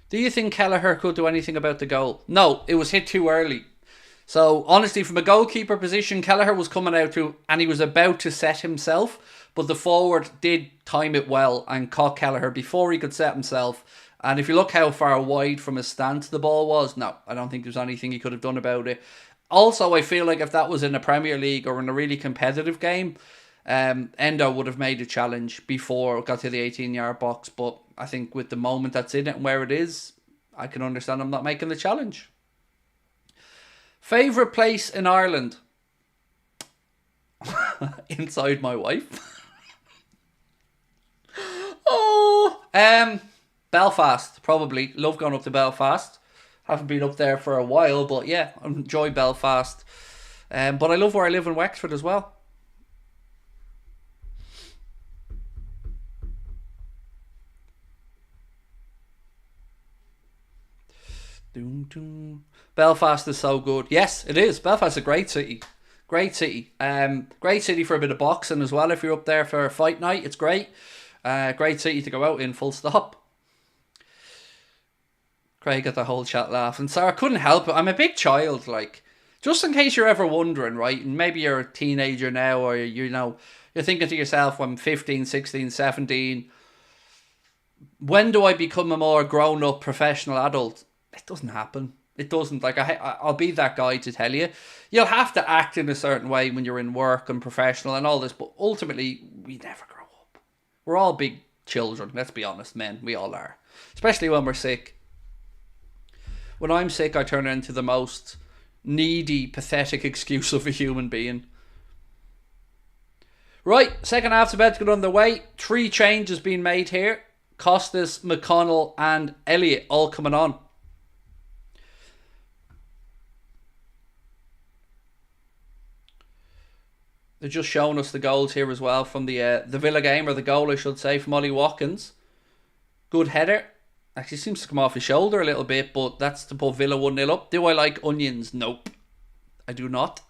Do you think Kelleher could do anything about the goal? No, it was hit too early. So, honestly, from a goalkeeper position, Kelleher was coming out to, and he was about to set himself, but the forward did time it well and caught Kelleher before he could set himself. And if you look how far wide from his stance the ball was, no, I don't think there's anything he could have done about it. Also, I feel like if that was in a Premier League or in a really competitive game, Endo would have made a challenge before it got to the 18-yard box. But I think with the moment that's in it and where it is, I can understand him not making the challenge. Favourite place in Ireland? Inside my wife. Belfast, probably. Love going up to Belfast. Haven't been up there for a while, but yeah, I enjoy Belfast. But I love where I live in Wexford as well. Belfast is so good. Yes, it is. Belfast is a great city. Great city. Great city for a bit of boxing as well. If you're up there for a fight night, it's great. Great city to go out in, full stop. Craig got the whole chat laughing. So I couldn't help it. I'm a big child, like. Just in case you're ever wondering, right? And maybe you're a teenager now, or you know, you're thinking to yourself, I'm 15, 16, 17. When do I become a more grown-up professional adult? It doesn't happen. It doesn't. Like, I'll be that guy to tell you. You'll have to act in a certain way when you're in work and professional and all this, but ultimately, we never grow up. We're all big children, let's be honest, men. We all are. Especially when we're sick. When I'm sick, I turn into the most needy, pathetic excuse of a human being. Right, second half's about to get underway. 3 changes being made here. Costas, McConnell and Elliott all coming on. They're just showing us the goals here as well from the Villa game, or the goal I should say, from Ollie Watkins. Good header. Actually seems to come off his shoulder a little bit, but that's to put Villa 1-0 up. Do I like onions? Nope. I do not.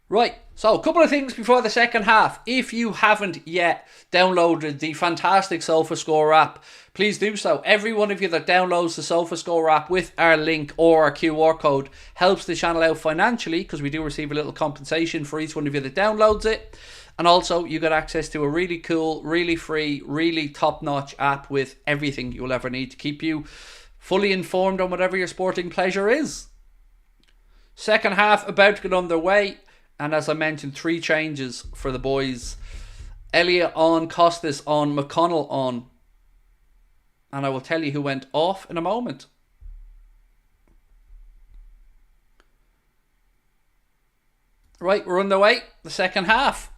Right, so a couple of things before the second half. If you haven't yet downloaded the fantastic SofaScore app, please do so. Every one of you that downloads the SofaScore app with our link or our QR code helps the channel out financially, because we do receive a little compensation for each one of you that downloads it. And also, you get access to a really cool, really free, really top-notch app with everything you'll ever need to keep you fully informed on whatever your sporting pleasure is. Second half about to get underway. And as I mentioned, 3 changes for the boys. Elliott on, Costas on, McConnell on. And I will tell you who went off in a moment. Right, we're underway. The second half.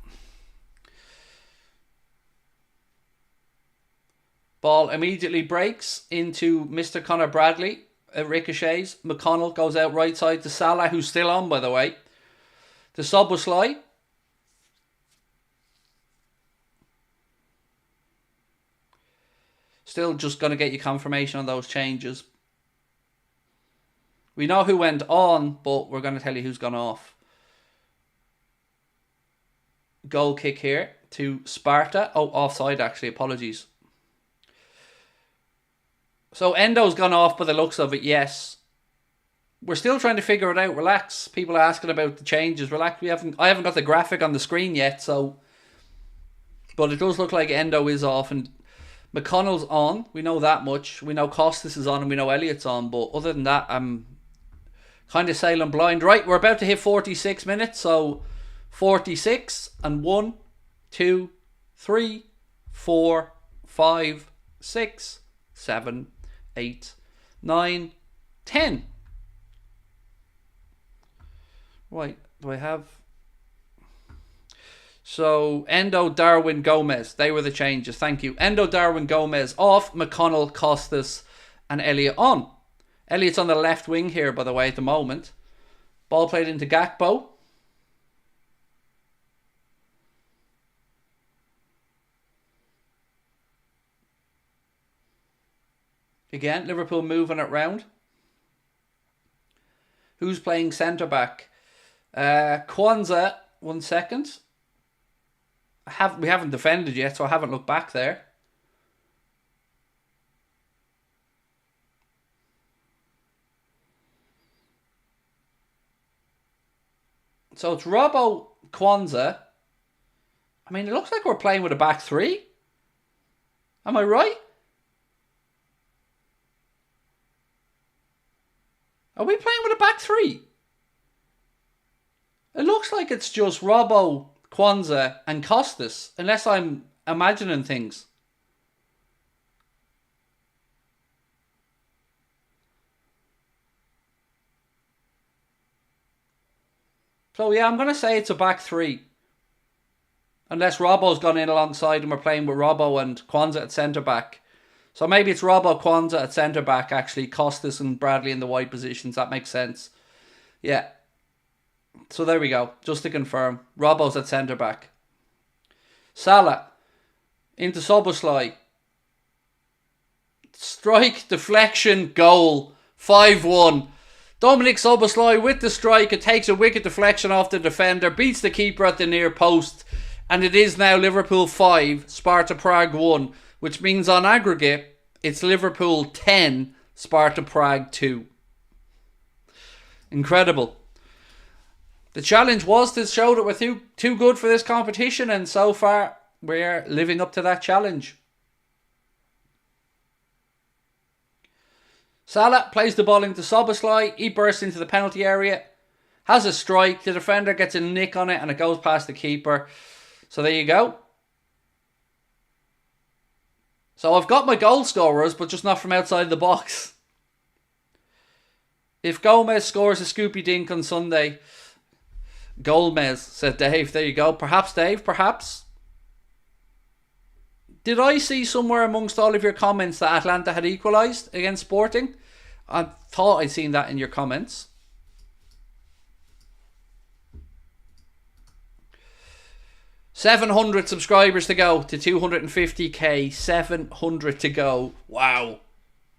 Ball immediately breaks into Mr. Conor Bradley. It ricochets. McConnell goes out right side to Salah, who's still on, by the way. The Szoboszlai. Still just going to get you confirmation on those changes. We know who went on, but we're going to tell you who's gone off. Goal kick here to Sparta. Oh, offside actually, apologies. So Endo's gone off by the looks of it, yes. We're still trying to figure it out. Relax. People are asking about the changes. Relax. I haven't got the graphic on the screen yet, so. But it does look like Endo is off and McConnell's on. We know that much. We know Costas is on and we know Elliott's on. But other than that, I'm kind of sailing blind. Right, we're about to hit 46 minutes. So 46 and 1, 2, 3, 4, 5, 6, 7, 8, 9, 10. Right, do I have... So, Endo, Darwin, Gomez. They were the changes. Thank you. Endo, Darwin, Gomez off. McConnell, Costas and Elliott on. Elliott's on the left wing here, by the way, at the moment. Ball played into Gakpo. Again, Liverpool moving it round. Who's playing centre-back? Kwanzaa, 1 second. We haven't defended yet, so I haven't looked back there. So it's Robbo, Kwanzaa. I mean, it looks like we're playing with a back three. Am I right? Are we playing with a back three? It looks like it's just Robbo, Kwanzaa and Costas, unless I'm imagining things. So yeah, I'm going to say it's a back three. Unless Robbo's gone in alongside and we're playing with Robbo and Kwanzaa at centre-back. So maybe it's Robbo, Kwanzaa at centre-back, actually. Costas and Bradley in the wide positions. That makes sense. Yeah. So there we go. Just to confirm. Robbo's at centre-back. Salah. Into Szoboszlai. Strike, deflection, goal. 5-1. Dominik Szoboszlai with the strike. It takes a wicked deflection off the defender. Beats the keeper at the near post. And it is now Liverpool 5, Sparta Prague 1. Which means on aggregate, it's Liverpool 10, Sparta Prague 2. Incredible. The challenge was to show that we're too good for this competition, and so far we're living up to that challenge. Salah plays the ball into Szoboszlai. He bursts into the penalty area. Has a strike. The defender gets a nick on it and it goes past the keeper. So there you go. So I've got my goal scorers, but just not from outside the box. If Gomez scores a Scoopy Dink on Sunday... Gomez, said Dave. There you go. Perhaps, Dave, perhaps. Did I see somewhere amongst all of your comments that Atlanta had equalised against Sporting? I thought I'd seen that in your comments. $700 subscribers to go to 250k. 700 to go. Wow.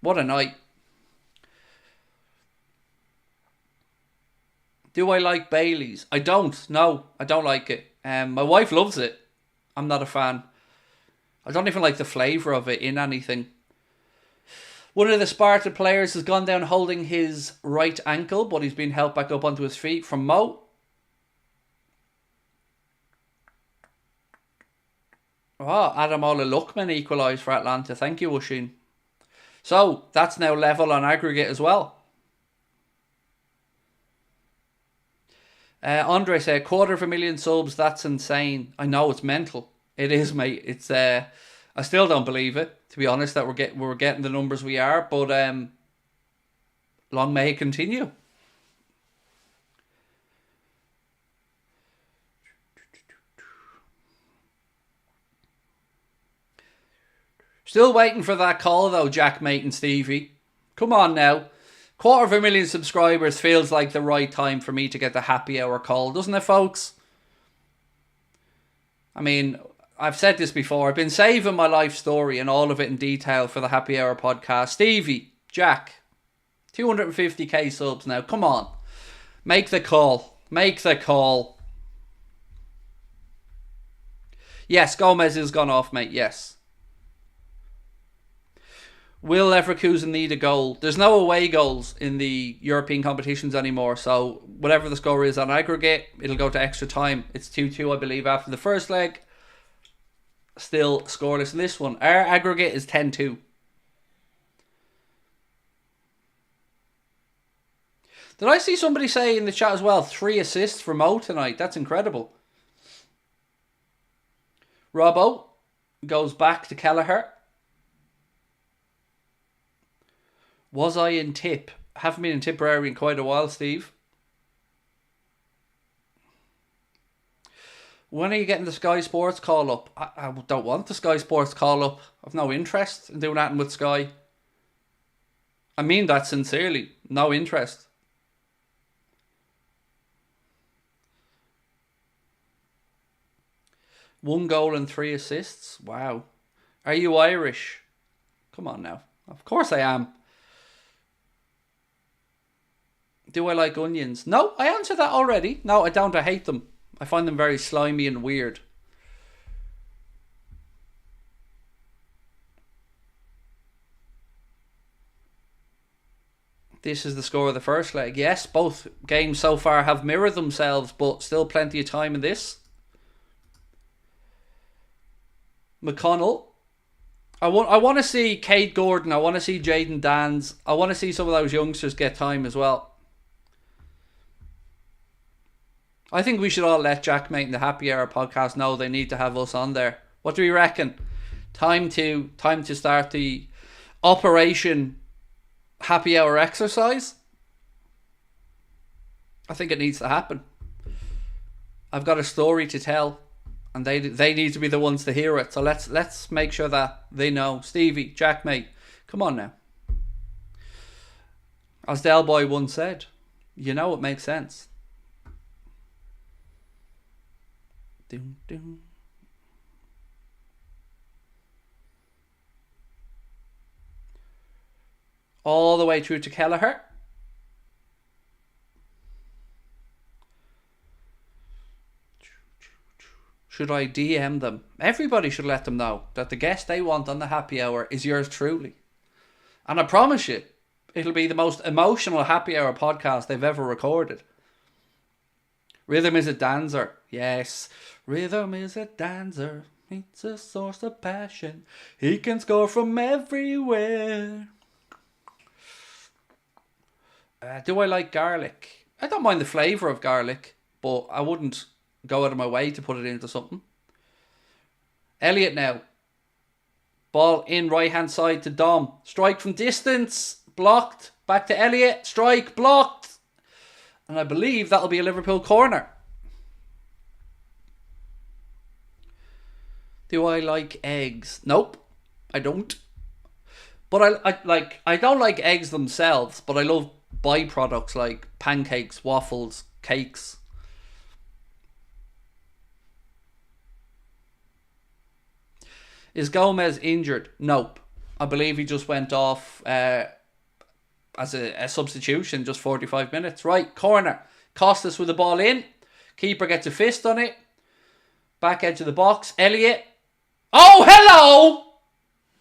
What a night. Do I like Bailey's? I don't. No, I don't like it. My wife loves it. I'm not a fan. I don't even like the flavour of it in anything. One of the Sparta players has gone down holding his right ankle, but he's been helped back up onto his feet from Mo. Oh, Adamola Luckman equalised for Atlanta. Thank you, Ushin. So, that's now level on aggregate as well. Andre said, 250,000 subs, that's insane. I know, it's mental. It is, mate. It's I still don't believe it, to be honest, that we're getting the numbers we are, but long may it continue. Still waiting for that call though, Jack, mate and Stevie. Come on now. 250,000 subscribers feels like the right time for me to get the happy hour call, doesn't it, folks? I mean, I've said this before. I've been saving my life story and all of it in detail for the happy hour podcast. Stevie, Jack, 250k subs now. Come on. Make the call. Make the call. Yes, Gomez has gone off, mate. Yes. Will Leverkusen need a goal? There's no away goals in the European competitions anymore, so whatever the score is on aggregate, it'll go to extra time. It's 2-2, I believe, after the first leg. Still scoreless in this one. Our aggregate is 10-2. Did I see somebody say in the chat as well, 3 assists for Mo tonight? That's incredible. Robbo goes back to Kelleher. Was I in tip? Haven't been in Tipperary in quite a while, Steve. When are you getting the Sky Sports call up? I don't want the Sky Sports call up. I've no interest in doing that with Sky. I mean that sincerely. No interest. One goal and 3 assists. Wow. Are you Irish? Come on now. Of course I am. Do I like onions? No, I answered that already. No, I don't. I hate them. I find them very slimy and weird. This is the score of the first leg. Yes, both games so far have mirrored themselves, but still plenty of time in this. McConnell. I want to see Cade Gordon. I want to see Jaden Dans. I want to see some of those youngsters get time as well. I think we should all let Jack Mate and the Happy Hour podcast know they need to have us on there. What do we reckon? Time to start the Operation Happy Hour exercise? I think it needs to happen. I've got a story to tell, and they need to be the ones to hear it. So let's make sure that they know. Stevie, Jack Mate, come on now. As Del Boy once said, you know it makes sense. Doom, doom. All the way through to Kelleher. Should I DM them? Everybody should let them know that the guest they want on the happy hour is yours truly. And I promise you, it'll be the most emotional happy hour podcast they've ever recorded. Rhythm is a dancer. Yes. Rhythm is a dancer. It's a source of passion. He can score from everywhere. Do I like garlic? I don't mind the flavour of garlic, but I wouldn't go out of my way to put it into something. Elliot now. Ball in right hand side to Dom. Strike from distance. Blocked. Back to Elliot. Strike. Blocked. And I believe that'll be a Liverpool corner. Do I like eggs? Nope. I don't. But I don't like eggs themselves, but I love byproducts like pancakes, waffles, cakes. Is Gomez injured? Nope. I believe he just went off as a substitution, just 45 minutes. Right, corner. Costas with the ball in. Keeper gets a fist on it. Back edge of the box. Elliot. Oh, hello!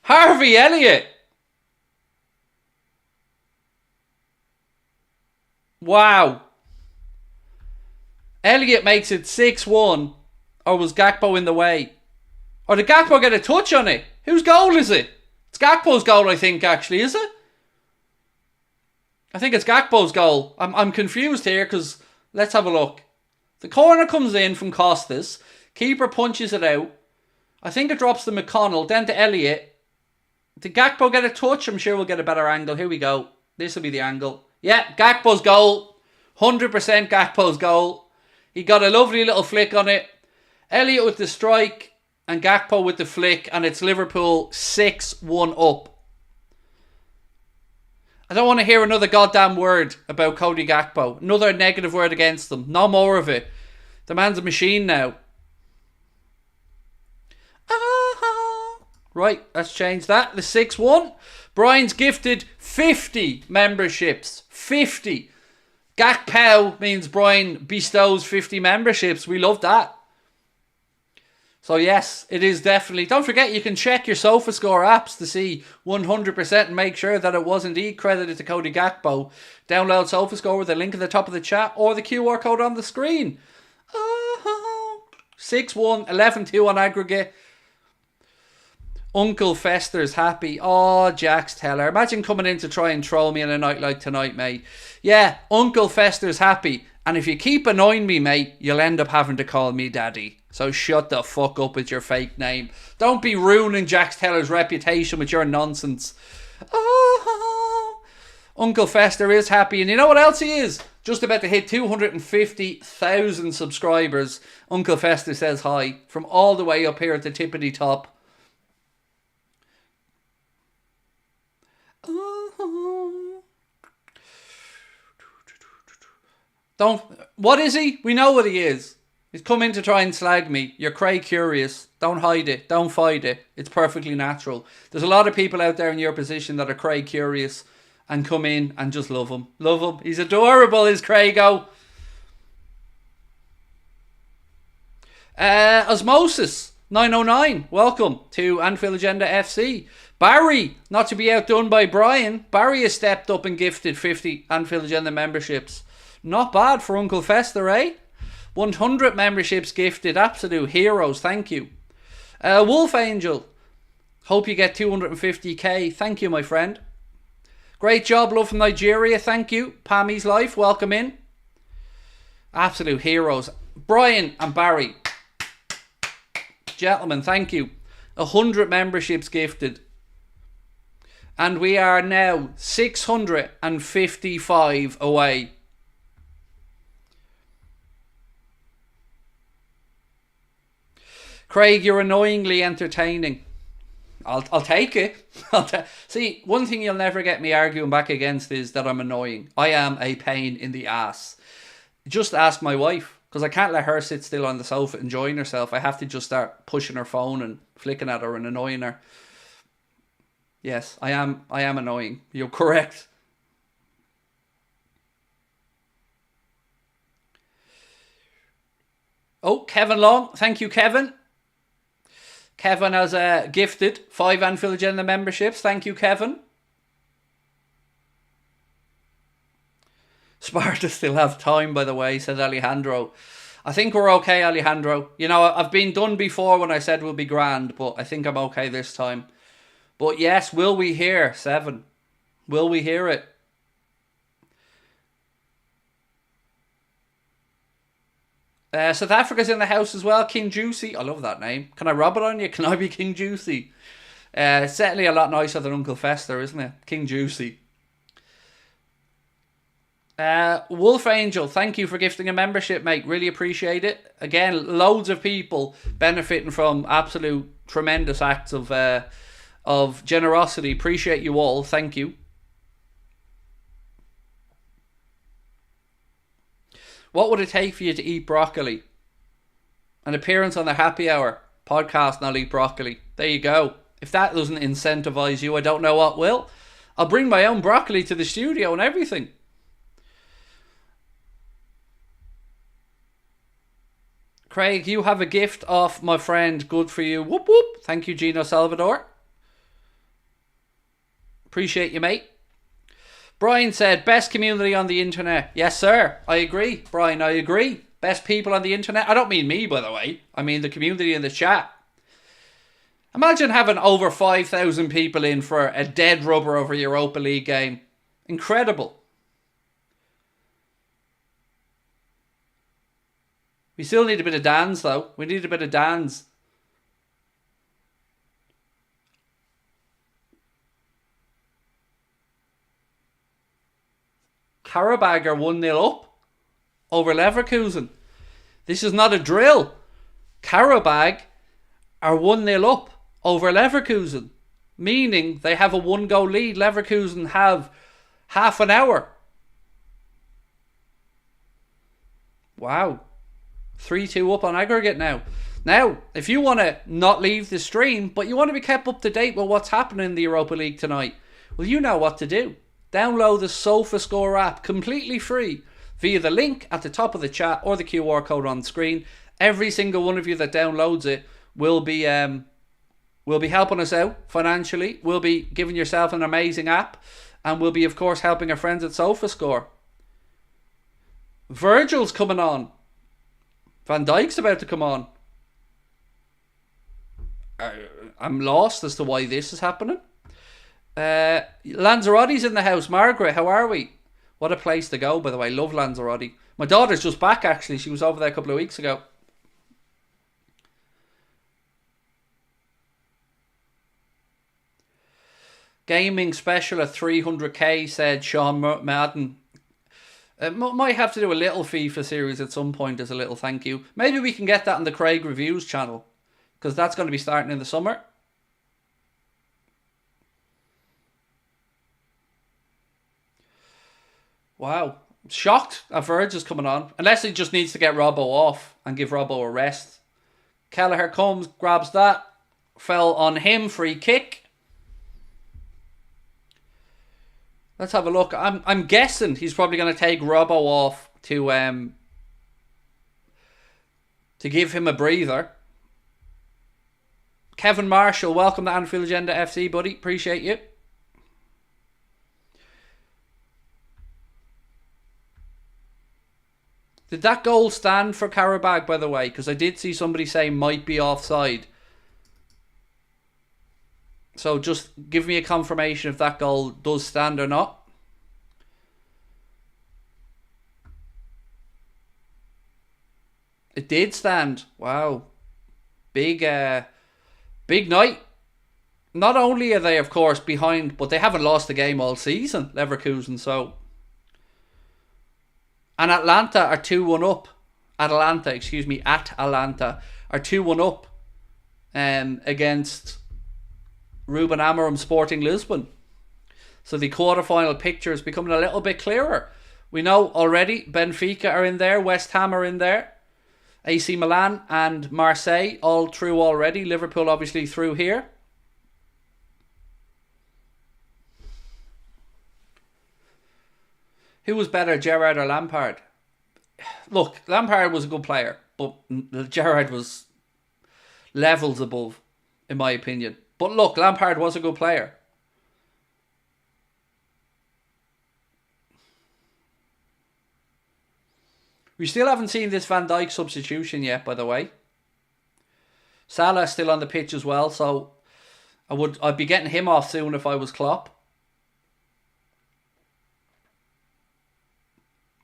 Harvey Elliott. Wow. Elliott makes it 6-1. Or was Gakpo in the way? Or did Gakpo get a touch on it? Whose goal is it? It's Gakpo's goal, I think, actually, is it? I think it's Gakpo's goal. I'm confused here because let's have a look. The corner comes in from Costas. Keeper punches it out. I think it drops to McConnell, then to Elliott. Did Gakpo get a touch? I'm sure we'll get a better angle. Here we go. This will be the angle. Yeah, Gakpo's goal. 100% Gakpo's goal. He got a lovely little flick on it. Elliott with the strike and Gakpo with the flick, and it's Liverpool 6-1 up. I don't want to hear another goddamn word about Cody Gakpo. Another negative word against them. No more of it. The man's a machine now. Right, let's change that. The 6-1. Brian's gifted 50 memberships. 50. Gakpo means Brian bestows 50 memberships. We love that. So yes, it is definitely. Don't forget, you can check your SofaScore apps to see 100% and make sure that it was indeed credited to Cody Gakpo. Download SofaScore with the link at the top of the chat or the QR code on the screen. 6-1, 11-2 on aggregate. Uncle Fester's happy. Oh, Jax Teller. Imagine coming in to try and troll me on a night like tonight, mate. Yeah, Uncle Fester's happy. And if you keep annoying me, mate, you'll end up having to call me daddy. So shut the fuck up with your fake name. Don't be ruining Jax Teller's reputation with your nonsense. Oh, Uncle Fester is happy. And you know what else he is? Just about to hit 250,000 subscribers. Uncle Fester says hi from all the way up here at the tippity top. What is he? We know what he is. He's come in to try and slag me. You're Craig Curious. Don't hide it. Don't fight it. It's perfectly natural. There's a lot of people out there in your position that are Craig Curious and come in and just love him. Love him. He's adorable, is Craigo. Osmosis 909. Welcome to Anfield Agenda FC. Barry, not to be outdone by Brian. Barry has stepped up and gifted 50 Anfield Agenda memberships. Not bad for Uncle Fester, eh? 100 memberships gifted. Absolute heroes. Thank you. Wolf Angel. Hope you get 250k. Thank you, my friend. Great job. Love from Nigeria. Thank you. Pammy's Life. Welcome in. Absolute heroes. Brian and Barry. Gentlemen, thank you. 100 memberships gifted. And we are now 655 away. Craig, you're annoyingly entertaining. I'll take it. See, one thing you'll never get me arguing back against is that I'm annoying. I am a pain in the ass. Just ask my wife, because I can't let her sit still on the sofa enjoying herself. I have to just start pushing her phone and flicking at her and annoying her. Yes, I am annoying. You're correct. Oh, Kevin Long. Thank you, Kevin. Kevin has gifted 5 Anfield Agenda memberships. Thank you, Kevin. Sparta still have time, by the way, said Alejandro. I think we're okay, Alejandro. You know, I've been done before when I said we'll be grand, but I think I'm okay this time. But yes, will we hear 7? Will we hear it? South Africa's in the house as well. King Juicy. I love that name. Can I rob it on you? Can I be King Juicy? It's certainly a lot nicer than Uncle Fester, isn't it? King Juicy. Wolf Angel, thank you for gifting a membership, mate. Really appreciate it. Again, loads of people benefiting from absolute tremendous acts of generosity. Appreciate you all. Thank you. What would it take for you to eat broccoli? An appearance on the Happy Hour podcast and I'll eat broccoli. There you go. If that doesn't incentivize you, I don't know what will. I'll bring my own broccoli to the studio and everything. Craig, you have a gift off my friend. Good for you. Whoop whoop. Thank you, Gino Salvador. Appreciate you, mate. Brian said, best community on the internet. Yes, sir. I agree. Brian, I agree. Best people on the internet. I don't mean me, by the way. I mean the community in the chat. Imagine having over 5,000 people in for a dead rubber over a Europa League game. Incredible. We still need a bit of dance, though. We need a bit of dance. Karabag are 1-0 up over Leverkusen. This is not a drill. Karabag are 1-0 up over Leverkusen, meaning they have a 1-goal lead. Leverkusen have half an hour. Wow. 3-2 up on aggregate now. Now, if you want to not leave the stream, but you want to be kept up to date with what's happening in the Europa League tonight, well, you know what to do. Download the SofaScore app completely free via the link at the top of the chat or the QR code on the screen. Every single one of you that downloads it will be helping us out financially. We'll be giving yourself an amazing app, and we'll be, of course, helping our friends at SofaScore. Virgil's coming on. Van Dijk's about to come on. I'm lost as to why this is happening. Lanzarotti's in the house. Margaret, how are we? What a place to go, by the way. Love Lanzarote. My daughter's just back, actually. She was over there a couple of weeks ago. Gaming special at 300k, said Sean Madden. Might have to do a little FIFA series at some point as a little thank you. Maybe we can get that on the Craig Reviews channel, because that's going to be starting in the summer. Wow. Shocked that Verge is coming on. Unless he just needs to get Robbo off and give Robbo a rest. Kelleher comes, grabs that. Fell on him, free kick. Let's have a look. I'm guessing he's probably going to take Robbo off to give him a breather. Kevin Marshall, welcome to Anfield Agenda FC, buddy. Appreciate you. Did that goal stand for Qarabağ, by the way? Because I did see somebody say might be offside. So just give me a confirmation if that goal does stand or not. It did stand. Wow. Big night. Not only are they, of course, behind, but they haven't lost a game all season, Leverkusen. So, and Atalanta are 2-1 up. Atalanta are 2-1 up against Ruben Amorim Sporting Lisbon. So the quarterfinal picture is becoming a little bit clearer. We know already Benfica are in there, West Ham are in there, AC Milan and Marseille all through already. Liverpool obviously through here. Who was better, Gerrard or Lampard? Look, Lampard was a good player, but Gerrard was levels above, in my opinion. But look, Lampard was a good player. We still haven't seen this Van Dijk substitution yet, by the way. Salah's still on the pitch as well, so I'd be getting him off soon if I was Klopp.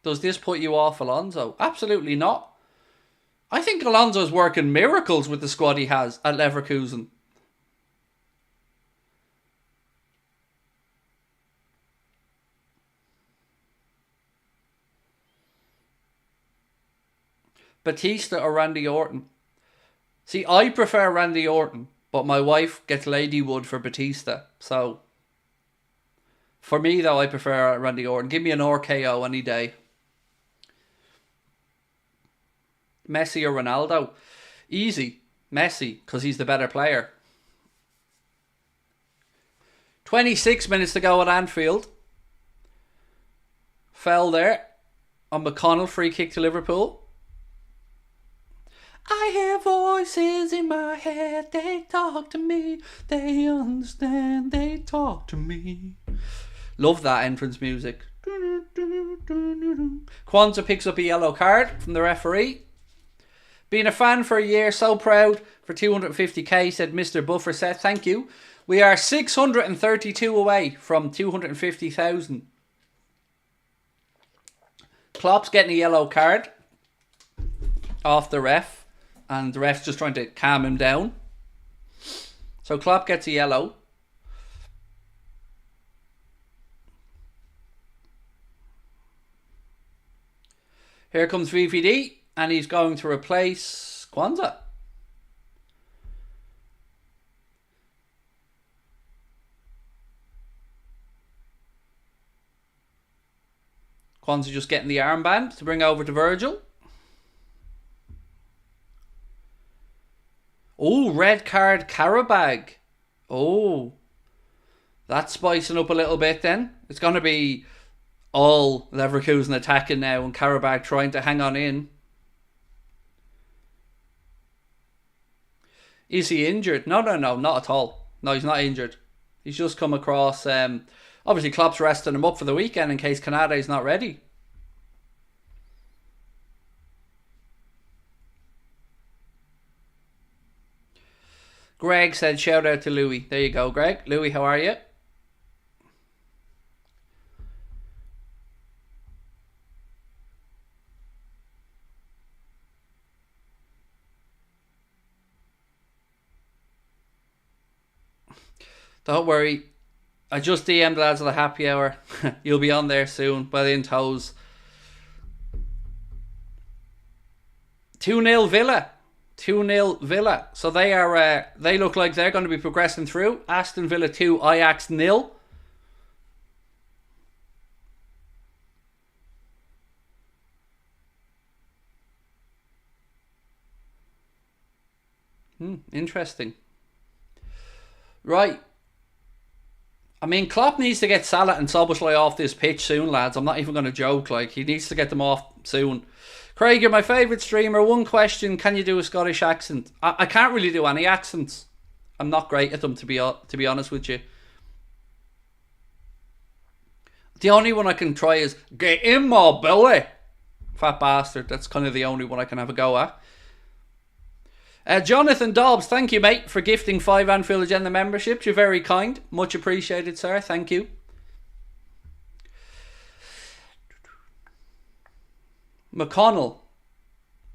Does this put you off Alonso? Absolutely not. I think Alonso's working miracles with the squad he has at Leverkusen. Batista or Randy Orton? See, I prefer Randy Orton, but my wife gets Ladywood for Batista. So, for me though, I prefer Randy Orton. Give me an RKO any day. Messi or Ronaldo? Easy. Messi, because he's the better player. 26 minutes to go at Anfield. Fell there on McConnell, free kick to Liverpool. I hear voices in my head, they talk to me, they understand, they talk to me. Love that entrance music. Kwanzaa picks up a yellow card from the referee. Being a fan for a year, so proud for 250k, said Mr. Buffer set. Thank you. We are 632 away from 250,000. Klopp's getting a yellow card off the ref, and the ref's just trying to calm him down. So Klopp gets a yellow. Here comes VVD. And he's going to replace Kwanzaa. Kwanzaa just getting the armband to bring over to Virgil. Oh, red card Qarabağ. Oh, that's spicing up a little bit then. It's going to be all Leverkusen attacking now and Qarabağ trying to hang on in. Is he injured? No, not at all. No, he's not injured. He's just come across. Obviously, Klopp's resting him up for the weekend in case Canade's not ready. Greg said, shout out to Louis. There you go, Greg. Louis, how are you? Don't worry. I just DM'd the lads of the happy hour. You'll be on there soon by the toes. 2-0 Villa. 2-0 Villa. So they are. They look like they're going to be progressing through. Aston Villa 2, Ajax 0. Interesting. Right. I mean, Klopp needs to get Salah and Szoboszlai off this pitch soon, lads. I'm not even going to joke. Like, he needs to get them off soon. Craig, you're my favourite streamer. One question, can you do a Scottish accent? I can't really do any accents. I'm not great at them, to be honest with you. The only one I can try is, get in my belly. Fat bastard. That's kind of the only one I can have a go at. Jonathan Dobbs, thank you, mate, for gifting 5 Anfield Agenda memberships. You're very kind. Much appreciated, sir. Thank you. McConnell.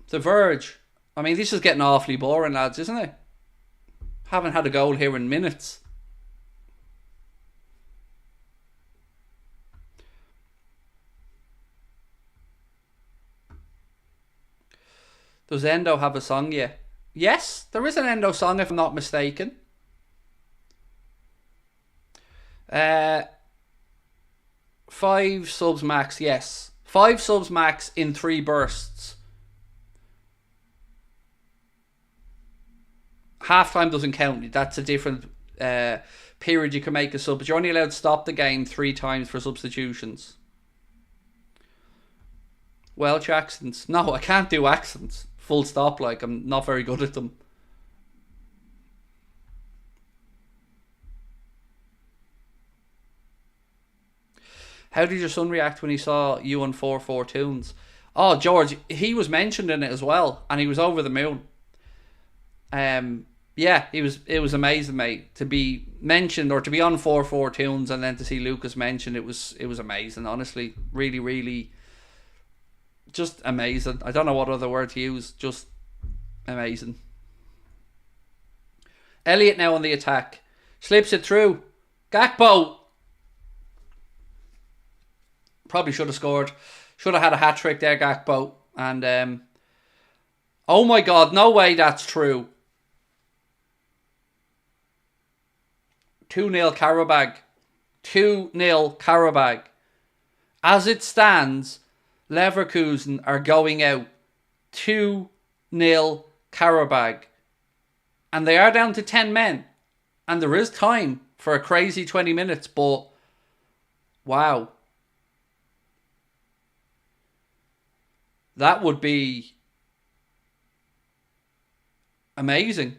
The Verge. I mean, this is getting awfully boring, lads, isn't it? Haven't had a goal here in minutes. Does Endo have a song yet? Yes, there is an Endo song if I'm not mistaken. 5 subs max, yes. 5 subs max in 3 bursts. Halftime doesn't count. That's a different period you can make a sub. But you're only allowed to stop the game 3 times for substitutions. Welsh accents. No, I can't do accents. Full stop, like, I'm not very good at them. How did your son react when he saw you on 4-4 tunes? Oh, George, he was mentioned in it as well, and he was over the moon. Yeah, it was amazing, mate, to be mentioned or to be on 4-4 tunes and then to see Lucas mentioned. It was amazing, honestly. Really, really just amazing. I don't know what other word to use. Just amazing. Elliot now on the attack. Slips it through. Gakpo. Probably should have scored. Should have had a hat-trick there, Gakpo. And, oh my God, no way that's true. 2-0 Karabag. 2-0 Karabag. As it stands, Leverkusen are going out 2-0 Karabag. And they are down to 10 men. And there is time for a crazy 20 minutes, but wow. That would be amazing.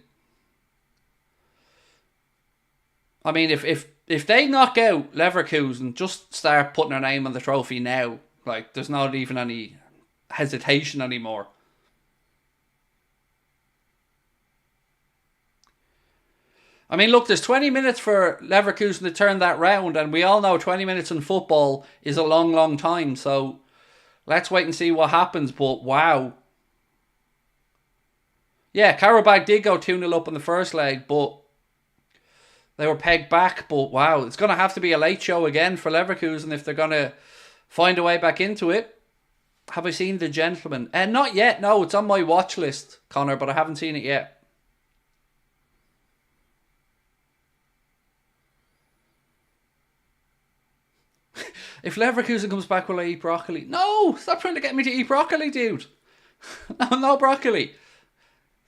I mean, if they knock out Leverkusen, just start putting their name on the trophy now. Like, there's not even any hesitation anymore. I mean, look, there's 20 minutes for Leverkusen to turn that round, and we all know 20 minutes in football is a long, long time, so let's wait and see what happens, but wow. Yeah, Karabag did go 2-0 up in the first leg, but they were pegged back, but wow, it's going to have to be a late show again for Leverkusen if they're going to find a way back into it. Have I seen The Gentleman? Not yet, no, it's on my watch list, Connor, but I haven't seen it yet. If Leverkusen comes back, will I eat broccoli? No! Stop trying to get me to eat broccoli, dude. No broccoli.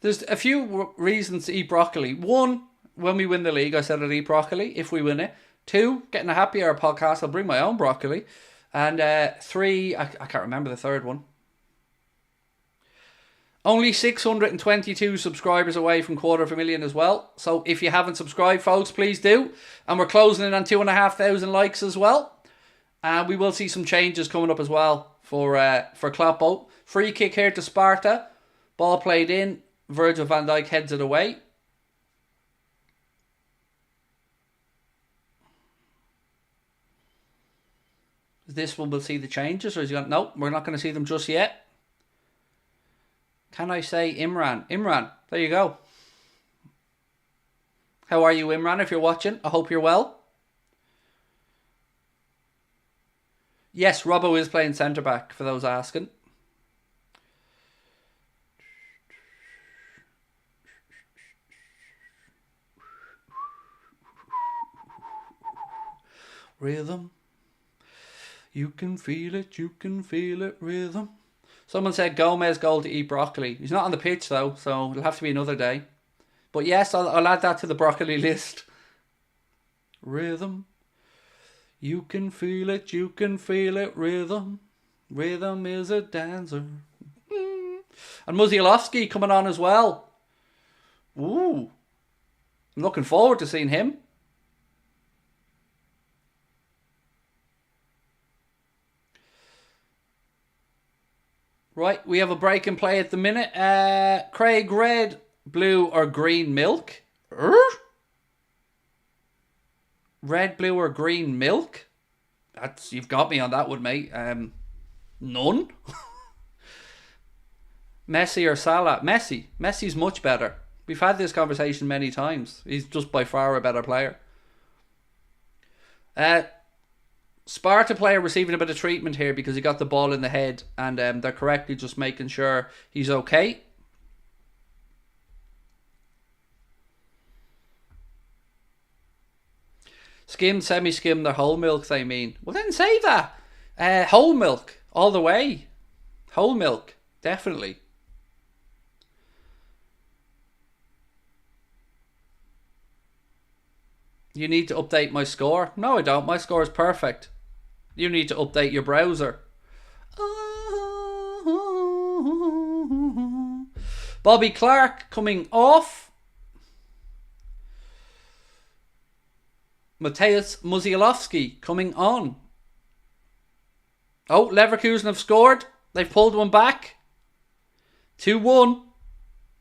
There's a few reasons to eat broccoli. 1, when we win the league, I said I'd eat broccoli if we win it. 2, getting a happy hour podcast, I'll bring my own broccoli. And 3, I can't remember the third one. Only 622 subscribers away from 250,000 as well. So if you haven't subscribed, folks, please do. And we're closing in on 2,500 likes as well. And we will see some changes coming up as well for Kloppo. Free kick here to Sparta. Ball played in. Virgil van Dijk heads it away. This one will see the changes, or is he going? No, we're not going to see them just yet. Can I say Imran? Imran, there you go. How are you, Imran, if you're watching? I hope you're well. Yes, Robbo is playing centre-back, for those asking. Rhythm. You can feel it, rhythm. Someone said Gomez goal to eat broccoli. He's not on the pitch though, so it'll have to be another day. But yes, I'll add that to the broccoli list. Rhythm. You can feel it, rhythm. Rhythm is a dancer. And Musialowski coming on as well. Ooh. I'm looking forward to seeing him. Right, we have a break in play at the minute. Craig, red, blue or green milk? Red, blue or green milk? You've got me on that one, mate. None. Messi or Salah? Messi. Messi's much better. We've had this conversation many times. He's just by far a better player. Sparta player receiving a bit of treatment here because he got the ball in the head, and they're correctly just making sure he's okay. Skim, semi-skim, they're whole milk, they mean. Well, then say that. Whole milk, all the way. Whole milk, definitely. You need to update my score. No, I don't. My score is perfect. You need to update your browser. Bobby Clark coming off. Mateusz Musialowski coming on. Oh, Leverkusen have scored. They've pulled one back. 2-1.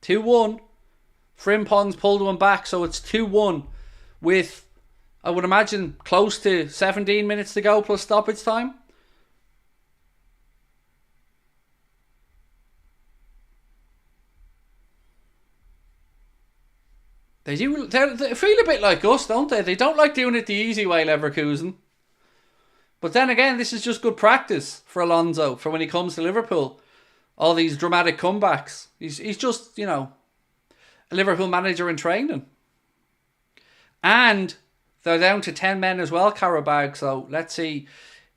2-1. Frimpong's pulled one back, so it's 2-1 with, I would imagine, close to 17 minutes to go plus stoppage time. They feel a bit like us, don't they? They don't like doing it the easy way, Leverkusen. But then again, this is just good practice for Alonso for when he comes to Liverpool. All these dramatic comebacks. He's just, you know, a Liverpool manager in training. And they're down to 10 men as well, Karabag. So let's see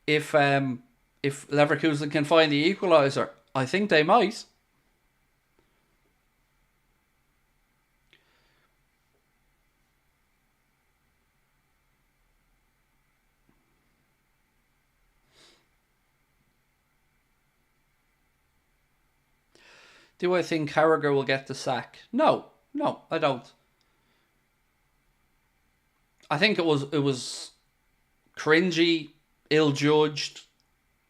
if Leverkusen can find the equaliser. I think they might. Do I think Carragher will get the sack? No, I don't. I think it was cringy, ill-judged,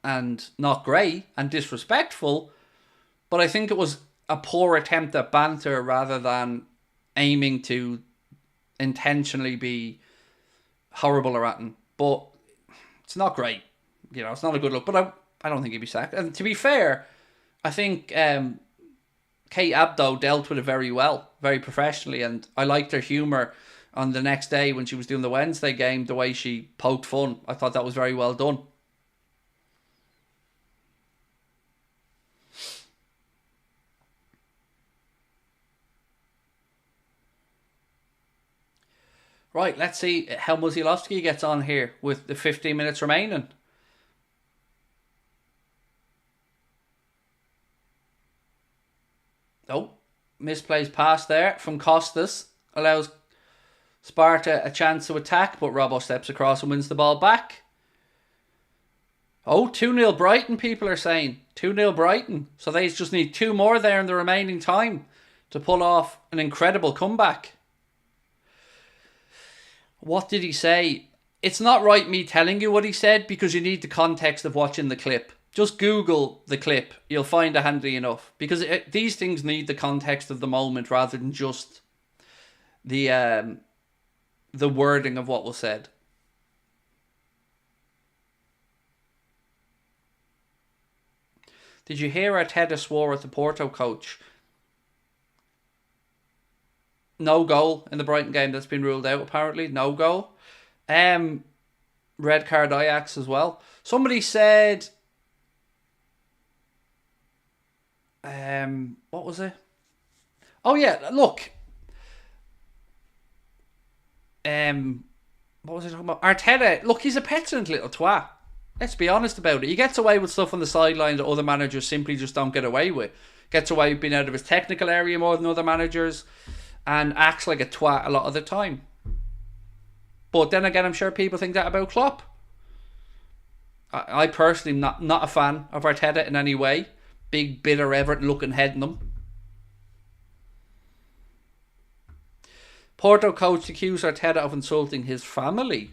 and not great, and disrespectful. But I think it was a poor attempt at banter rather than aiming to intentionally be horrible or anything. But it's not great. You know, it's not a good look. But I don't think he'd be sacked. And to be fair, I think Kate Abdo dealt with it very well, very professionally, and I liked her humour on the next day when she was doing the Wednesday game, the way she poked fun. I thought that was very well done. Right, let's see how Musialowski gets on here with the 15 minutes remaining. Oh, misplaced pass there from Costas. Allows Sparta a chance to attack, but Robbo steps across and wins the ball back. Oh, 2-0 Brighton, people are saying. 2-0 Brighton. So they just need 2 more there in the remaining time to pull off an incredible comeback. What did he say? It's not right me telling you what he said because you need the context of watching the clip. Just Google the clip. You'll find it handy enough. Because these things need the context of the moment rather than just the wording of what was said. Did you hear Arteta swore at the Porto coach? No goal in the Brighton game that's been ruled out, apparently. No goal. Red card Ajax as well. Somebody said... what was it? Oh yeah, look. What was I talking about? Arteta, look, he's a petulant little twat. Let's be honest about it. He gets away with stuff on the sideline that other managers simply just don't get away with. Gets away with being out of his technical area more than other managers. And acts like a twat a lot of the time. But then again, I'm sure people think that about Klopp. I personally am not a fan of Arteta in any way. Big, bitter Everton looking head in them. Porto coach accused Arteta of insulting his family.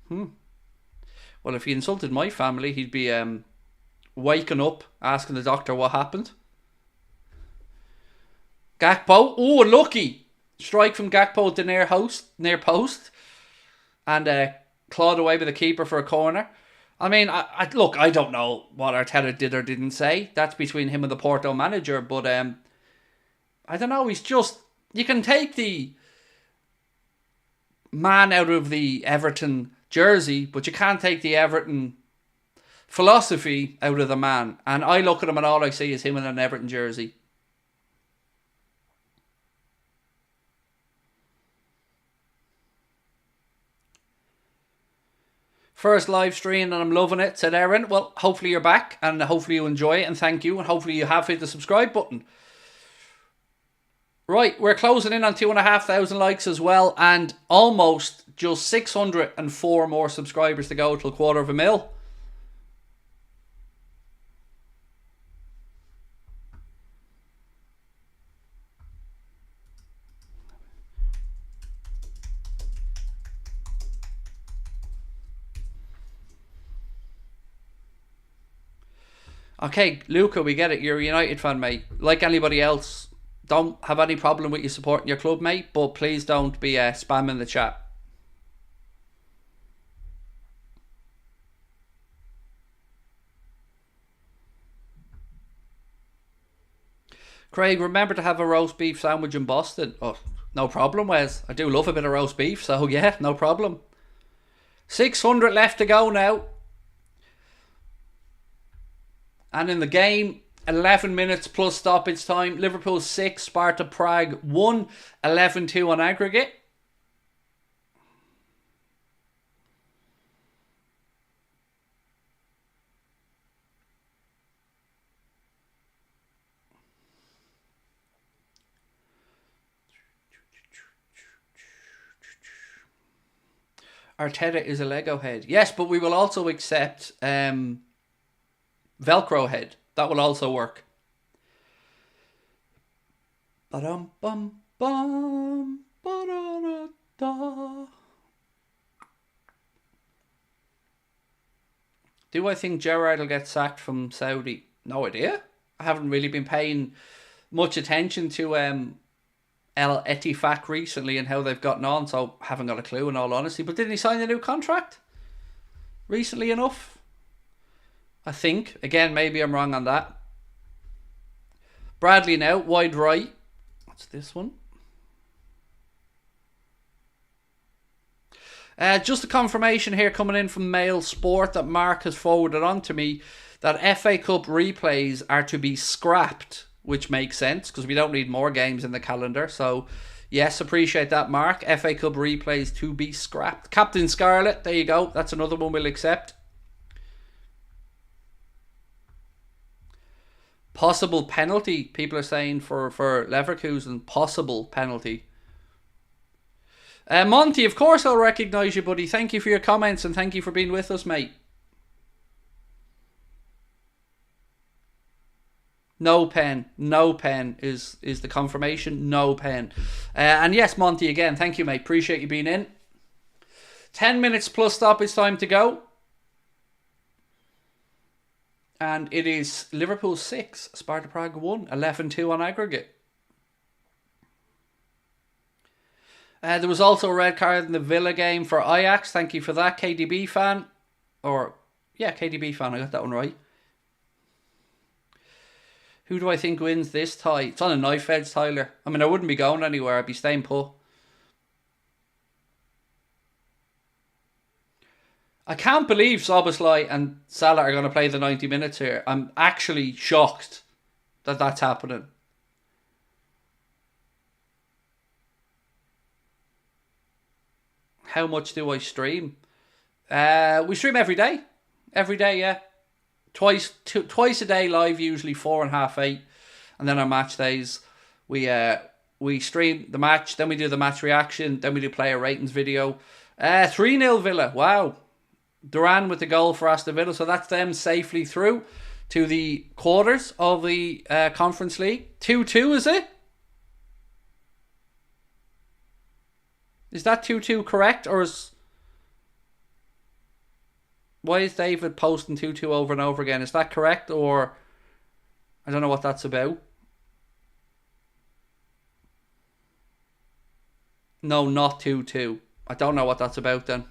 Well, if he insulted my family, he'd be waking up, asking the doctor what happened. Gakpo, oh, lucky. Strike from Gakpo to near post. And clawed away by the keeper for a corner. I mean, look, I don't know what Arteta did or didn't say. That's between him and the Porto manager. But I don't know, he's just... You can take the man out of the Everton jersey, but you can't take the Everton philosophy out of the man. And I look at him and all I see is him in an Everton jersey. First live stream and I'm loving it, said Erin. Well, hopefully you're back and hopefully you enjoy it and thank you. And hopefully you have hit the subscribe button. Right, we're closing in on 2,500 likes as well, and almost just 604 more subscribers to go till 250,000. Okay, Luca, we get it. You're a United fan, mate. Like anybody else. Don't have any problem with you supporting your club, mate, but please don't be spamming the chat. Craig, remember to have a roast beef sandwich in Boston. Oh, no problem, Wes. I do love a bit of roast beef, so yeah, no problem. 600 left to go now. And in the game... 11 minutes plus stoppage time. Liverpool 6, Sparta Prague 1, 11-2 on aggregate. Arteta is a Lego head. Yes, but we will also accept Velcro head. That will also work. Ba-dum bum bum ba-da-da-da. Do I think Gerrard will get sacked from Saudi? No idea. I haven't really been paying much attention to El Ettifaq recently and how they've gotten on, so haven't got a clue in all honesty. But didn't he sign a new contract recently enough? I think. Again, maybe I'm wrong on that. Bradley now, wide right. What's this one? Just a confirmation here coming in from Mail Sport that Mark has forwarded on to me that FA Cup replays are to be scrapped, which makes sense because we don't need more games in the calendar. So, yes, appreciate that, Mark. FA Cup replays to be scrapped. Captain Scarlet, there you go. That's another one we'll accept. Possible penalty, people are saying for Leverkusen. Possible penalty. Monty, of course I'll recognise you, buddy. Thank you for your comments and thank you for being with us, mate. No pen. No pen is the confirmation. No pen. And yes, Monty, again, thank you, mate. Appreciate you being in. 10 minutes plus stoppage time to go. And it is Liverpool 6, Sparta Prague 1, 11-2 on aggregate. There was also a red card in the Villa game for Ajax. Thank you for that, KDB fan. KDB fan, I got that one right. Who do I think wins this tie? It's on a knife edge, Tyler. I mean, I wouldn't be going anywhere. I'd be staying put. I can't believe Szoboszlai and Salah are going to play the 90 minutes here. I'm actually shocked that that's happening. How much do I stream? We stream every day. Every day, yeah. Twice a day live, usually 4 and half 8. And then our match days, we stream the match, then we do the match reaction, then we do player ratings video. 3-0 Villa, wow. Duran with the goal for Aston Villa, so that's them safely through to the quarters of the Conference League. 2-2, is it? Is that 2-2 correct, or is... Why is David posting 2-2 over and over again? Is that correct, or... I don't know what that's about. No, not 2-2. I don't know what that's about then.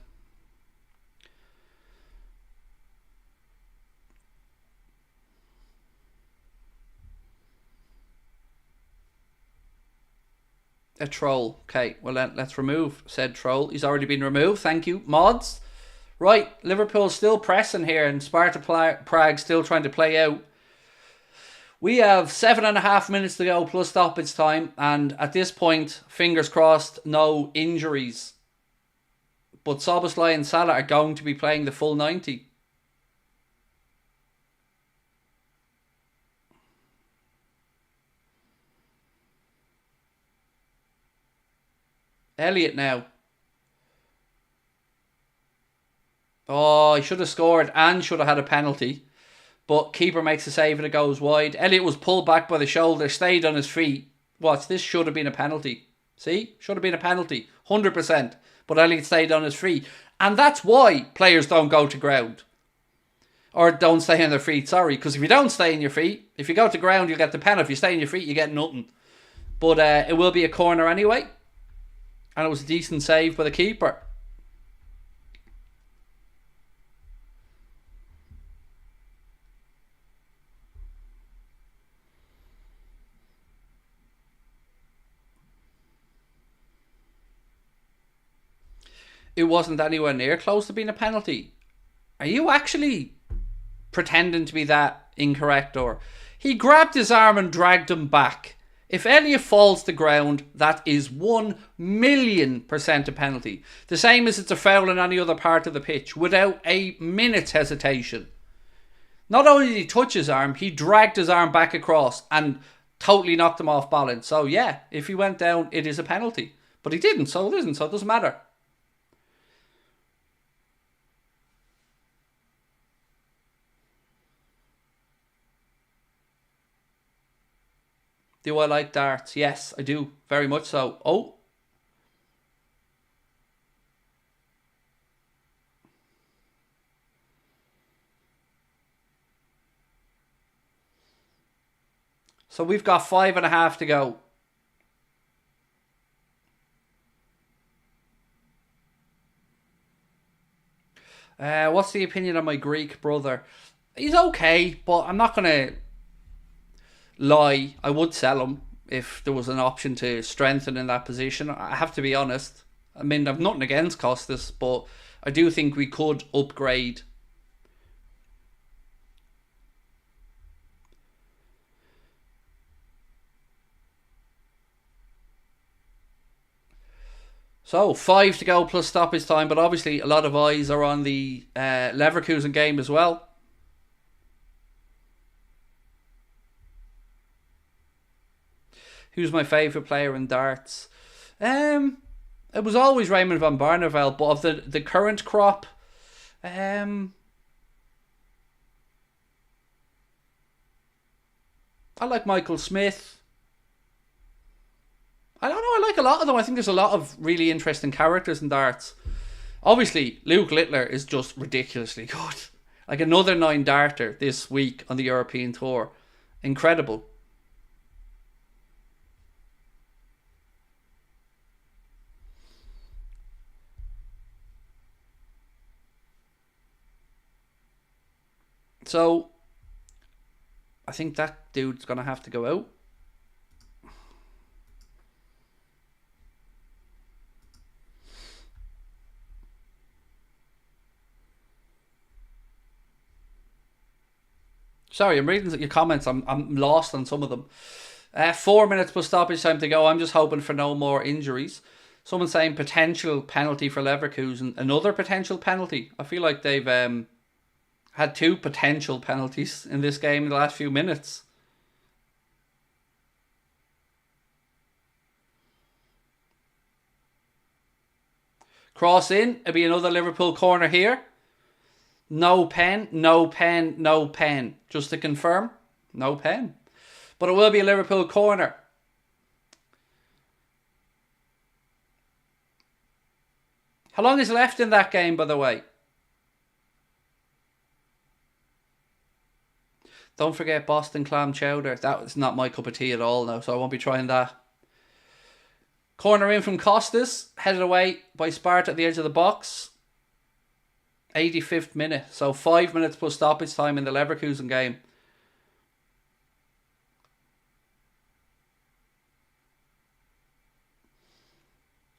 A troll. Okay, well let's remove said troll. He's already been removed. Thank you, mods. Right, Liverpool's still pressing here and Sparta Prague still trying to play out. We have 7.5 minutes to go plus stoppage time, and at this point, fingers crossed, no injuries. But Szoboszlai and Salah are going to be playing the full 90. Elliott now. Oh, he should have scored and should have had a penalty. But keeper makes a save and it goes wide. Elliott was pulled back by the shoulder, stayed on his feet. Watch, this should have been a penalty. See? Should have been a penalty. 100%. But Elliott stayed on his feet. And that's why players don't go to ground. Or don't stay on their feet, sorry. Because if you don't stay on your feet, if you go to ground, you'll get the penalty. If you stay on your feet, you get nothing. But it will be a corner anyway. And it was a decent save by the keeper. It wasn't anywhere near close to being a penalty. Are you actually pretending to be that incorrect? Or he grabbed his arm and dragged him back. If Elliott falls to ground, that is 1,000,000% a penalty. The same as it's a foul in any other part of the pitch, without a minute's hesitation. Not only did he touch his arm, he dragged his arm back across and totally knocked him off balance. So yeah, if he went down, it is a penalty. But he didn't, so it isn't, so it doesn't matter. Do I like darts? Yes, I do. Very much so. Oh. So we've got 5.5 to go. What's the opinion of my Greek brother? He's okay, but I'm not going to lie. I would sell him if there was an option to strengthen in that position. I have to be honest. I mean, I've nothing against Costas, but I do think we could upgrade. So 5 to go plus stoppage time, but obviously a lot of eyes are on the Leverkusen game as well. Who's my favourite player in darts? It was always Raymond van Barneveld, but of the current crop, I like Michael Smith. I don't know, I like a lot of them. I think there's a lot of really interesting characters in darts. Obviously, Luke Littler is just ridiculously good. Like another 9-darter this week on the European Tour. Incredible. So, I think that dude's going to have to go out. Sorry, I'm reading your comments. I'm lost on some of them. 4 minutes plus stoppage time to go. I'm just hoping for no more injuries. Someone saying potential penalty for Leverkusen. Another potential penalty. I feel like they've had 2 potential penalties in this game in the last few minutes. Cross in. It'll be another Liverpool corner here. No pen, no pen, no pen. Just to confirm, no pen. But it will be a Liverpool corner. How long is left in that game, by the way? Don't forget Boston clam chowder. That was not my cup of tea at all now, so I won't be trying that. Corner in from Costas. Headed away by Sparta at the edge of the box. 85th minute. So 5 minutes plus stoppage time in the Leverkusen game.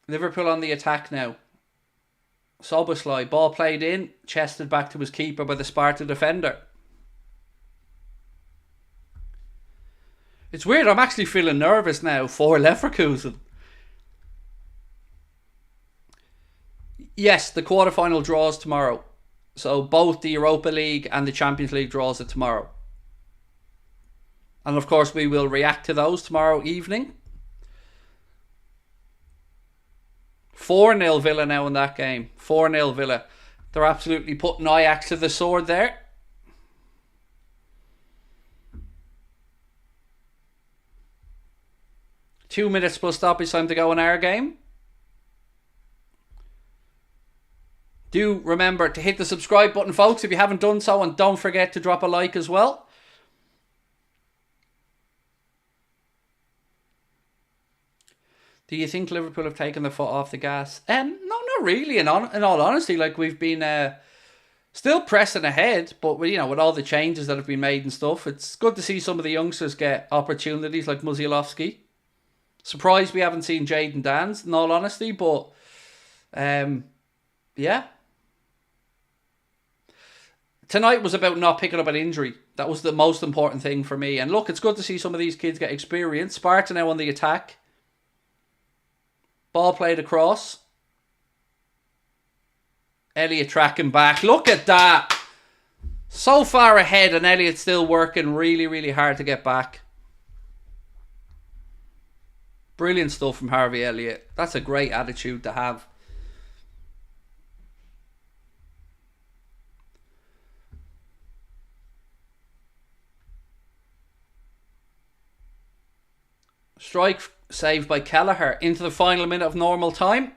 Liverpool on the attack now. Soboslai. Ball played in. Chested back to his keeper by the Sparta defender. It's weird. I'm actually feeling nervous now for Leverkusen. Yes, the quarterfinal draws tomorrow. So both the Europa League and the Champions League draws are tomorrow. And of course we will react to those tomorrow evening. 4-0 Villa now in that game. 4-0 Villa. They're absolutely putting Ajax to the sword there. Two minutes plus stoppage time to go in our game. Do remember to hit the subscribe button, folks, if you haven't done so, and don't forget to drop a like as well. Do you think Liverpool have taken their foot off the gas? No, not really. In all honesty, like we've been still pressing ahead, but with all the changes that have been made and stuff, it's good to see some of the youngsters get opportunities like Musialowski. Surprised we haven't seen Jayden Danns, in all honesty, but yeah. Tonight was about not picking up an injury. That was the most important thing for me. And look, it's good to see some of these kids get experience. Sparta now on the attack. Ball played across. Elliott tracking back. Look at that. So far ahead and Elliott still working really, really hard to get back. Brilliant stuff from Harvey Elliott. That's a great attitude to have. Strike saved by Kelleher into the final minute of normal time.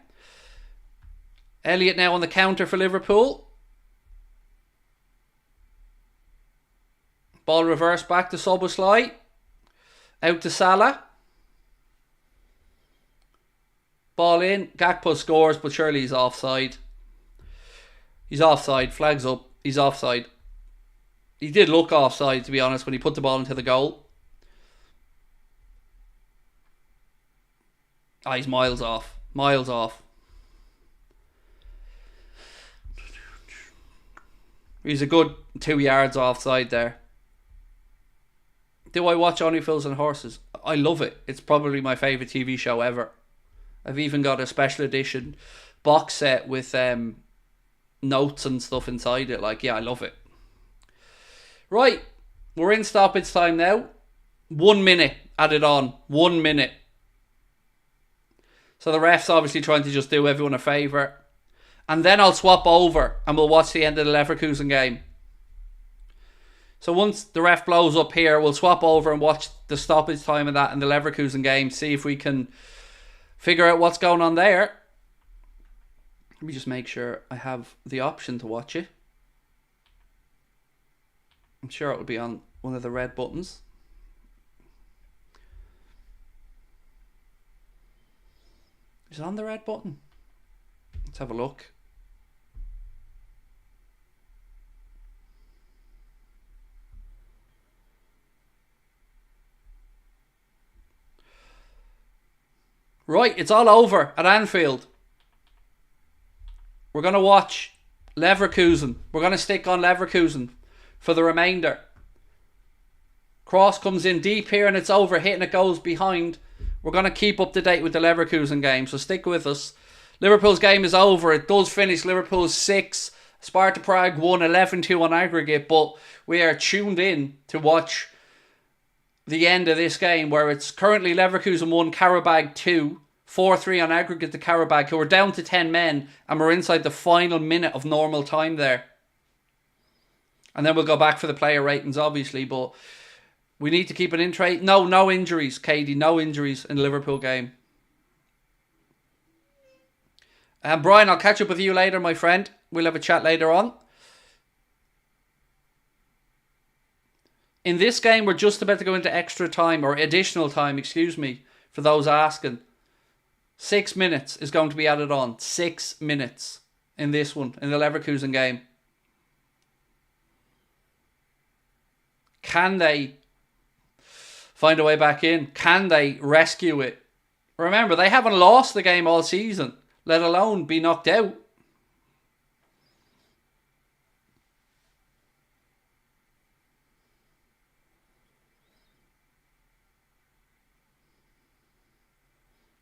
Elliott now on the counter for Liverpool. Ball reversed back to Soboslai. Out to Salah. Ball in. Gakpo scores, but surely he's offside. He's offside. Flags up. He's offside. He did look offside, to be honest, when he put the ball into the goal. Oh, he's miles off. Miles off. He's a good 2 yards offside there. Do I watch Only Fools and Horses? I love it. It's probably my favourite TV show ever. I've even got a special edition box set with notes and stuff inside it. Like, yeah, I love it. Right. We're in stoppage time now. 1 minute added on. 1 minute. So the ref's obviously trying to just do everyone a favour. And then I'll swap over and we'll watch the end of the Leverkusen game. So once the ref blows up here, we'll swap over and watch the stoppage time of that in the Leverkusen game. See if we can figure out what's going on there. Let me just make sure I have the option to watch it. I'm sure it will be on one of the red buttons. Is it on the red button? Let's have a look. Right, it's all over at Anfield. We're going to watch Leverkusen. We're going to stick on Leverkusen for the remainder. Cross comes in deep here and it's over. Hit and it goes behind. We're going to keep up to date with the Leverkusen game, so stick with us. Liverpool's game is over. It does finish. Liverpool's 6. Sparta Prague won 11-2 on aggregate, but we are tuned in to watch the end of this game, where it's currently Leverkusen 1, Karabag 2, 4-3 on aggregate to Karabag, who are down to 10 men, and we're inside the final minute of normal time there. And then we'll go back for the player ratings, obviously, but we need to keep an in-trade. No injuries, Katie, no injuries in the Liverpool game. And Brian, I'll catch up with you later, my friend. We'll have a chat later on. In this game, we're just about to go into extra time, or additional time, excuse me, for those asking. 6 minutes is going to be added on. 6 minutes in this one, in the Leverkusen game. Can they find a way back in? Can they rescue it? Remember, they haven't lost the game all season, let alone be knocked out.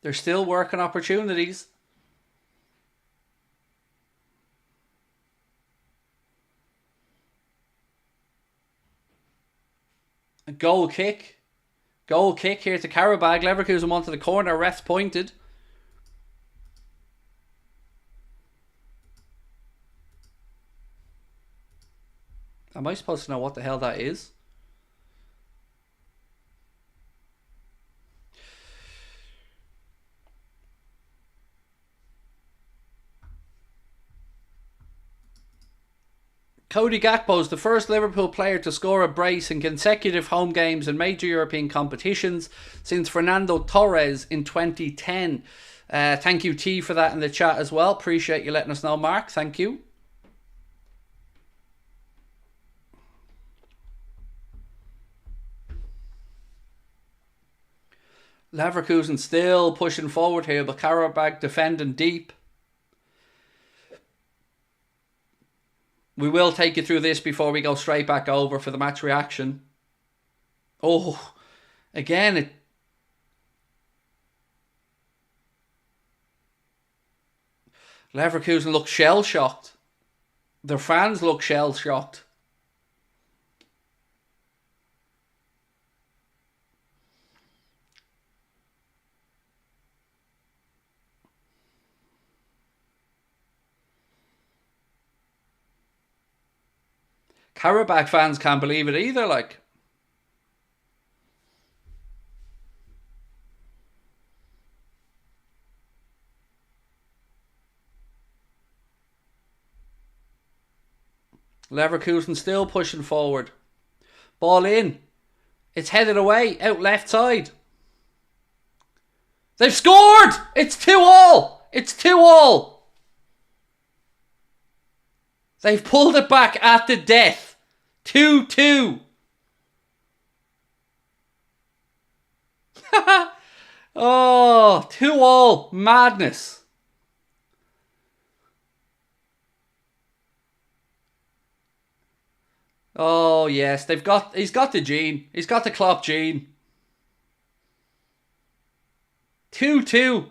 They're still working opportunities. A goal kick. Goal kick here to Karabag. Leverkusen wanted the corner. Refs pointed. Am I supposed to know what the hell that is? Cody Gakpo is the first Liverpool player to score a brace in consecutive home games in major European competitions since Fernando Torres in 2010. Thank you, T, for that in the chat as well. Appreciate you letting us know, Mark. Thank you. Leverkusen still pushing forward here, but Karabag defending deep. We will take you through this before we go straight back over for the match reaction. Oh, again, Leverkusen look shell-shocked. Their fans look shell-shocked. Karabakh fans can't believe it either, like. Leverkusen still pushing forward. Ball in. It's headed away, out left side. They've scored! It's 2-2! It's 2-2! They've pulled it back at the death. 2-2. Oh, 2-2. Madness. Oh, yes. He's got the gene. He's got the Klopp gene. 2-2.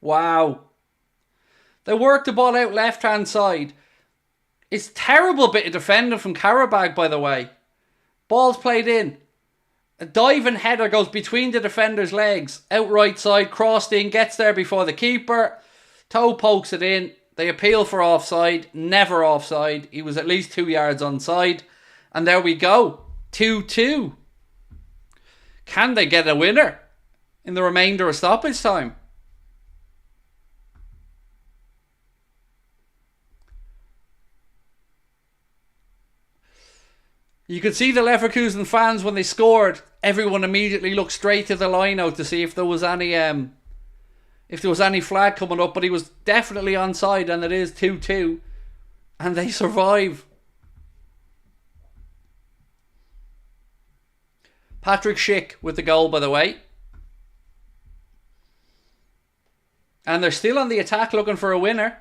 Wow. They worked the ball out left-hand side. It's terrible bit of defending from Karabag, by the way. Ball's played in. A diving header goes between the defender's legs. Out right side, crossed in, gets there before the keeper. Toe pokes it in. They appeal for offside. Never offside. He was at least 2 yards onside. And there we go. 2-2. Can they get a winner in the remainder of stoppage time? You could see the Leverkusen fans when they scored. Everyone immediately looked straight to the line-out to see if there was any flag coming up. But he was definitely onside, and it is 2-2, and they survive. Patrick Schick with the goal, by the way. And they're still on the attack looking for a winner.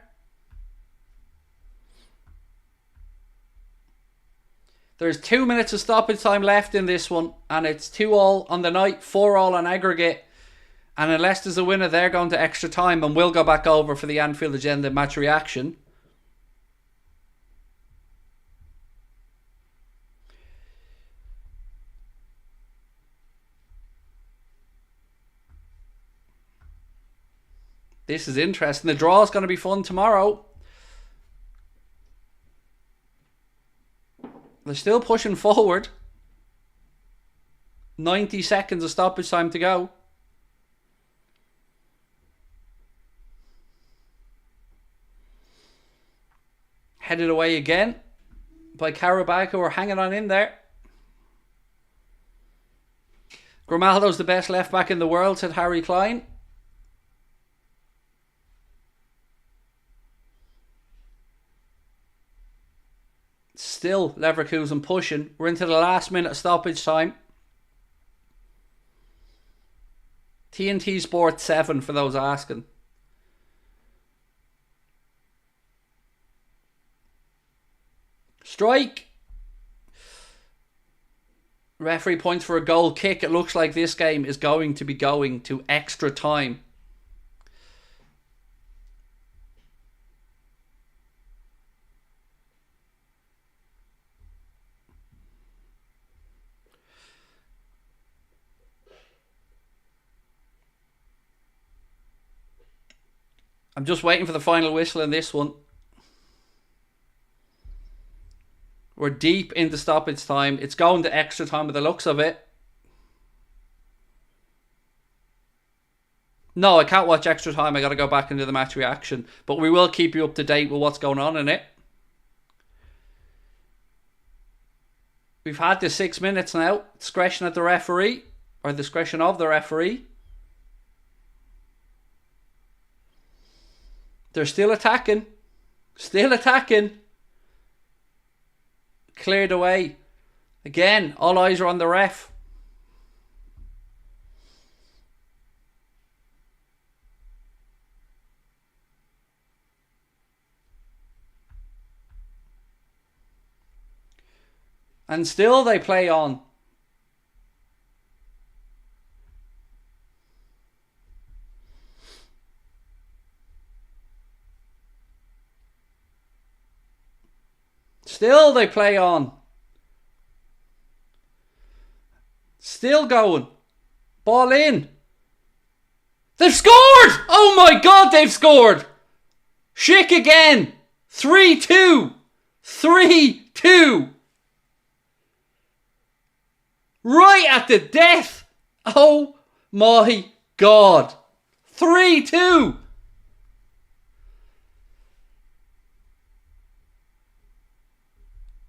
There's 2 minutes of stoppage time left in this one, and it's 2-2 on the night, 4-4 on aggregate. And unless there's a winner, they're going to extra time, and we'll go back over for the Anfield Agenda match reaction. This is interesting. The draw is going to be fun tomorrow. They're still pushing forward. 90 seconds of stoppage time to go. Headed away again by Karabakh, who are hanging on in there. Grimaldo's the best left back in the world, said Harry Klein. Still Leverkusen pushing. We're into the last minute of stoppage time. TNT Sports 7 for those asking. Strike. Referee points for a goal kick. It looks like this game is going to be going to extra time. I'm just waiting for the final whistle in this one. We're deep into stoppage time. It's going to extra time with the looks of it. No, I can't watch extra time. I got to go back into the match reaction. But we will keep you up to date with what's going on in it. We've had the 6 minutes now. Discretion at the referee. Or discretion of the referee. They're still attacking. Still attacking. Cleared away. Again, all eyes are on the ref. And still they play on. Still they play on. Still going. Ball in. They've scored! Oh my God, they've scored! Schick again. 3-2. 3-2. Right at the death. Oh my God. 3-2.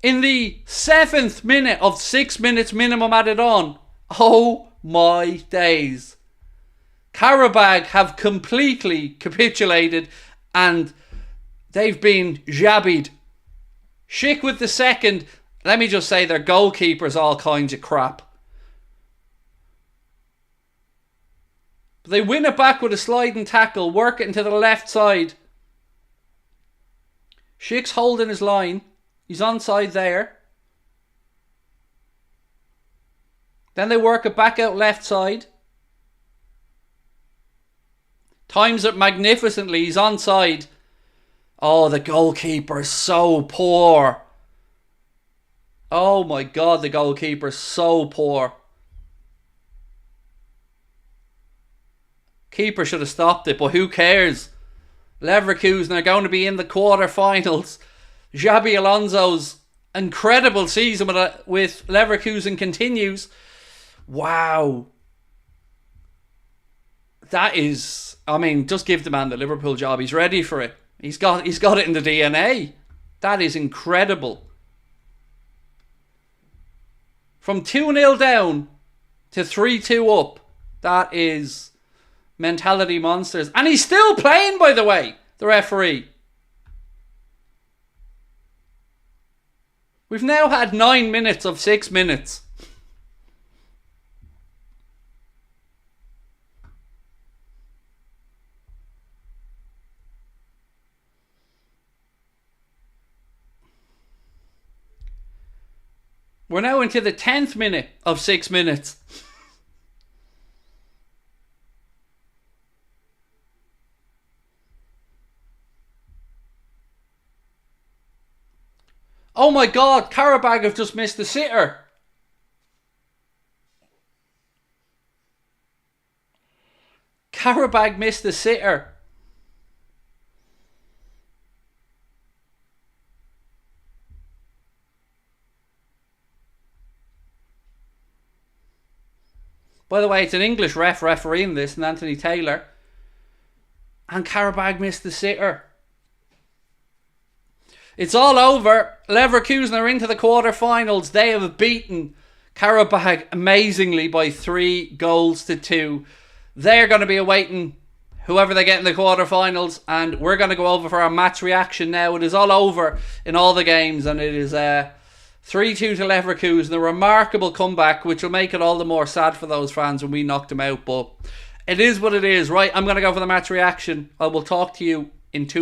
In the 7th minute of 6 minutes minimum added on. Oh my days. Karabakh have completely capitulated and they've been jabbied. Schick with the second. Let me just say their goalkeeper's all kinds of crap. But they win it back with a sliding tackle. Work it into the left side. Schick's holding his line. He's onside there. Then they work it back out left side. Times it magnificently. He's onside. Oh, the goalkeeper is so poor. Oh my God, the goalkeeper is so poor. Keeper should have stopped it, but who cares? Leverkusen are going to be in the quarterfinals. Xabi Alonso's incredible season with Leverkusen continues. Wow. That is, I mean, just give the man the Liverpool job. He's ready for it. He's got it in the DNA. That is incredible. From 2-0 down to 3-2 up. That is mentality monsters. And he's still playing, by the way, the referee. We've now had 9 minutes of 6 minutes. We're now into the 10th minute of 6 minutes. Oh my God, Karabag have just missed the sitter. Karabag missed the sitter. By the way, it's an English refereeing this, and Anthony Taylor. And Karabag missed the sitter. It's all over. Leverkusen are into the quarterfinals. They have beaten Karabag amazingly by 3-2. They're going to be awaiting whoever they get in the quarterfinals, and we're going to go over for our match reaction now. It is all over in all the games, and it is 3-2 to Leverkusen. A remarkable comeback, which will make it all the more sad for those fans when we knocked them out. But it is what it is. Right, I'm going to go for the match reaction. I will talk to you in 2 minutes.